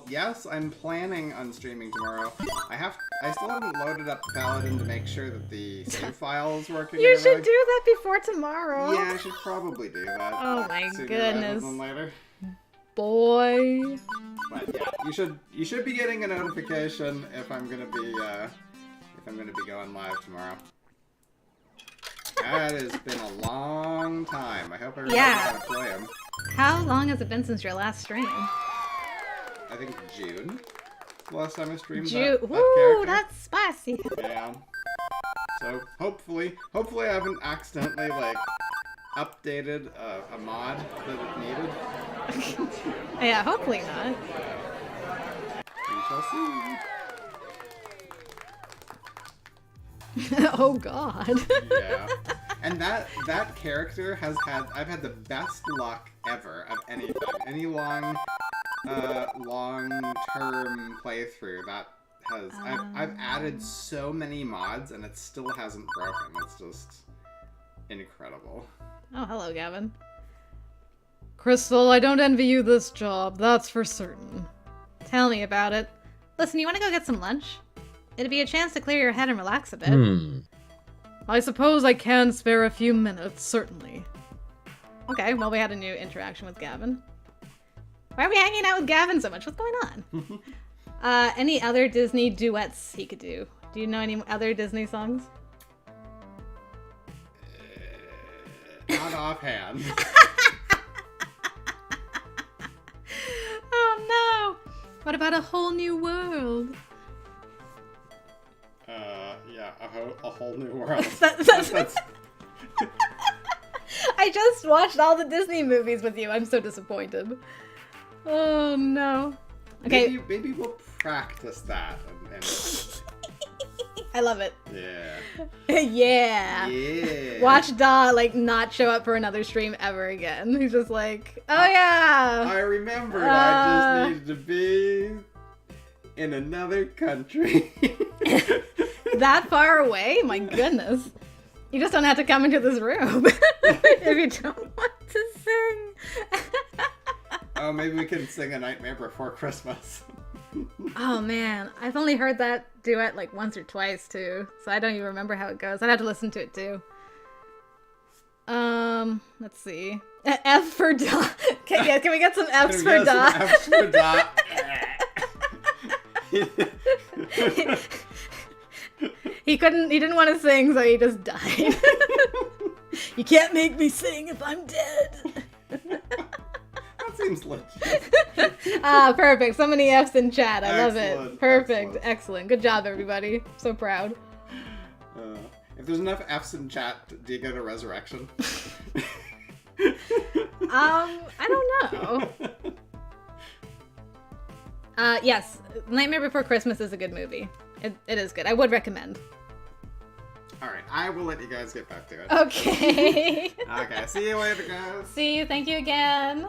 yes, I'm planning on streaming tomorrow. I still haven't loaded up Paladin to make sure that the save file is working. You should do that before tomorrow. Yeah, I should probably do that. Oh my sooner goodness. rather than later. Boy. But yeah, you should be getting a notification if I'm gonna be going live tomorrow. That has been a long time. I hope everybody's gonna play him. How long has it been since your last stream? I think June. The last time I streamed June. that Ooh, character. that's spicy. Yeah. So hopefully I haven't accidentally like updated a mod that it needed. Yeah, hopefully not. We shall see. Oh god. Yeah. And that character I've had the best luck ever of anything. Any long term playthrough that has I've added so many mods and it still hasn't broken. It's just incredible. Oh, hello, Gavin. Krystal, I don't envy you this job, that's for certain. Tell me about it. Listen, you want to go get some lunch? It'd be a chance to clear your head and relax a bit. I suppose I can spare a few minutes, certainly. Okay, well we had a new interaction with Gavin. Why are we hanging out with Gavin so much? What's going on? Any other Disney duets he could do? Do you know any other Disney songs? Not offhand. Oh no! What about A Whole New World? Yeah, a whole new world. That's I just watched all the Disney movies with you. I'm so disappointed. Oh no. Okay. Maybe we'll practice that. And I love it. Yeah. Yeah. Yeah. Watch Da like not show up for another stream ever again. He's just like, oh yeah. I remembered I just needed to be in another country. That far away? My goodness. You just don't have to come into this room if you don't want to sing. Oh, maybe we can sing A Nightmare Before Christmas. Oh man, I've only heard that duet like once or twice too, so I don't even remember how it goes. I'd have to listen to it too. Let's see. F for Dot. Can we get some F's for Dot? F's for Dot. He didn't want to sing, so he just died. You can't make me sing if I'm dead. That seems legit. Perfect. So many F's in chat. I love it. Perfect. Excellent. Excellent. Good job, everybody. So proud. If there's enough F's in chat, do you get a resurrection? I don't know. Yes, Nightmare Before Christmas is a good movie. It is good. I would recommend. Alright, I will let you guys get back to it. Okay. Okay, see you later, guys. See you. Thank you again.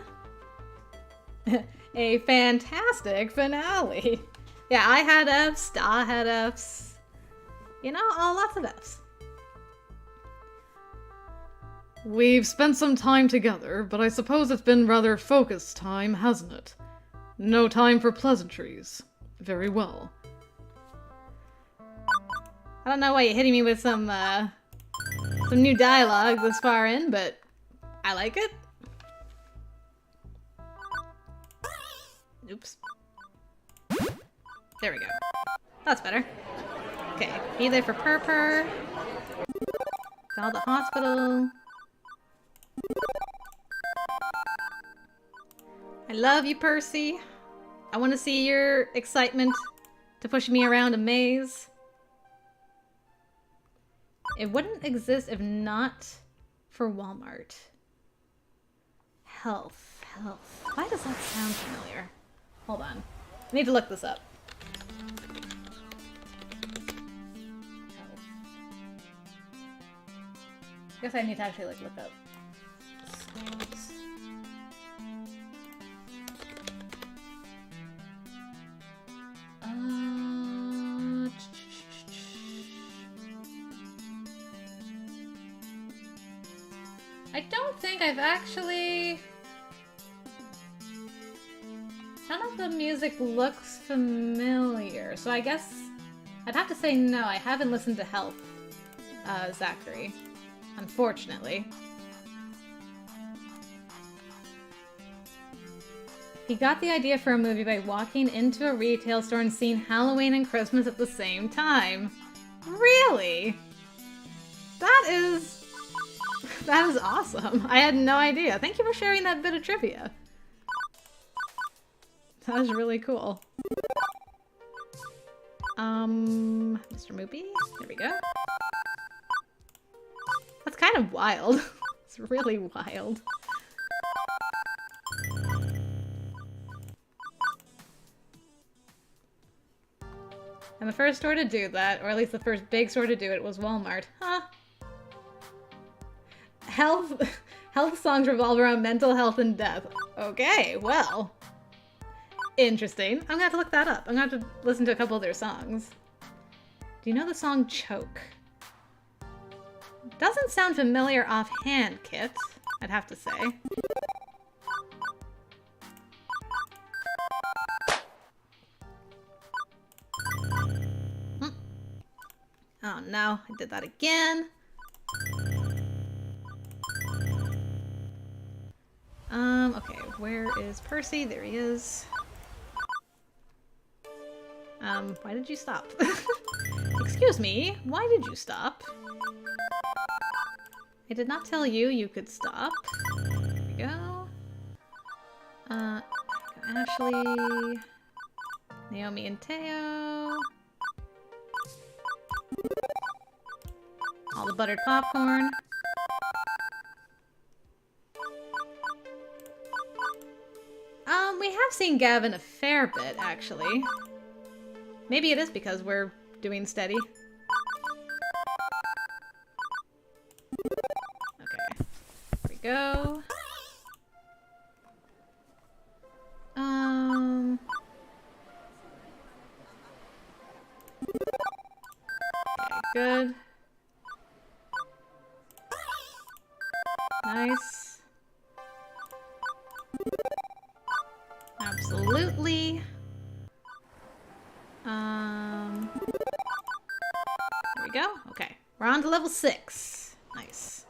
A fantastic finale. Yeah, I had F's. Da had F's. You know, lots of F's. We've spent some time together, but I suppose it's been rather focused time, hasn't it? No time for pleasantries. Very well. I don't know why you're hitting me with some new dialogue this far in, but I like it. Oops. There we go. That's better. Okay, be there for Purr. Call the hospital. I love you, Percy. I want to see your excitement to push me around a maze. It wouldn't exist if not for Walmart. Health. Why does that sound familiar? Hold on. I need to look this up. I guess I need to actually look up. I don't think I've actually... None of the music looks familiar, so I guess I'd have to say no. I haven't listened to Health, Zachary, unfortunately. He got the idea for a movie by walking into a retail store and seeing Halloween and Christmas at the same time. Really? That is awesome. I had no idea. Thank you for sharing that bit of trivia. That was really cool. Mr. Moopy? There we go. That's kind of wild. It's really wild. And the first store to do that, or at least the first big store to do it, was Walmart. Huh. Health songs revolve around mental health and death. Okay, well. Interesting. I'm gonna have to look that up. I'm gonna have to listen to a couple of their songs. Do you know the song Choke? Doesn't sound familiar offhand, Kit. I'd have to say. Oh no, I did that again. Okay, where is Percy? There he is. Why did you stop? Excuse me, why did you stop? I did not tell you you could stop. There we go. Ashley, Naomi and Teo. All the buttered popcorn. We have seen Gavin a fair bit, actually. Maybe it is because we're doing steady. Okay. Here we go. Okay, good. Nice. Absolutely. There we go. Okay. We're on to level 6. Nice.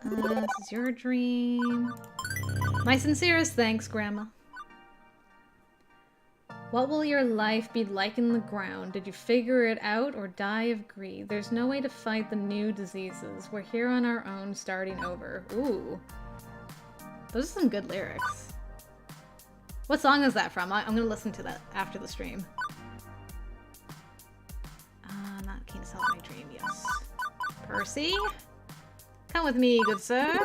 This is your dream. My sincerest thanks, Grandma. What will your life be like in the ground? Did you figure it out or die of greed? There's no way to fight the new diseases. We're here on our own, starting over. Ooh. Those are some good lyrics. What song is that from? I'm gonna listen to that after the stream. Not keen to sell my dream, yes. Percy? Come with me, good sir.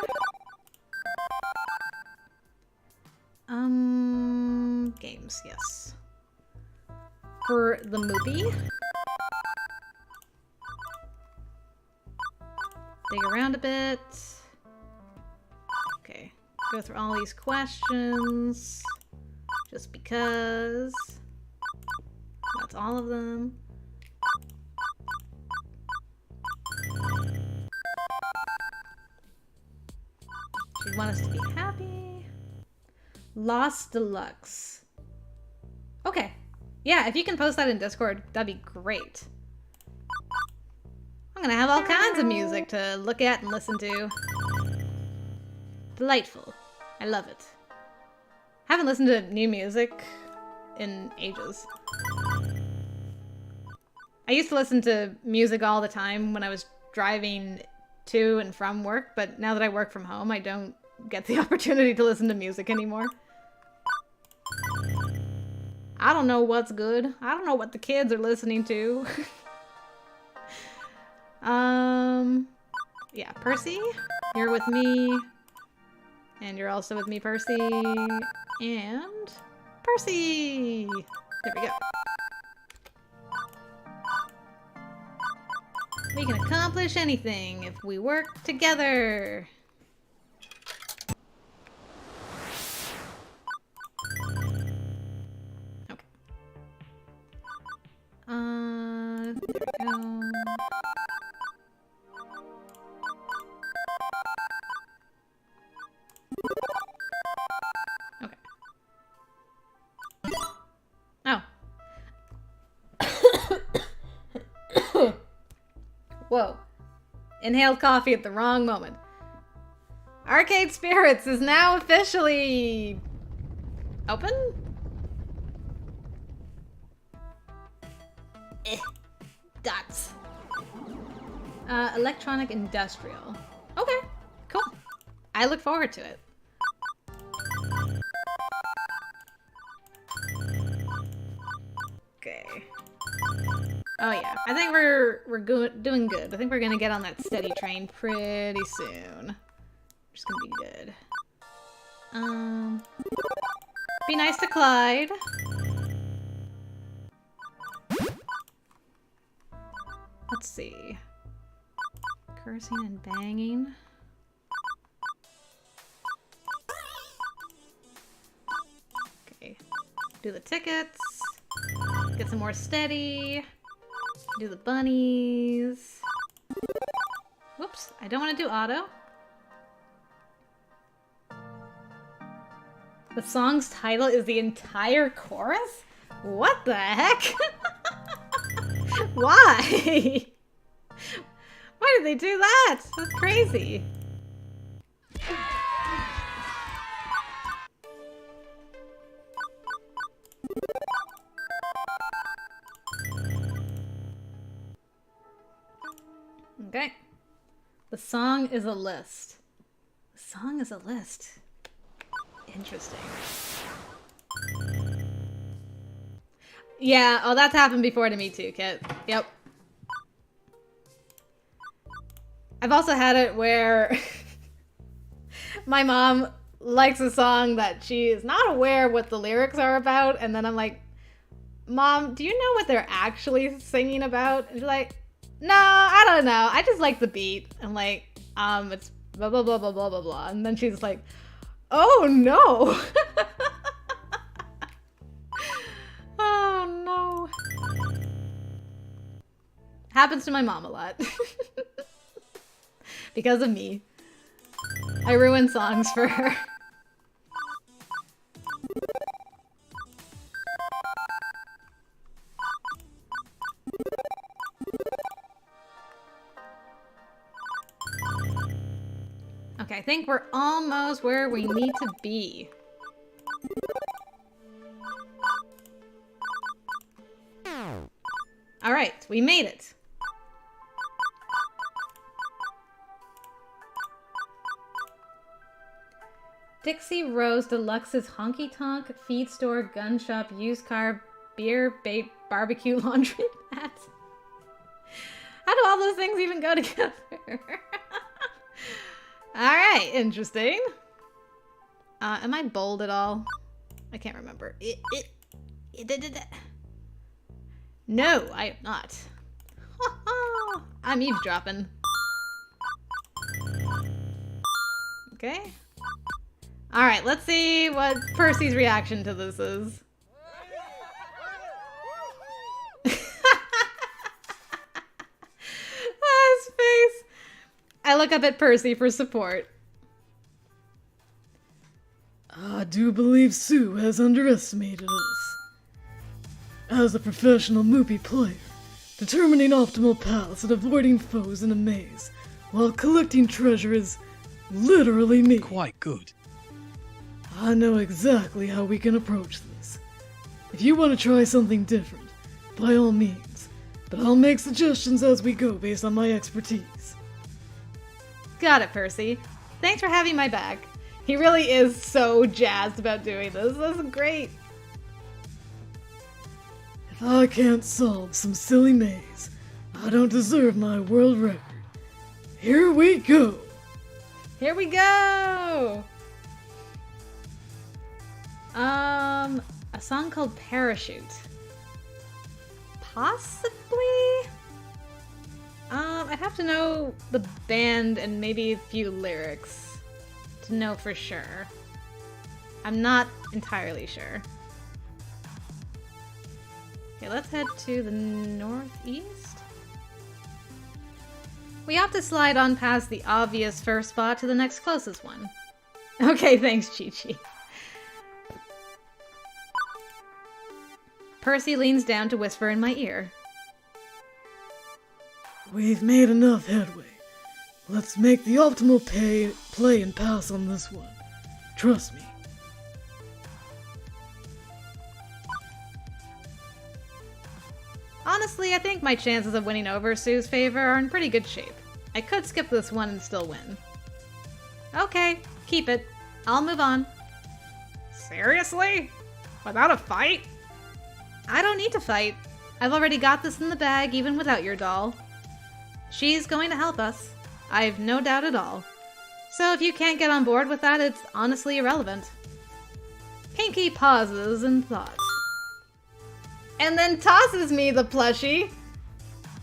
Games, yes. For the movie. Dig around a bit. Okay. Go through all these questions. Just because. That's all of them. She'd want us to be happy. Lost Deluxe. Okay. Yeah, if you can post that in Discord, that'd be great. I'm gonna have all kinds of music to look at and listen to. Delightful. I love it. Haven't listened to new music in ages. I used to listen to music all the time when I was driving to and from work, but now that I work from home, I don't get the opportunity to listen to music anymore. I don't know what's good. I don't know what the kids are listening to. Yeah, Percy, you're with me. And you're also with me, Percy. And Percy! There we go. We can accomplish anything if we work together. Okay. There we go. Okay. Oh. Whoa. Inhaled coffee at the wrong moment. Arcade Spirits is now officially open? Dots. Electronic Industrial. Okay, cool. I look forward to it. Okay. Oh yeah, I think we're doing good. I think we're gonna get on that steady train pretty soon. Just gonna be good. Be nice to Clyde. Let's see. Cursing and banging. Okay. Do the tickets. Get some more steady. Do the bunnies. Whoops, I don't want to do auto. The song's title is the entire chorus? What the heck? Why? Why did they do that? That's crazy. Okay. The song is a list. The song is a list. Interesting. Yeah, oh, that's happened before to me too, Kit. Yep. I've also had it where my mom likes a song that she is not aware what the lyrics are about, and then I'm like, Mom, do you know what they're actually singing about? And she's like, no, I don't know. I just like the beat. I'm like, it's blah, blah, blah, blah, blah, blah, blah. And then she's like, oh, no. Oh, no. Happens to my mom a lot. Because of me. I ruin songs for her. Okay, I think we're almost where we need to be. All right, we made it. Dixie Rose Deluxe's Honky Tonk Feed Store Gun Shop Used Car Beer Bait Barbecue Laundry Mat. How do all those things even go together? Alright, interesting. Am I bold at all? I can't remember. No, I am not. I'm eavesdropping. Okay. Alright, let's see what Percy's reaction to this is. His face. I look up at Percy for support. I do believe Sue has underestimated us. As a professional movie player, determining optimal paths and avoiding foes in a maze while collecting treasure is literally me. Quite good. I know exactly how we can approach this. If you want to try something different, by all means, but I'll make suggestions as we go based on my expertise. Got it, Percy. Thanks for having my back. He really is so jazzed about doing this. This is great. If I can't solve some silly maze, I don't deserve my world record. Here we go! Here we go! A song called Parachute. Possibly? I'd have to know the band and maybe a few lyrics to know for sure. I'm not entirely sure. Okay, let's head to the northeast. We have to slide on past the obvious first spot to the next closest one. Okay, thanks, Chi-Chi. Percy leans down to whisper in my ear. We've made enough headway. Let's make the optimal play and pass on this one. Trust me. Honestly, I think my chances of winning over Sue's favor are in pretty good shape. I could skip this one and still win. Okay, keep it. I'll move on. Seriously? Without a fight? I don't need to fight. I've already got this in the bag even without your doll. She's going to help us. I've no doubt at all. So if you can't get on board with that, it's honestly irrelevant. Pinky pauses in thought. And then tosses me the plushie.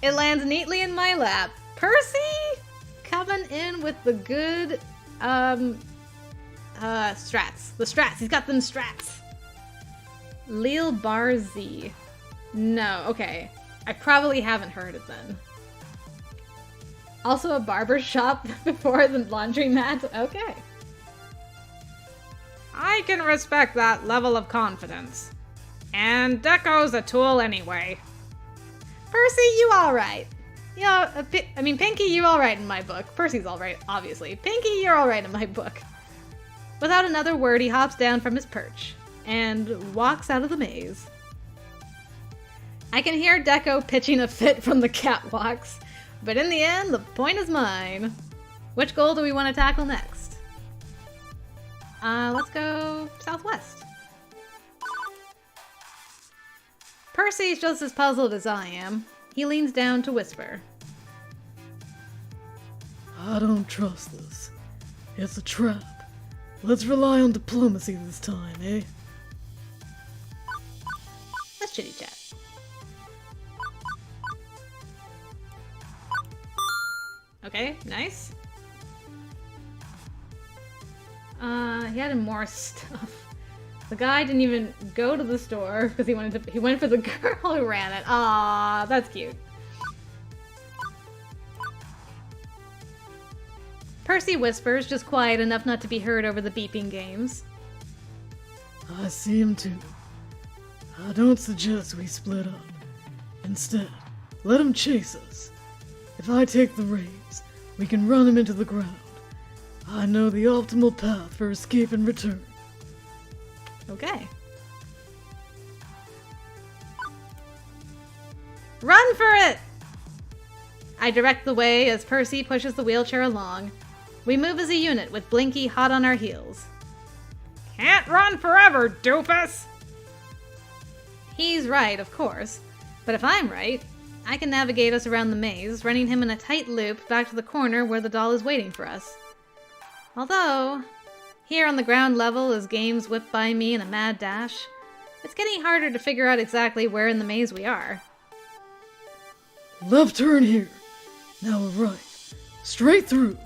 It lands neatly in my lap. Percy? Coming in with the good, strats. The strats. He's got them strats. Lil Bar Z. No, okay. I probably haven't heard it then. Also a barber shop before the laundromat? Okay. I can respect that level of confidence. And Deco's a tool anyway. Percy, you alright? Yeah, I mean, Pinky, you're alright in my book. Percy's alright, obviously. Pinky, you're alright in my book. Without another word, he hops down from his perch and walks out of the maze. I can hear Deco pitching a fit from the catwalks, but in the end, the point is mine. Which goal do we want to tackle next? Let's go southwest. Percy's just as puzzled as I am. He leans down to whisper. I don't trust this. It's a trap. Let's rely on diplomacy this time, eh? Let's chitty chat. Okay, nice. He had more stuff. The guy didn't even go to the store because he went for the girl who ran it. Aw, that's cute. Percy whispers, just quiet enough not to be heard over the beeping games. I see him too. I don't suggest we split up. Instead, let him chase us. If I take the reins, we can run him into the ground. I know the optimal path for escape and return. Okay. Run for it! I direct the way as Percy pushes the wheelchair along. We move as a unit with Blinky hot on our heels. Can't run forever, doofus! He's right, of course. But if I'm right, I can navigate us around the maze, running him in a tight loop back to the corner where the doll is waiting for us. Although, here on the ground level as games whip by me in a mad dash, it's getting harder to figure out exactly where in the maze we are. Left turn here. Now a right. Straight through.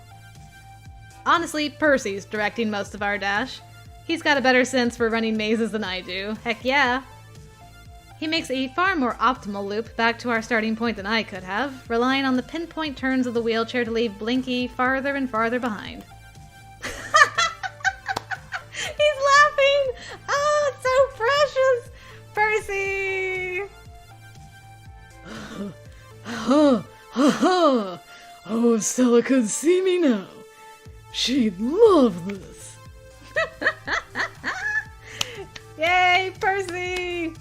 Honestly, Percy's directing most of our dash. He's got a better sense for running mazes than I do. Heck yeah. He makes a far more optimal loop back to our starting point than I could have, relying on the pinpoint turns of the wheelchair to leave Blinky farther and farther behind. He's laughing! Oh, it's so precious! Percy! Ha ha ha! Oh, if Stella could see me now, she'd love this. Yay, Percy!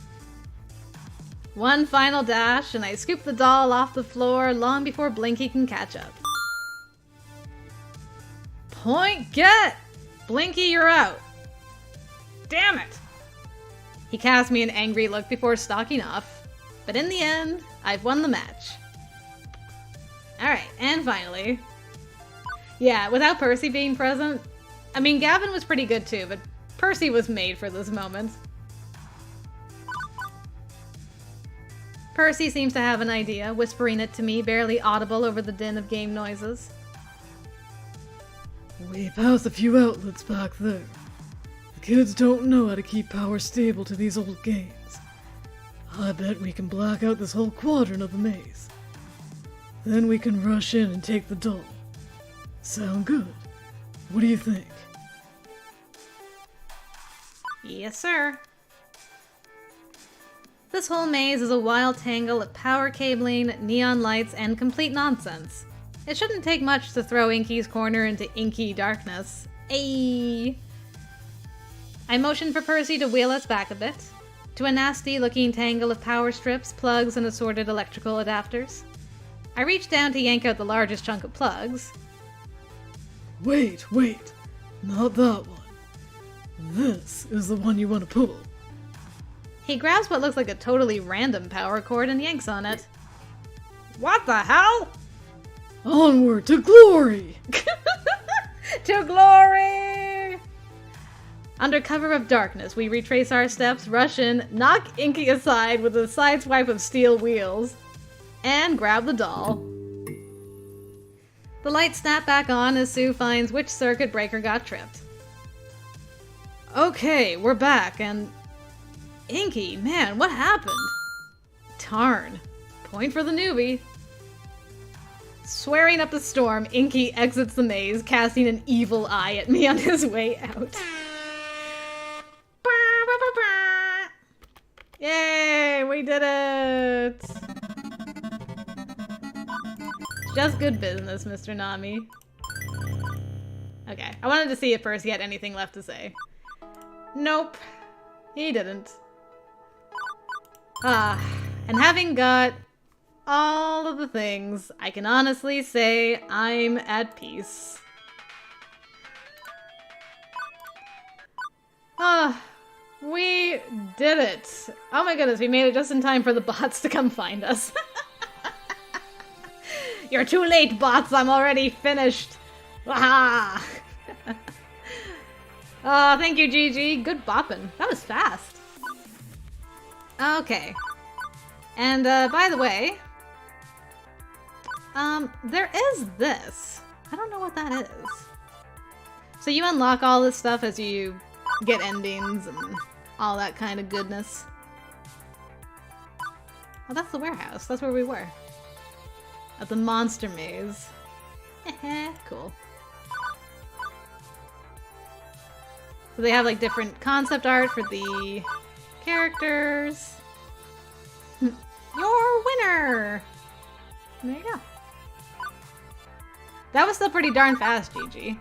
One final dash, and I scoop the doll off the floor long before Blinky can catch up. Point get! Blinky, you're out. Damn it! He cast me an angry look before stalking off, but in the end, I've won the match. Alright, and finally... Yeah, without Percy being present... I mean, Gavin was pretty good too, but Percy was made for this moment. Percy seems to have an idea, whispering it to me, barely audible over the din of game noises. We passed a few outlets back there. The kids don't know how to keep power stable to these old games. I bet we can black out this whole quadrant of the maze. Then we can rush in and take the doll. Sound good? What do you think? Yes, sir. This whole maze is a wild tangle of power cabling, neon lights, and complete nonsense. It shouldn't take much to throw Inky's corner into inky darkness. Ayy. I motion for Percy to wheel us back a bit, to a nasty-looking tangle of power strips, plugs, and assorted electrical adapters. I reach down to yank out the largest chunk of plugs. Wait, not that one. This is the one you want to pull. He grabs what looks like a totally random power cord and yanks on it. What the hell? Onward to glory! To glory! Under cover of darkness, we retrace our steps, rush in, knock Inky aside with a sideswipe of steel wheels, and grab the doll. The lights snap back on as Sue finds which circuit breaker got tripped. Okay, we're back, and... Inky, man, what happened? Darn. Point for the newbie. Swearing up a storm, Inky exits the maze, casting an evil eye at me on his way out. Yay, we did it! Just good business, Mr. Nami. Okay, I wanted to see if Percy had anything left to say. Nope, he didn't. And having got all of the things, I can honestly say I'm at peace. We did it. Oh my goodness, we made it just in time for the bots to come find us. You're too late, bots. I'm already finished. Waha! Oh, thank you, GG. Good bopping. That was fast. Okay. And, by the way, there is this. I don't know what that is. So you unlock all this stuff as you get endings and all that kind of goodness. Oh, that's the warehouse. That's where we were. At the monster maze. Cool. So they have like different concept art for the characters. Your winner! There you go. That was still pretty darn fast, GG.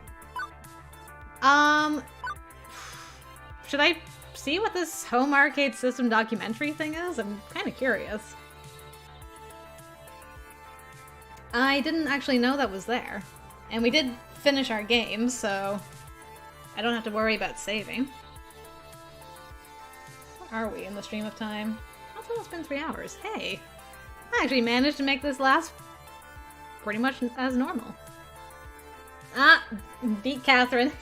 Should I see what this home arcade system documentary thing is? I'm kind of curious. I didn't actually know that was there. And we did finish our game, so I don't have to worry about saving. Where are we in the stream of time? It's almost been 3 hours. Hey! I actually managed to make this last pretty much as normal. Ah! Beat Catherine.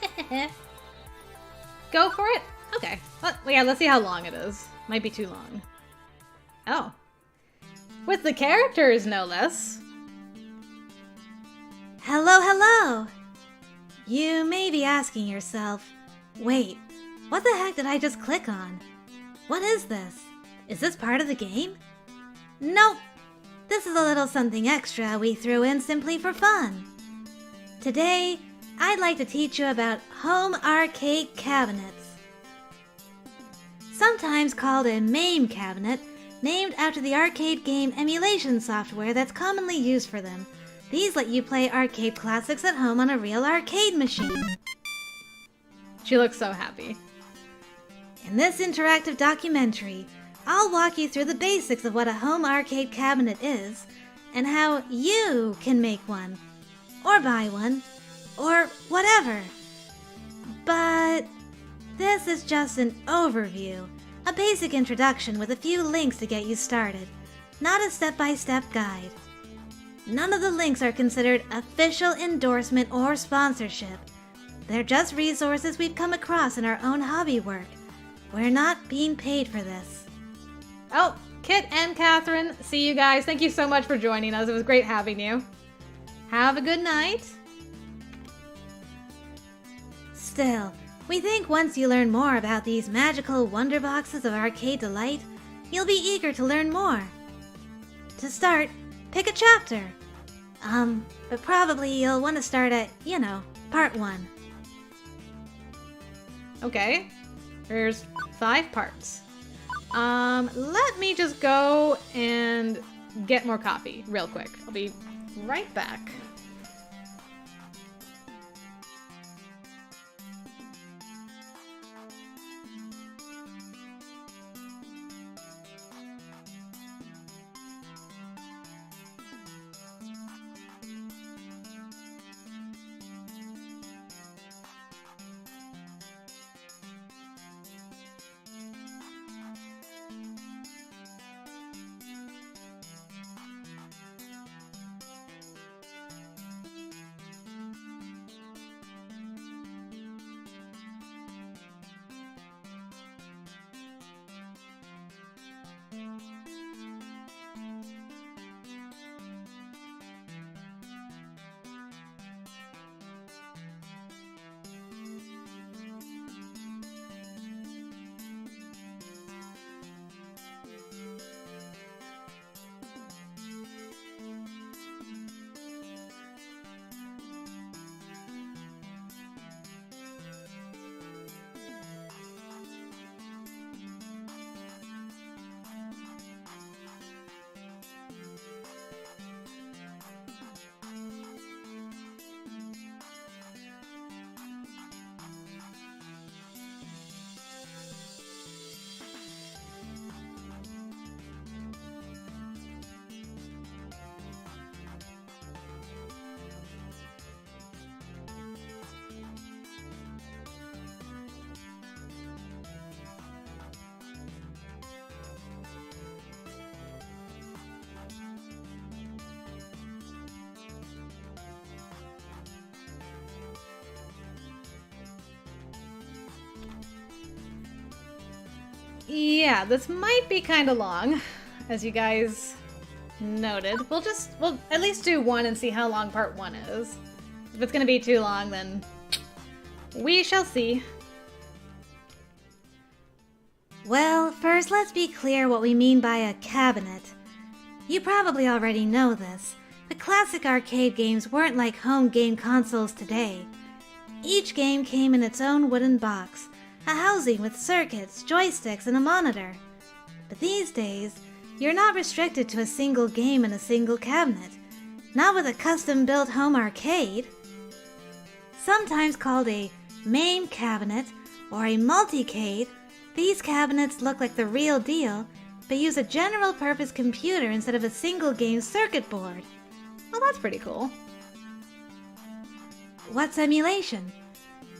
Go for it? Okay. Yeah, let's see how long it is. Might be too long. Oh. With the characters, no less. Hello, hello! You may be asking yourself, wait, what the heck did I just click on? What is this? Is this part of the game? Nope. This is a little something extra we threw in simply for fun. Today, I'd like to teach you about home arcade cabinets. Sometimes called a MAME cabinet, named after the arcade game emulation software that's commonly used for them. These let you play arcade classics at home on a real arcade machine. She looks so happy. In this interactive documentary, I'll walk you through the basics of what a home arcade cabinet is, and how you can make one, or buy one, or whatever. But this is just an overview, a basic introduction with a few links to get you started, not a step-by-step guide. None of the links are considered official endorsement or sponsorship. They're just resources we've come across in our own hobby work. We're not being paid for this. Oh, Kit and Catherine, see you guys. Thank you so much for joining us. It was great having you. Have a good night. Still, we think once you learn more about these magical wonder boxes of arcade delight, you'll be eager to learn more. To start, pick a chapter. But probably you'll want to start at, part 1. Okay. There's 5 parts. Let me just go and get more coffee real quick. I'll be right back. Yeah, this might be kind of long, as you guys noted. We'll at least do one and see how long part 1 is. If it's gonna be too long, then we shall see. Well, first let's be clear what we mean by a cabinet. You probably already know this, but classic arcade games weren't like home game consoles today. Each game came in its own wooden box, a housing with circuits, joysticks, and a monitor. But these days, you're not restricted to a single game in a single cabinet, not with a custom-built home arcade. Sometimes called a main cabinet or a multicade, these cabinets look like the real deal, but use a general-purpose computer instead of a single-game circuit board. Well, that's pretty cool. What's emulation?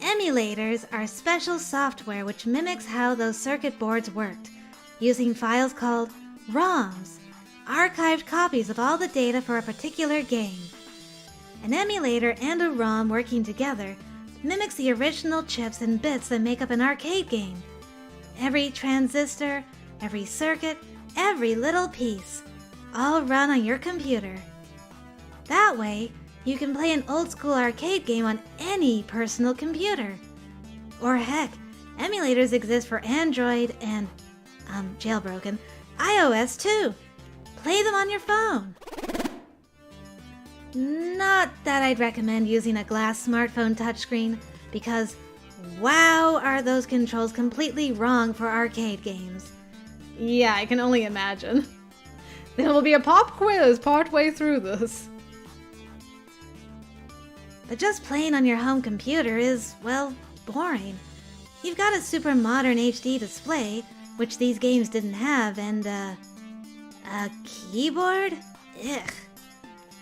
Emulators are special software which mimics how those circuit boards worked, using files called ROMs, archived copies of all the data for a particular game. An emulator and a ROM working together mimics the original chips and bits that make up an arcade game. Every transistor, every circuit, every little piece, all run on your computer. That way, you can play an old-school arcade game on any personal computer. Or heck, emulators exist for Android and, jailbroken, iOS too. Play them on your phone. Not that I'd recommend using a glass smartphone touchscreen, because wow, are those controls completely wrong for arcade games. Yeah, I can only imagine. There will be a pop quiz partway through this. But just playing on your home computer is, well, boring. You've got a super modern HD display, which these games didn't have, and a keyboard? Ugh.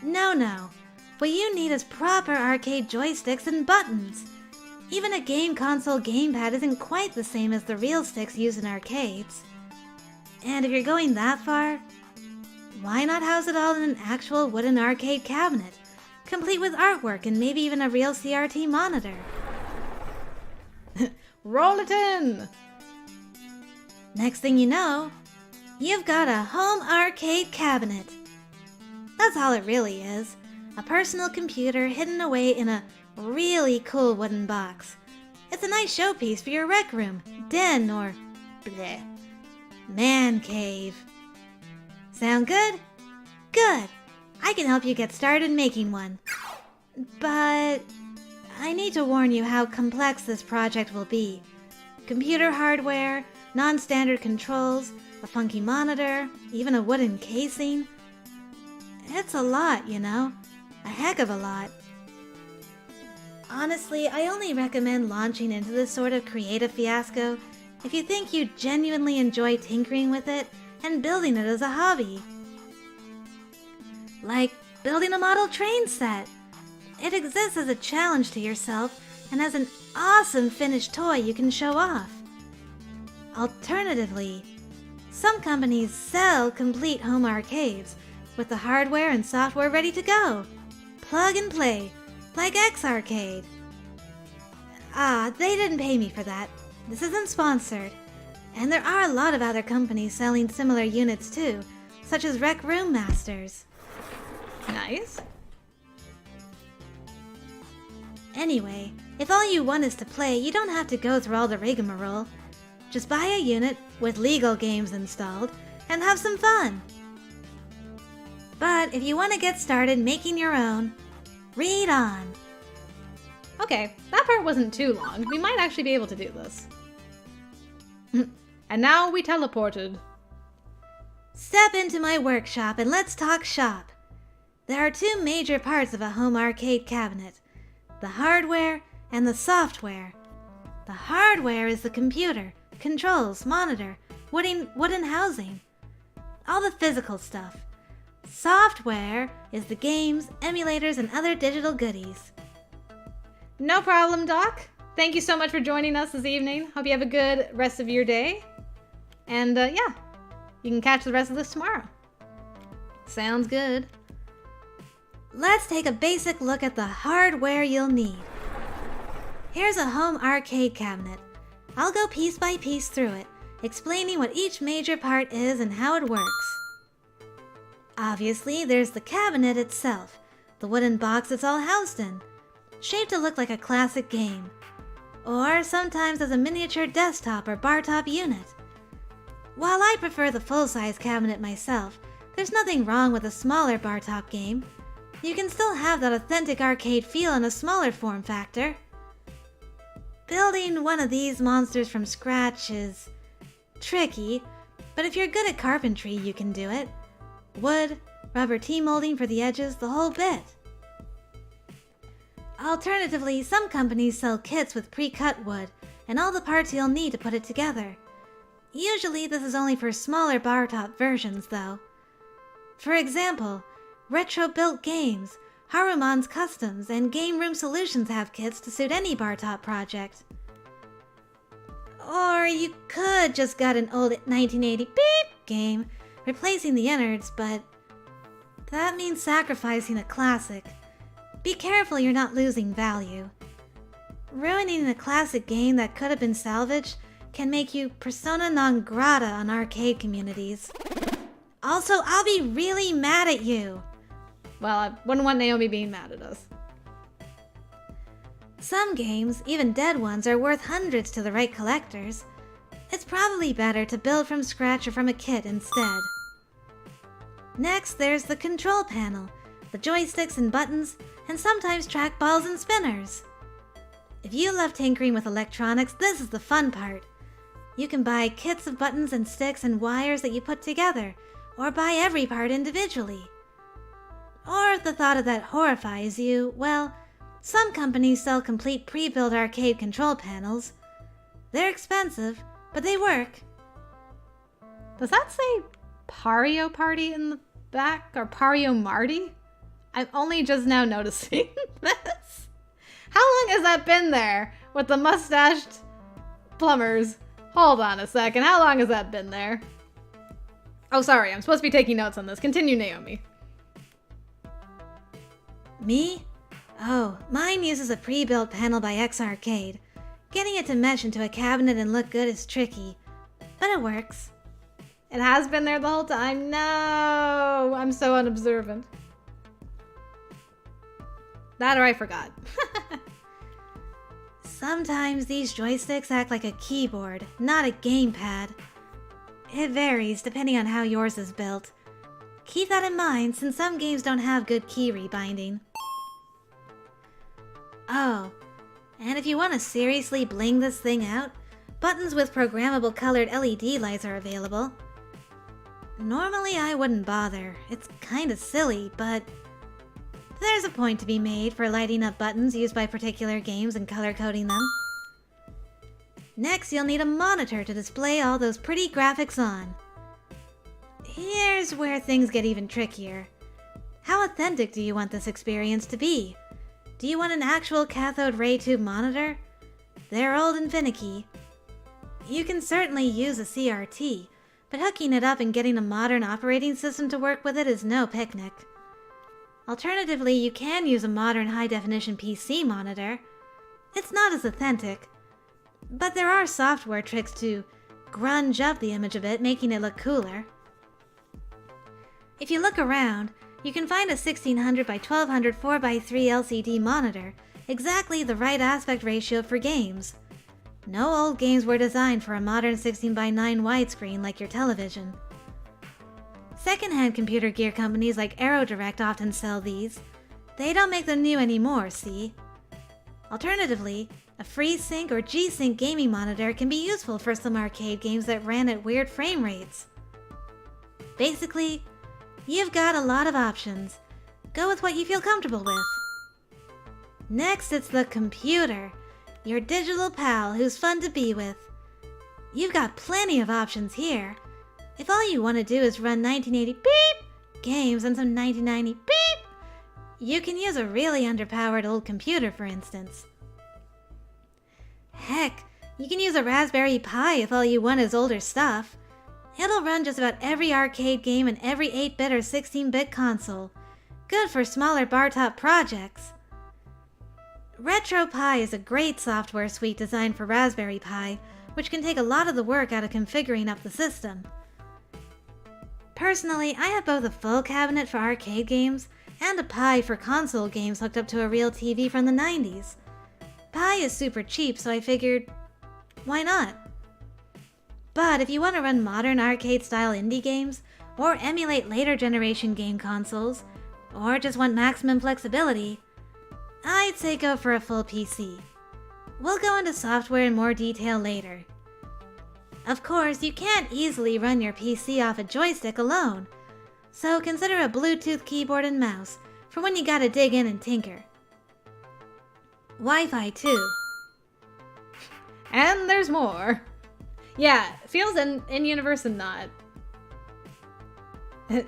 No. What you need is proper arcade joysticks and buttons. Even a game console gamepad isn't quite the same as the real sticks used in arcades. And if you're going that far, why not house it all in an actual wooden arcade cabinet, complete with artwork and maybe even a real CRT monitor? Roll it in! Next thing you know, you've got a home arcade cabinet. That's all it really is. A personal computer hidden away in a really cool wooden box. It's a nice showpiece for your rec room, den, or bleh, man cave. Sound good? Good. I can help you get started making one. But I need to warn you how complex this project will be. Computer hardware, non-standard controls, a funky monitor, even a wooden casing. It's a lot, you know. A heck of a lot. Honestly, I only recommend launching into this sort of creative fiasco if you think you genuinely enjoy tinkering with it and building it as a hobby. Like building a model train set. It exists as a challenge to yourself and as an awesome finished toy you can show off. Alternatively, some companies sell complete home arcades with the hardware and software ready to go. Plug and play, like X-Arcade. They didn't pay me for that. This isn't sponsored. And there are a lot of other companies selling similar units too, such as Rec Room Masters. Nice. Anyway, if all you want is to play, you don't have to go through all the rigmarole. Just buy a unit with legal games installed and have some fun. But if you want to get started making your own, read on. Okay, that part wasn't too long. We might actually be able to do this. And now we teleported. Step into my workshop and let's talk shop. There are two major parts of a home arcade cabinet: the hardware and the software. The hardware is the computer, controls, monitor, wooden housing, all the physical stuff. Software is the games, emulators, and other digital goodies. No problem, Doc. Thank you so much for joining us this evening. Hope you have a good rest of your day. And yeah, you can catch the rest of this tomorrow. Sounds good. Let's take a basic look at the hardware you'll need. Here's a home arcade cabinet. I'll go piece by piece through it, explaining what each major part is and how it works. Obviously, there's the cabinet itself, the wooden box it's all housed in, shaped to look like a classic game, or sometimes as a miniature desktop or bar top unit. While I prefer the full-size cabinet myself, there's nothing wrong with a smaller bar top game. You can still have that authentic arcade feel in a smaller form factor. Building one of these monsters from scratch is tricky, but if you're good at carpentry, you can do it. Wood, rubber T-molding for the edges, the whole bit. Alternatively, some companies sell kits with pre-cut wood and all the parts you'll need to put it together. Usually this is only for smaller bar top versions though. For example, Retro Built Games, Haruman's Customs, and Game Room Solutions have kits to suit any bar top project. Or you could just get an old 1980 beep game replacing the innards, but that means sacrificing a classic. Be careful you're not losing value. Ruining a classic game that could have been salvaged can make you persona non grata on arcade communities. Also, I'll be really mad at you. Well, I wouldn't want Naomi being mad at us. Some games, even dead ones, are worth hundreds to the right collectors. It's probably better to build from scratch or from a kit instead. Next, there's the control panel, the joysticks and buttons, and sometimes trackballs and spinners. If you love tinkering with electronics, this is the fun part. You can buy kits of buttons and sticks and wires that you put together, or buy every part individually. Or if the thought of that horrifies you, well, some companies sell complete pre-built arcade control panels. They're expensive, but they work. Does that say Pario Party in the back, or Pario Marty? I'm only just now noticing this. How long has that been there with the mustached plumbers? Hold on a second. How long has that been there? Oh, sorry. I'm supposed to be taking notes on this. Continue, Naomi. Me? Oh, mine uses a pre-built panel by X Arcade. Getting it to mesh into a cabinet and look good is tricky, but it works. It has been there the whole time. No, I'm so unobservant. That or I forgot. Sometimes these joysticks act like a keyboard, not a gamepad. It varies depending on how yours is built. Keep that in mind since some games don't have good key rebinding. Oh, and if you want to seriously bling this thing out, buttons with programmable colored LED lights are available. Normally I wouldn't bother, it's kinda silly, but there's a point to be made for lighting up buttons used by particular games and color coding them. Next, you'll need a monitor to display all those pretty graphics on. Here's where things get even trickier. How authentic do you want this experience to be? Do you want an actual cathode ray tube monitor? They're old and finicky. You can certainly use a CRT, but hooking it up and getting a modern operating system to work with it is no picnic. Alternatively, you can use a modern high-definition PC monitor. It's not as authentic, but there are software tricks to grunge up the image a bit, making it look cooler. If you look around, you can find a 1600 by 1200 4x3 LCD monitor, exactly the right aspect ratio for games. No old games were designed for a modern 16:9 widescreen like your television. Second-hand computer gear companies like AeroDirect often sell these. They don't make them new anymore, see? Alternatively, a FreeSync or G-Sync gaming monitor can be useful for some arcade games that ran at weird frame rates. Basically, you've got a lot of options. Go with what you feel comfortable with. Next, it's the computer, your digital pal who's fun to be with. You've got plenty of options here. If all you want to do is run 1980 beep games and some 1990 beep, you can use a really underpowered old computer, for instance. Heck, you can use a Raspberry Pi if all you want is older stuff. It'll run just about every arcade game and every 8-bit or 16-bit console. Good for smaller bar-top projects. RetroPie is a great software suite designed for Raspberry Pi, which can take a lot of the work out of configuring up the system. Personally, I have both a full cabinet for arcade games and a Pi for console games hooked up to a real TV from the 90s. Pi is super cheap, so I figured, why not? But if you want to run modern arcade-style indie games, or emulate later generation game consoles, or just want maximum flexibility, I'd say go for a full PC. We'll go into software in more detail later. Of course, you can't easily run your PC off a joystick alone, so consider a Bluetooth keyboard and mouse for when you gotta dig in and tinker. Wi-Fi too. And there's more. Yeah, feels in-universe and not.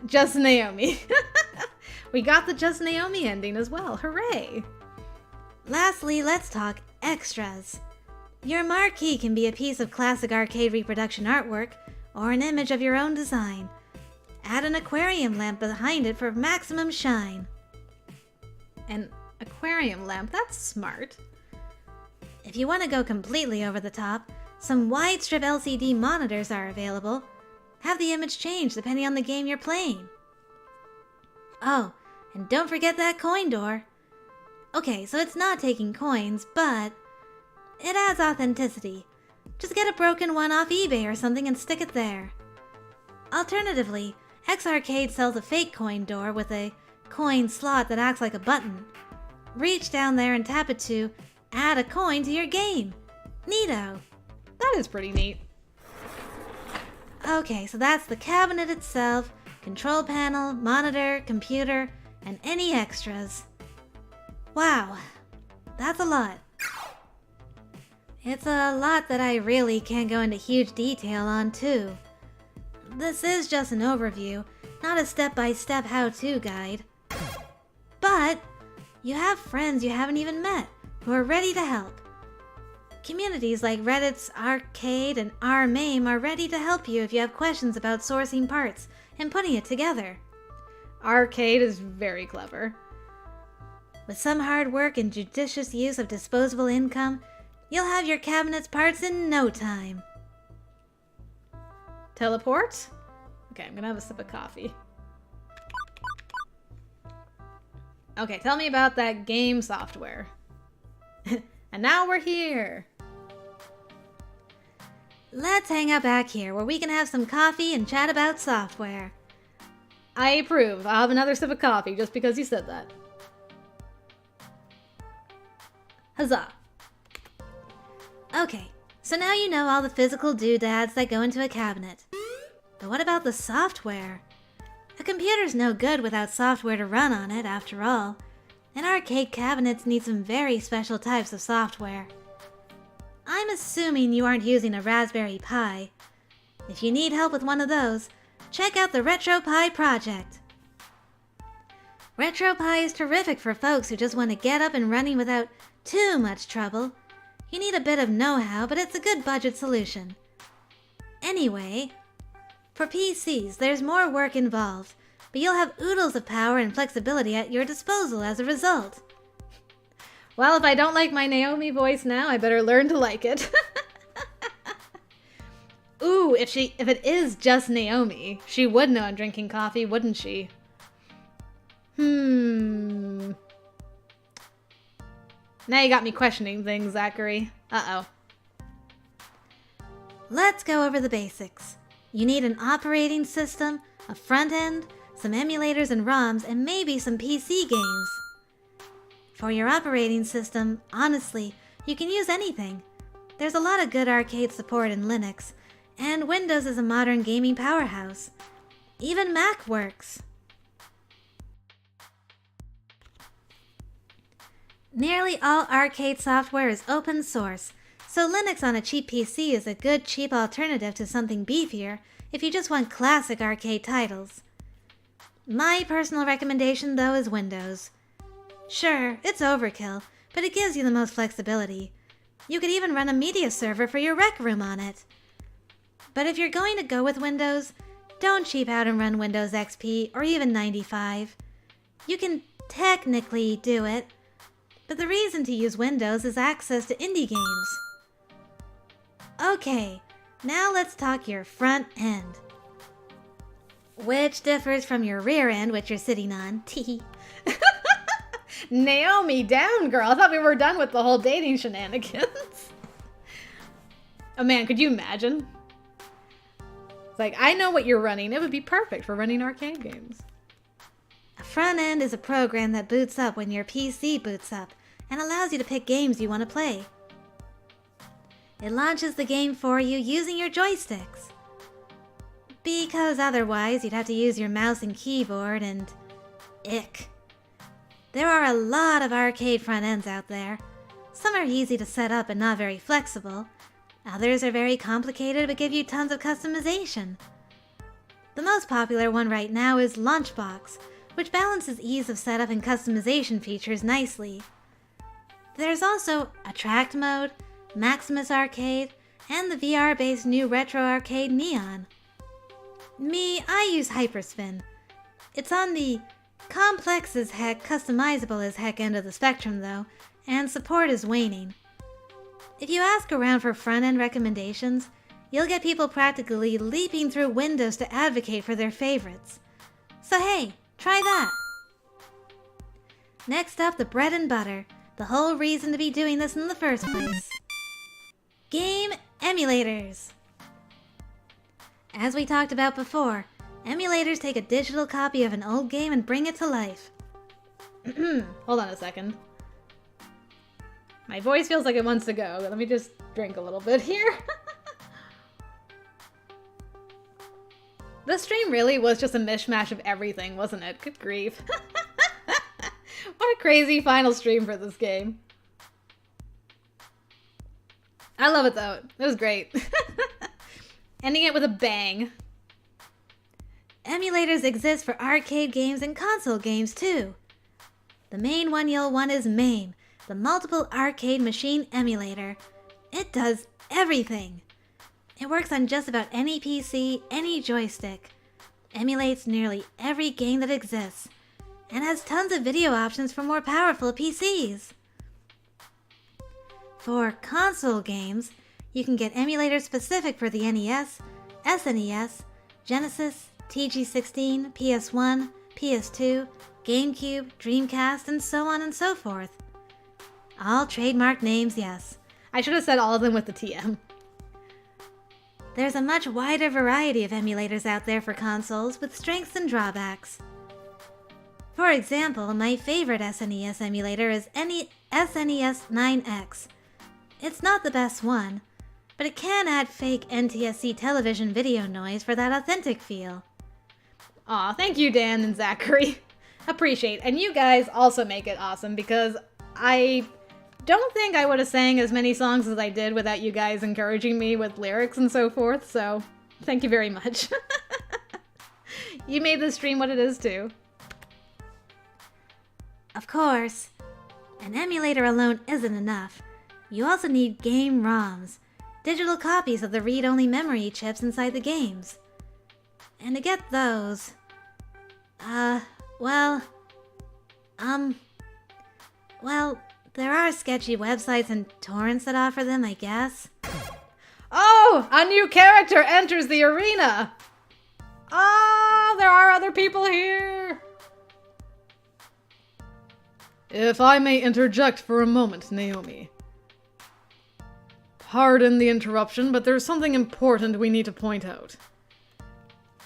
Just Naomi. We got the Just Naomi ending as well. Hooray! Lastly, let's talk extras. Your marquee can be a piece of classic arcade reproduction artwork or an image of your own design. Add an aquarium lamp behind it for maximum shine. An aquarium lamp? That's smart. If you want to go completely over the top, some wide strip LCD monitors are available. Have the image change depending on the game you're playing. Oh, and don't forget that coin door. Okay, so it's not taking coins, but it adds authenticity. Just get a broken one off eBay or something and stick it there. Alternatively, X Arcade sells a fake coin door with a coin slot that acts like a button. Reach down there and tap it to add a coin to your game. Neato. That is pretty neat. Okay, so that's the cabinet itself, control panel, monitor, computer, and any extras. Wow, that's a lot. It's a lot that I really can't go into huge detail on too. This is just an overview, not a step-by-step how-to guide. But you have friends you haven't even met who are ready to help. Communities like Reddit's Arcade and RMAME are ready to help you if you have questions about sourcing parts and putting it together. Arcade is very clever. With some hard work and judicious use of disposable income, you'll have your cabinet's parts in no time. Teleport? Okay, I'm gonna have a sip of coffee. Okay, tell me about that game software. And now we're here. Let's hang out back here where we can have some coffee and chat about software. I approve. I'll have another sip of coffee just because you said that. Huzzah. Okay, so now you know all the physical doodads that go into a cabinet. But what about the software? A computer's no good without software to run on it, after all. And arcade cabinets need some very special types of software. I'm assuming you aren't using a Raspberry Pi. If you need help with one of those, check out the RetroPie project. RetroPie is terrific for folks who just want to get up and running without too much trouble. You need a bit of know-how, but it's a good budget solution. Anyway, for PCs, there's more work involved, but you'll have oodles of power and flexibility at your disposal as a result. Well, if I don't like my Naomi voice now, I better learn to like it. Ooh, if it is just Naomi, she would know I'm drinking coffee, wouldn't she? Now you got me questioning things, Zachary. Uh-oh. Let's go over the basics. You need an operating system, a front end, some emulators and ROMs, and maybe some PC games. For your operating system, honestly, you can use anything. There's a lot of good arcade support in Linux, and Windows is a modern gaming powerhouse. Even Mac works. Nearly all arcade software is open source, so Linux on a cheap PC is a good cheap alternative to something beefier if you just want classic arcade titles. My personal recommendation, though, is Windows. Sure, it's overkill, but it gives you the most flexibility. You could even run a media server for your rec room on it. But if you're going to go with Windows, don't cheap out and run Windows XP or even 95. You can technically do it, but the reason to use Windows is access to indie games. Okay, now let's talk your front end. Which differs from your rear end, which you're sitting on. Tee. Naomi, down, girl. I thought we were done with the whole dating shenanigans. Oh man, could you imagine? It's like, I know what you're running. It would be perfect for running arcade games. A front end is a program that boots up when your PC boots up and allows you to pick games you want to play. It launches the game for you using your joysticks. Because otherwise you'd have to use your mouse and keyboard and... ick. There are a lot of arcade front ends out there. Some are easy to set up and not very flexible. Others are very complicated but give you tons of customization. The most popular one right now is Launchbox, which balances ease of setup and customization features nicely. There's also Attract Mode, Maximus Arcade, and the VR-based new retro arcade Neon. Me, I use Hyperspin. It's on the complex as heck, customizable as heck end of the spectrum though, and support is waning. If you ask around for front-end recommendations, you'll get people practically leaping through windows to advocate for their favorites. So hey, try that! Next up, the bread and butter, the whole reason to be doing this in the first place. Game emulators! As we talked about before, emulators take a digital copy of an old game and bring it to life. Hold on a second. My voice feels like it wants to go. Let me just drink a little bit here. This stream really was just a mishmash of everything, wasn't it? Good grief. What a crazy final stream for this game. I love it though. It was great. Ending it with a bang. Emulators exist for arcade games and console games too. The main one you'll want is MAME, the Multiple Arcade Machine Emulator. It does everything. It works on just about any PC, any joystick, emulates nearly every game that exists, and has tons of video options for more powerful PCs. For console games, you can get emulators specific for the NES, SNES, Genesis, TG16, PS1, PS2, GameCube, Dreamcast, and so on and so forth. All trademark names, yes. I should have said all of them with the TM. There's a much wider variety of emulators out there for consoles with strengths and drawbacks. For example, my favorite SNES emulator is SNES 9X. It's not the best one, but it can add fake NTSC television video noise for that authentic feel. Aw, thank you, Dan and Zachary. Appreciate. And you guys also make it awesome because I don't think I would have sang as many songs as I did without you guys encouraging me with lyrics and so forth, so thank you very much. You made this stream what it is too. Of course, an emulator alone isn't enough. You also need game ROMs, digital copies of the read-only memory chips inside the games. And to get those, there are sketchy websites and torrents that offer them, I guess. Oh, a new character enters the arena! Oh, there are other people here! If I may interject for a moment, Naomi. Pardon the interruption, but there's something important we need to point out.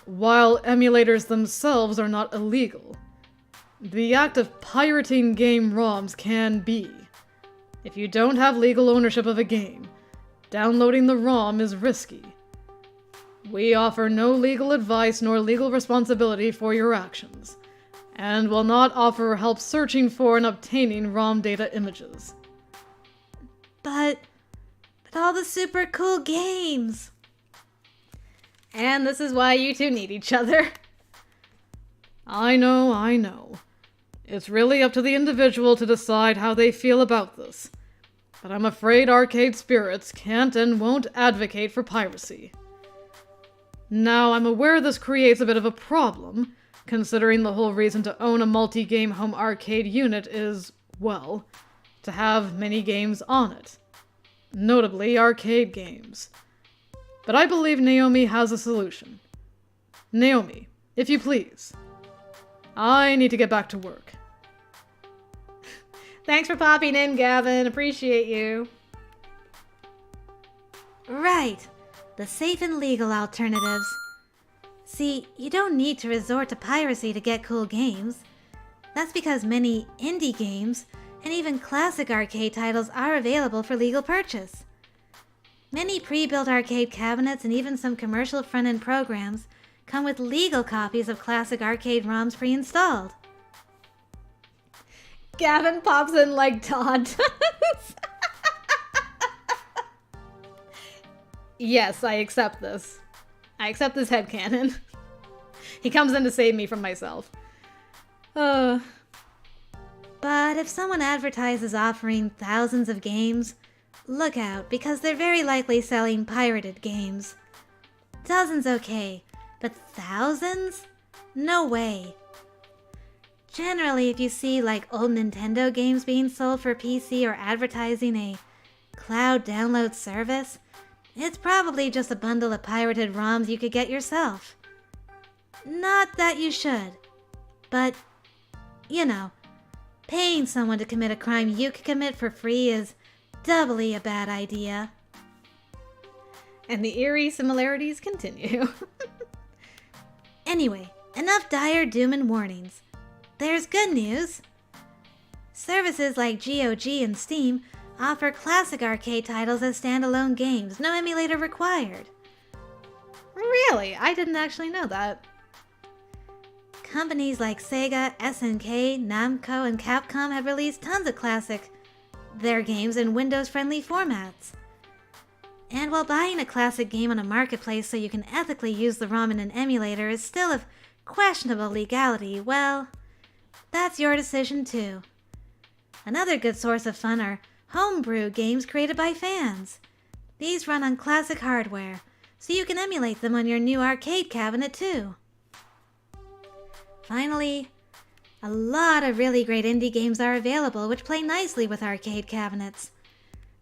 While emulators themselves are not illegal, the act of pirating game ROMs can be. If you don't have legal ownership of a game, downloading the ROM is risky. We offer no legal advice nor legal responsibility for your actions, and will not offer help searching for and obtaining ROM data images. But all the super cool games! And this is why you two need each other. I know. It's really up to the individual to decide how they feel about this. But I'm afraid arcade spirits can't and won't advocate for piracy. Now, I'm aware this creates a bit of a problem, considering the whole reason to own a multi-game home arcade unit is, well, to have many games on it. notably arcade games. But I believe Naomi has a solution. Naomi, if you please. I need to get back to work. Thanks for popping in, Gavin. Appreciate you. Right. The safe and legal alternatives. See, you don't need to resort to piracy to get cool games. That's because many indie games and even classic arcade titles are available for legal purchase. Many pre-built arcade cabinets and even some commercial front-end programs come with legal copies of classic arcade ROMs pre-installed. Gavin pops in like Todd does. Yes, I accept this. I accept this headcanon. He comes in to save me from myself. But if someone advertises offering thousands of games, look out, because they're very likely selling pirated games. Dozens okay, but thousands? No way. Generally, if you see like old Nintendo games being sold for PC or advertising a cloud download service, it's probably just a bundle of pirated ROMs you could get yourself. Not that you should, but, you know, paying someone to commit a crime you could commit for free is doubly a bad idea. And the eerie similarities continue. Anyway, enough dire doom and warnings. There's good news. Services like GOG and Steam offer classic arcade titles as standalone games, no emulator required. Really? I didn't actually know that. Companies like Sega, SNK, Namco, and Capcom have released tons of their games in Windows-friendly formats. And while buying a classic game on a marketplace so you can ethically use the ROM in an emulator is still of questionable legality, well, that's your decision too. Another good source of fun are homebrew games created by fans. These run on classic hardware, so you can emulate them on your new arcade cabinet too. Finally, a lot of really great indie games are available which play nicely with arcade cabinets.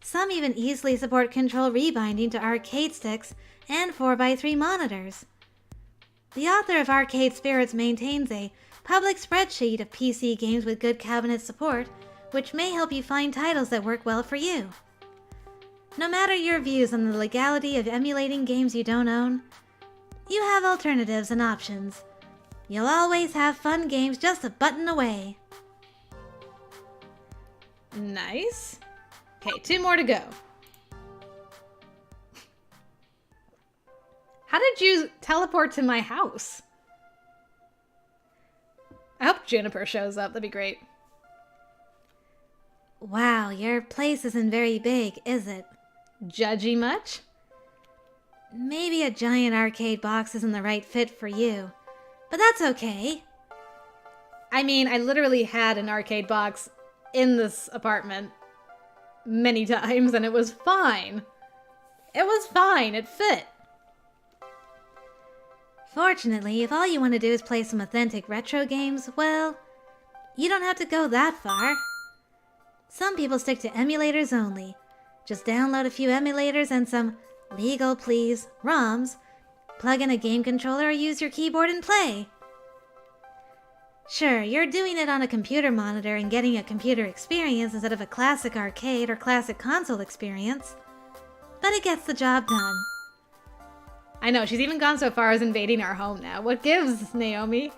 Some even easily support control rebinding to arcade sticks and 4x3 monitors. The author of Arcade Spirits maintains a public spreadsheet of PC games with good cabinet support, which may help you find titles that work well for you. No matter your views on the legality of emulating games you don't own, you have alternatives and options. You'll always have fun games just a button away. Nice. Okay, 2 more to go. How did you teleport to my house? I hope Juniper shows up. That'd be great. Wow, your place isn't very big, is it? Judgy much? Maybe a giant arcade box isn't the right fit for you, but that's okay. I mean, I literally had an arcade box in this apartment many times, and it was fine. It was fine. It fit. Fortunately, if all you want to do is play some authentic retro games, well, you don't have to go that far. Some people stick to emulators only. Just download a few emulators and some legal please ROMs, plug in a game controller or use your keyboard and play. Sure, you're doing it on a computer monitor and getting a computer experience instead of a classic arcade or classic console experience, but it gets the job done. I know, she's even gone so far as invading our home now. What gives, Naomi?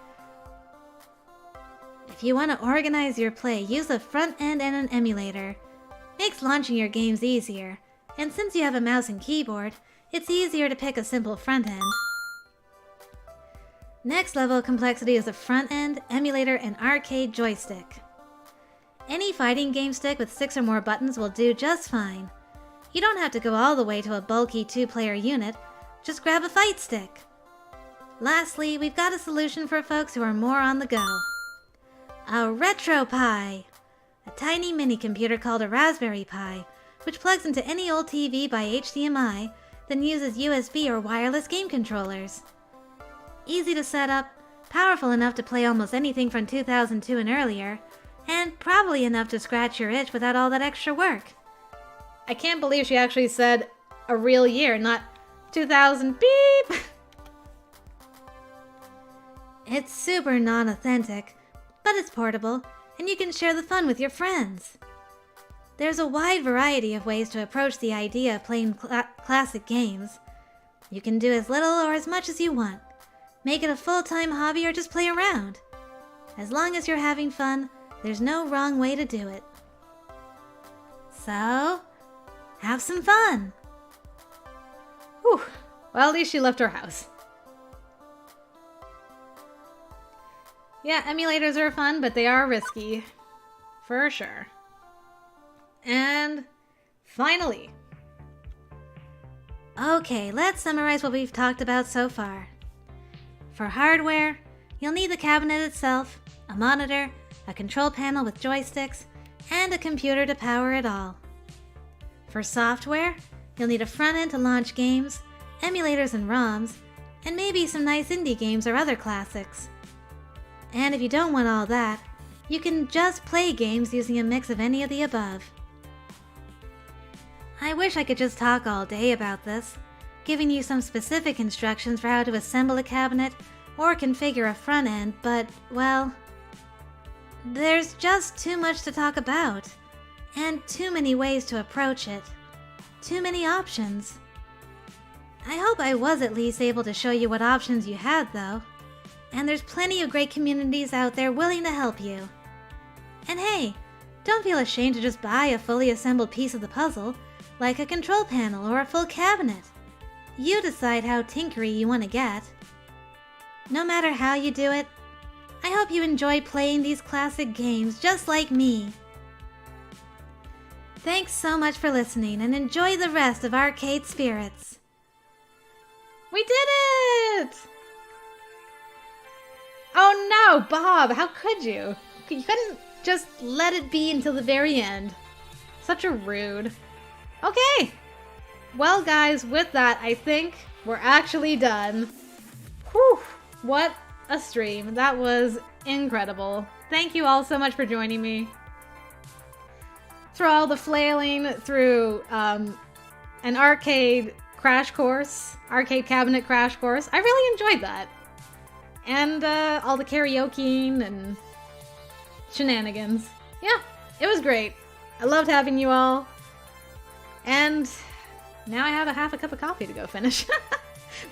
If you want to organize your play, use a front end and an emulator. Makes launching your games easier, and since you have a mouse and keyboard, it's easier to pick a simple front end. Next level of complexity is a front end, emulator, and arcade joystick. Any fighting game stick with 6 or more buttons will do just fine. You don't have to go all the way to a bulky 2-player unit, just grab a fight stick. Lastly, we've got a solution for folks who are more on the go. A RetroPie! A tiny mini computer called a Raspberry Pi, which plugs into any old TV by HDMI, then uses USB or wireless game controllers. Easy to set up, powerful enough to play almost anything from 2002 and earlier, and probably enough to scratch your itch without all that extra work. I can't believe she actually said a real year, not 2000 beep. It's super non-authentic, but it's portable, and you can share the fun with your friends. There's a wide variety of ways to approach the idea of playing classic games. You can do as little or as much as you want. Make it a full-time hobby or just play around. As long as you're having fun, there's no wrong way to do it. So, have some fun! Whew. Well, at least she left her house. Yeah, emulators are fun, but they are risky. For sure. And finally. Okay, let's summarize what we've talked about so far. For hardware, you'll need the cabinet itself, a monitor, a control panel with joysticks, and a computer to power it all. For software, you'll need a front end to launch games, emulators and ROMs, and maybe some nice indie games or other classics. And if you don't want all that, you can just play games using a mix of any of the above. I wish I could just talk all day about this, giving you some specific instructions for how to assemble a cabinet or configure a front end, but, well, there's just too much to talk about, and too many ways to approach it. Too many options. I hope I was at least able to show you what options you had, though. And there's plenty of great communities out there willing to help you. And hey, don't feel ashamed to just buy a fully assembled piece of the puzzle, like a control panel or a full cabinet. You decide how tinkery you want to get. No matter how you do it, I hope you enjoy playing these classic games just like me. Thanks so much for listening, and enjoy the rest of Arcade Spirits. We did it! Oh no, Bob, how could you? You couldn't just let it be until the very end. Such a rude. Okay. Well, guys, with that, I think we're actually done. Whew, what a stream. That was incredible. Thank you all so much for joining me. Through all the flailing, through an arcade crash course, arcade cabinet crash course. I really enjoyed that. And all the karaokeing and shenanigans. Yeah, it was great. I loved having you all. And now I have a half a cup of coffee to go finish.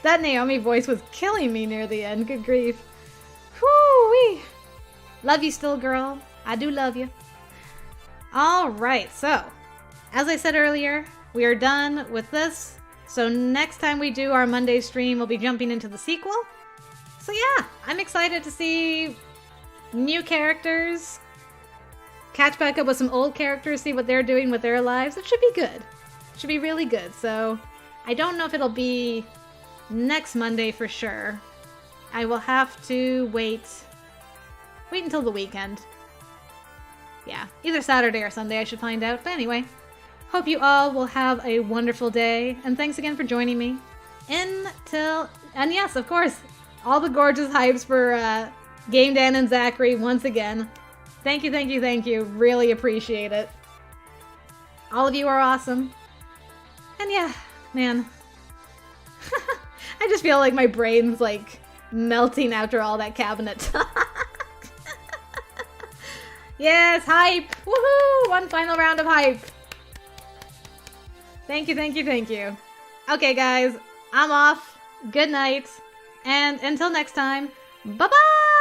That Naomi voice was killing me near the end. Good grief. Whoo-wee. Love you still, girl. I do love you. Alright, so, as I said earlier, we are done with this. So next time we do our Monday stream, we'll be jumping into the sequel. So yeah, I'm excited to see new characters, catch back up with some old characters, see what they're doing with their lives. It should be good. It should be really good. So I don't know if it'll be next Monday for sure. I will have to wait until the weekend. Yeah, either Saturday or Sunday I should find out. But anyway, hope you all will have a wonderful day. And thanks again for joining me. And yes, of course, all the gorgeous hypes for Game Dan and Zachary once again. Thank you, thank you, thank you. Really appreciate it. All of you are awesome. And yeah, man. I just feel like my brain's like melting after all that cabinet talk. Yes, hype! Woohoo! One final round of hype. Thank you, thank you, thank you. Okay, guys, I'm off. Good night. And until next time, bye-bye!